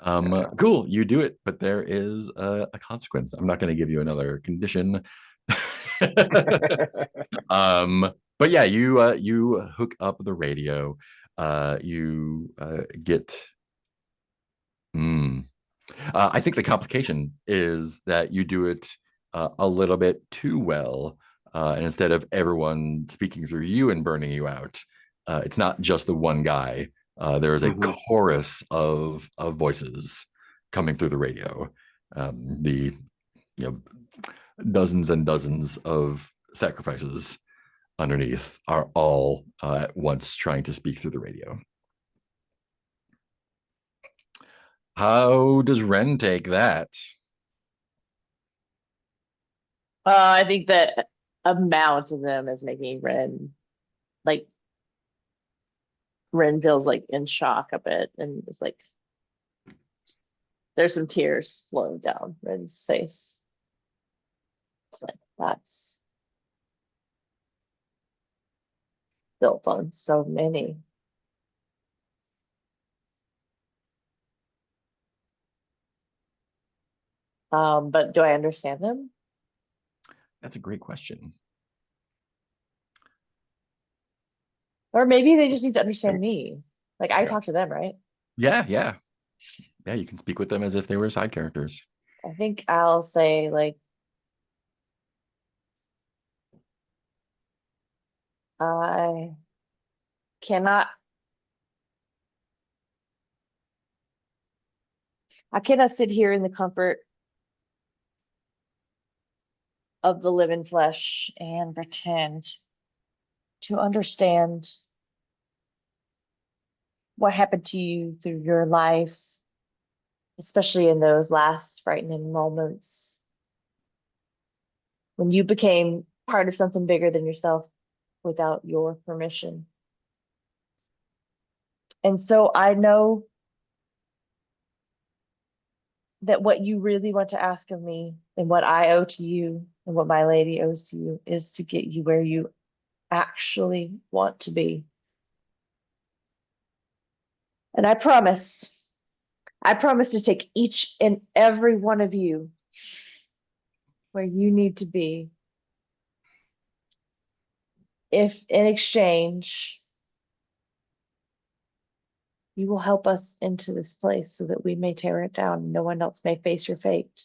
Yeah, Cool. You do it, but there is a consequence. I'm not going to give you another condition. yeah. But yeah, you hook up the radio. You get. Mm, I think the complication is that you do it a little bit too well. And instead of everyone speaking through you and burning you out, it's not just the one guy. There is a hmm chorus of voices coming through the radio. The you know dozens and dozens of sacrifices underneath are all at once trying to speak through the radio. How does Ren take that? I think that amount of them is making like Ren feels like in shock a bit, and it's like there's some tears flowing down Ren's face. It's like that's built on so many. But do I understand them? That's a great question. Or maybe they just need to understand And me. Like I yeah, talk to them, right? Yeah. You can speak with them as if they were side characters. I think I'll say like I cannot I cannot sit here in the comfort of the living flesh and pretend to understand what happened to you through your life, especially in those last frightening moments when you became part of something bigger than yourself without your permission. And so I know that what you really want to ask of me and what I owe to you and what my lady owes to you is to get you where you actually want to be. And I promise to take each and every one of you where you need to be. If in exchange, You will help us into this place so that we may tear it down. No one else may face your fate.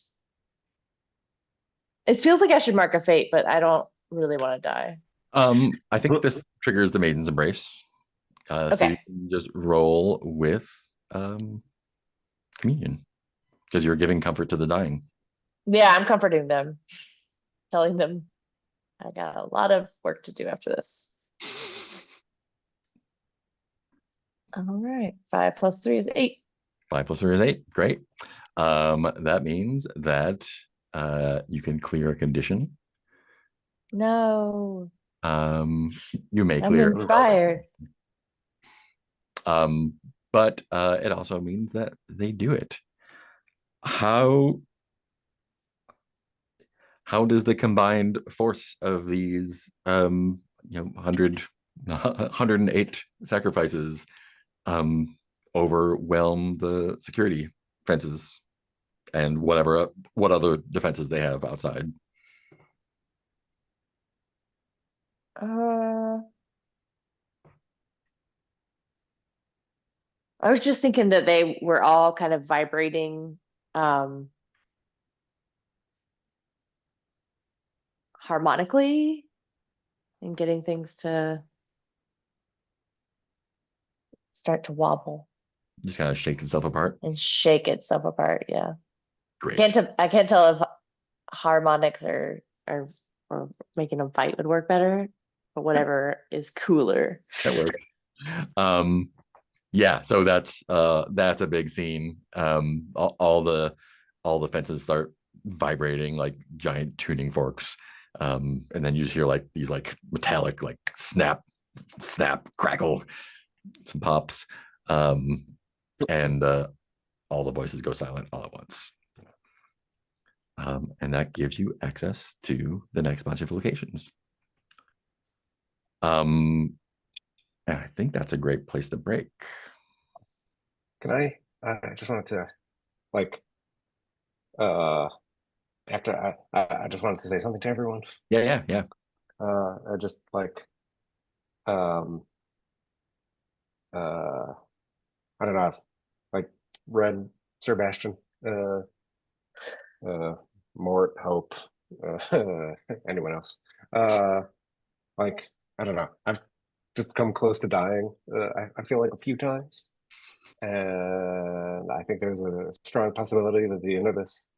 It feels like I should mark a fate, but I don't really want to die. I think this triggers the Maiden's Embrace. So you Okay. can just roll with communion because you're giving comfort to the dying. Yeah, I'm comforting them, telling them I got a lot of work to do after this. All right. 5 + 3 is 8. 5 + 3 is 8. Great. That means that you can clear a condition. No, You may I'm clear. inspired. But it also means that they do it. How does the combined force of these 108 sacrifices overwhelm the security fences and what other defenses they have outside? I was just thinking that they were all kind of vibrating harmonically and getting things to start to wobble Just kind of shakes itself apart. and shake itself apart. Yeah. Great. I can't tell if harmonics or making them fight would work better, but whatever is cooler. That works. Yeah, so that's a big scene. All the fences start vibrating like giant tuning forks. And then you just hear like these like metallic like snap, crackle, some pops. And all the voices go silent all at once. And that gives you access to the next bunch of locations. And I think that's a great place to break. Can I just wanted to like after I just wanted to say something to everyone. Yeah. I just like I don't know, I've like read Sebastian, Mort, Hope, anyone else. Like I don't know, I've just come close to dying. I feel like a few times, and I think there's a strong possibility that at the end of this,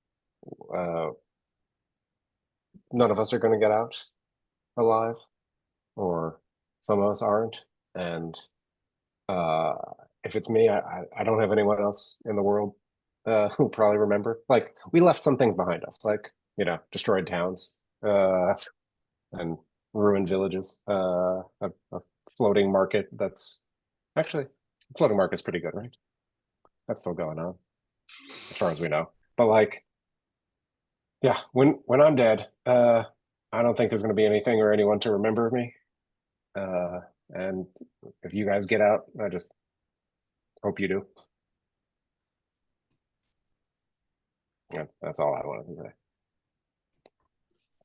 none of us are going to get out alive, or some of us aren't. And if it's me, I don't have anyone else in the world who probably remember. Like we left some things behind us, like destroyed towns and ruined villages. A floating market that's actually floating market's pretty good, right? That's still going on, as far as we know. But like, yeah, when I'm dead, I don't think there's going to be anything or anyone to remember me. And if you guys get out, I just hope you do. Yeah, that's all I wanted to say.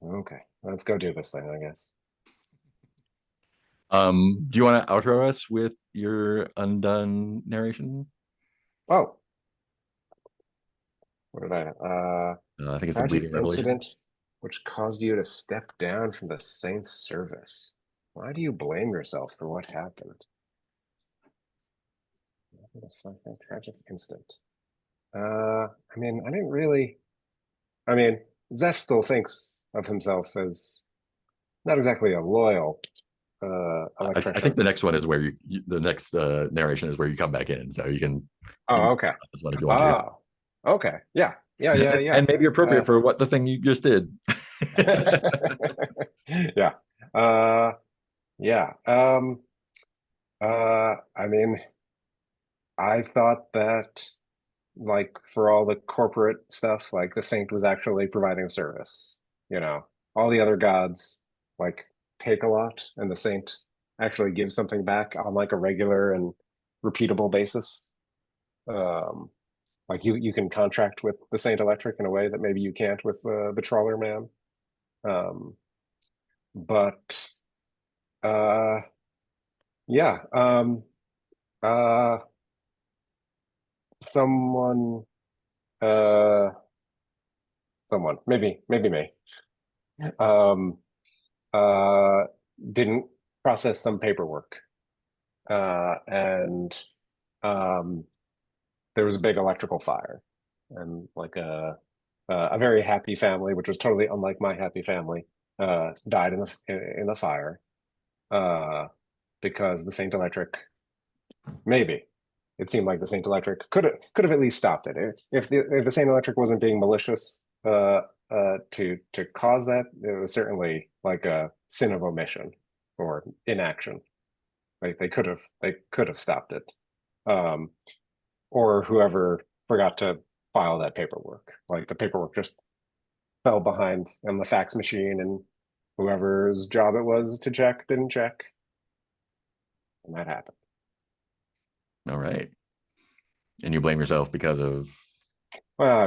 Okay, let's go do this thing, I guess. Do you want to outro us with your undone narration? Oh, what did I think it's a bleeding revelation. incident which caused you to step down from the saint's service. Why do you blame yourself for what happened? Tragic incident. I mean, I didn't really. I mean, Zeph still thinks of himself as not exactly a loyal electrician. I think the next one is where the next narration is where you come back in, so you can. Oh, okay. This one if you want to. Oh, okay. Yeah. And maybe appropriate for what the thing you just did. Yeah. Yeah. I mean, I thought that like for all the corporate stuff, like the saint was actually providing a service. All the other gods like take a lot, and the saint actually gives something back on like a regular and repeatable basis. Like you can contract with the Saint Electric in a way that maybe you can't with the Trawler Man. But yeah. someone, maybe me, um, didn't process some paperwork, and there was a big electrical fire, and like a very happy family, which was totally unlike my happy family, died in the fire, because the Saint Electric, maybe it seemed like the Saint Electric could have at least stopped it. If the Saint Electric wasn't being malicious, to cause that, it was certainly like a sin of omission or inaction. Like they could have stopped it, or whoever forgot to file that paperwork. Like the paperwork just fell behind on the fax machine, and whoever's job it was to check didn't check, and that happened. All right. And you blame yourself because of, Well, I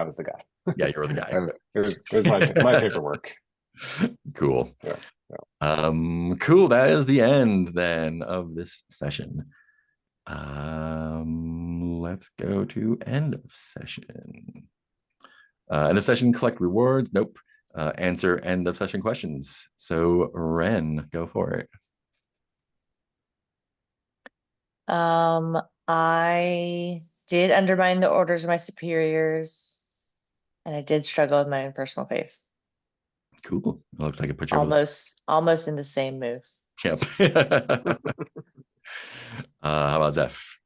was the guy. yeah, you were the guy. It was my paperwork. Cool. Yeah. Cool. That is the end then of this session. Let's go to end of session. End of session, collect rewards. Nope. Answer end of session questions. So Ren, go for it. I did undermine the orders of my superiors, and I did struggle with my own personal faith. Cool. It looks like it put you over Almost in the same move. Yep. How about Zeph?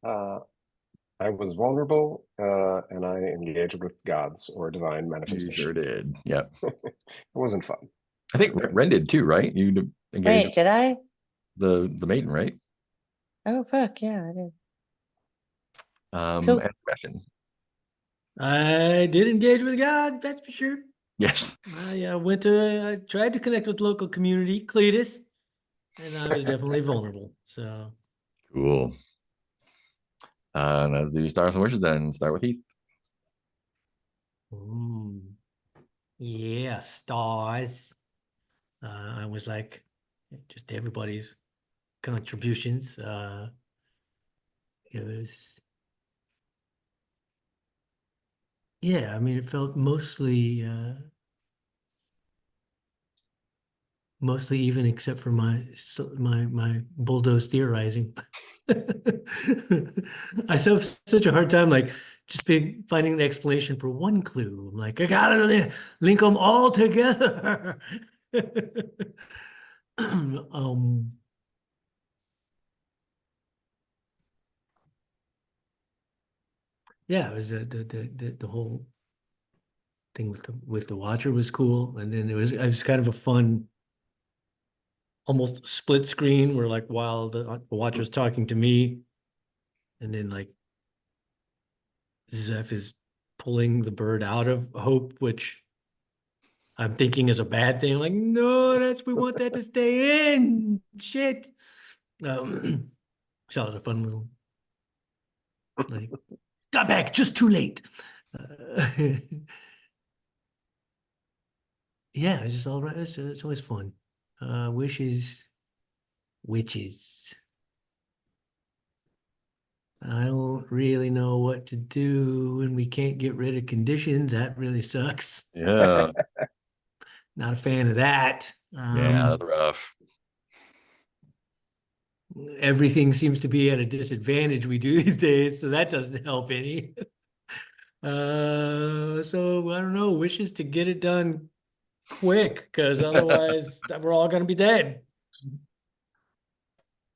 I was vulnerable, and I engaged with gods or divine You manifestations. sure did. Yep. It wasn't fun. I think Ren did too, right? You engaged Wait, did I? the maiden, right? Oh fuck yeah, I did. And Sebastian. I did engage with God, that's for sure. Yes. I tried to connect with local community, Cletus, and I was definitely vulnerable. So Cool. Let's do stars and wishes then. Start with Heath. yeah, stars. I was like, just everybody's contributions. It was, yeah, I mean, it felt mostly even, except for my bulldozed theorizing. I have such a hard time, like, just finding an explanation for one clue. I'm like, I gotta link them all together. Yeah, it was the whole thing with the Watcher was cool, and then it was kind of a fun, almost split screen where, like, while the Watcher's talking to me, and then like Zeph is pulling the bird out of Hope, which I'm thinking is a bad thing. Like, no, we want that to stay in. Shit. So it was a fun little, like, got back just too late. Yeah, it's just all right. It's always fun. Wishes, witches. I don't really know what to do when we can't get rid of conditions. That really sucks. Yeah. Not a fan of that. Yeah, that's rough. Everything seems to be at a disadvantage we do these days, so that doesn't help any. So I don't know, wishes to get it done quick, because otherwise we're all gonna be dead.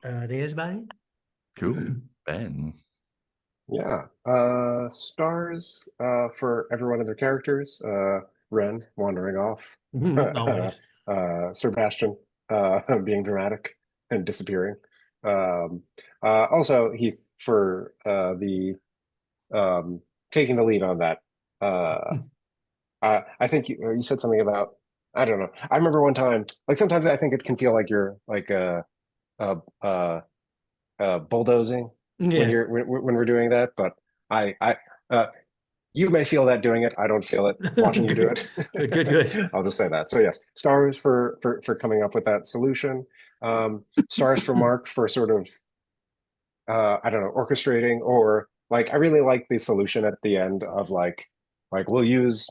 There's Bonnie. Cool. Ben. Yeah. Stars for every one of their characters. Ren wandering off. Always. Sebastian being dramatic and disappearing. Also Heath for the taking the lead on that. I think you said something about, I don't know. I remember one time, like, sometimes I think it can feel like you're like bulldozing when Yeah. when we're doing that, but you may feel that doing it. I don't feel it watching you do it. Good. I'll just say that. So yes, stars for coming up with that solution. Stars for Mark for sort of I don't know, orchestrating or like I really like the solution at the end of like we'll use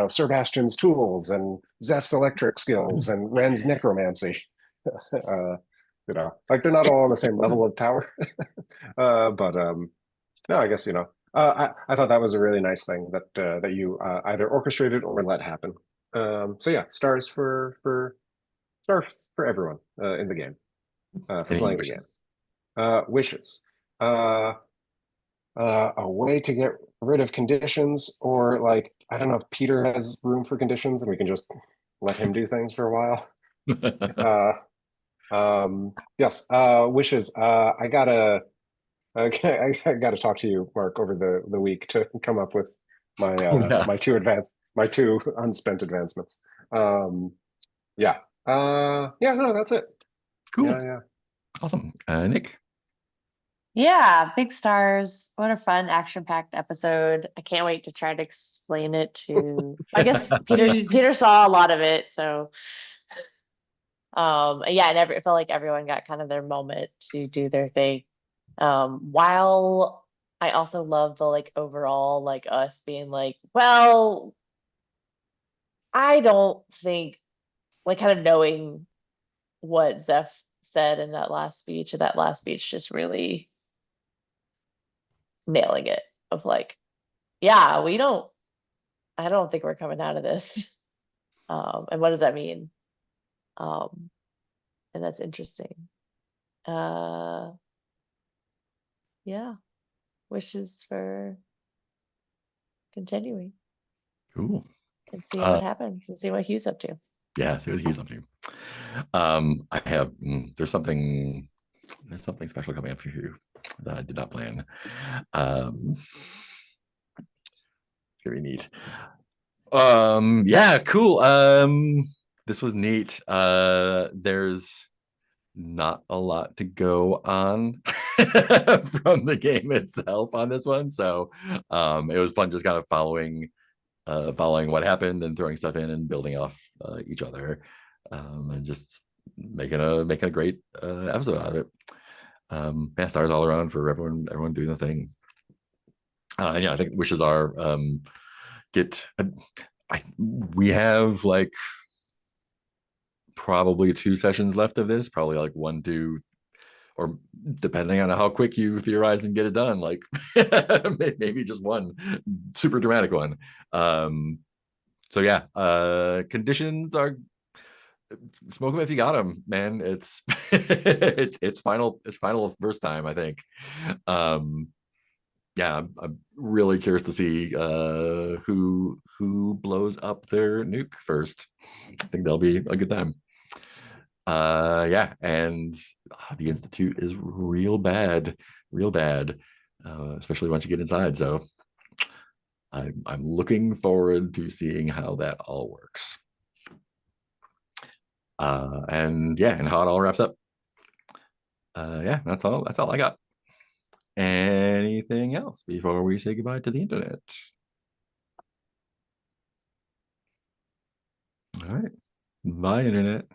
Sir Bastion's tools and Zeph's electric skills and Ren's necromancy. Like they're not all on the same level of power. But no, I guess I thought that was a really nice thing that you either orchestrated or let happen. So yeah, stars for everyone in the game for Any playing wishes? the game. Wishes. A way to get rid of conditions, or like I don't know if Peter has room for conditions and we can just let him do things for a while. Yes. Wishes. I gotta okay, I gotta talk to you, Mark, over the week to come up with my Yeah. my two unspent advancements. Yeah. Yeah, no, that's it. Cool. Yeah. Awesome. Nick. Yeah, big stars. What a fun action-packed episode. I can't wait to try to explain it to I guess Peter saw a lot of it, so yeah, it felt like everyone got kind of their moment to do their thing. While I also love the like overall like us being like, well, I don't think like kind of knowing what Zeph said in that last speech just really nailing it of like, yeah, I don't think we're coming out of this. And what does that mean? Um, and that's interesting. Yeah, wishes for continuing Cool. and seeing what happens and see what Hugh's up to. Yeah, see what he's up to. I have there's something special coming up for you that I did not plan. It's gonna be neat. Yeah, cool. This was neat. There's not a lot to go on from the game itself on this one, so it was fun just kind of following what happened and throwing stuff in and building off each other, and just making a great episode out of it. Yeah, stars all around for everyone doing the thing. And yeah, I think wishes are we have like probably 2 sessions left of this, probably like 1, 2, or depending on how quick you theorize and get it done, like maybe just one super dramatic one. So yeah, conditions are smoke them if you got them, man. It's it's final first time, I think. Yeah, I'm really curious to see who blows up their nuke first. I think that'll be a good time. Yeah, and the Institute is real bad, especially once you get inside. So I'm looking forward to seeing how that all works. And yeah, and how it all wraps up. Yeah, that's all I got. Anything else before we say goodbye to the internet? All right. Bye, internet.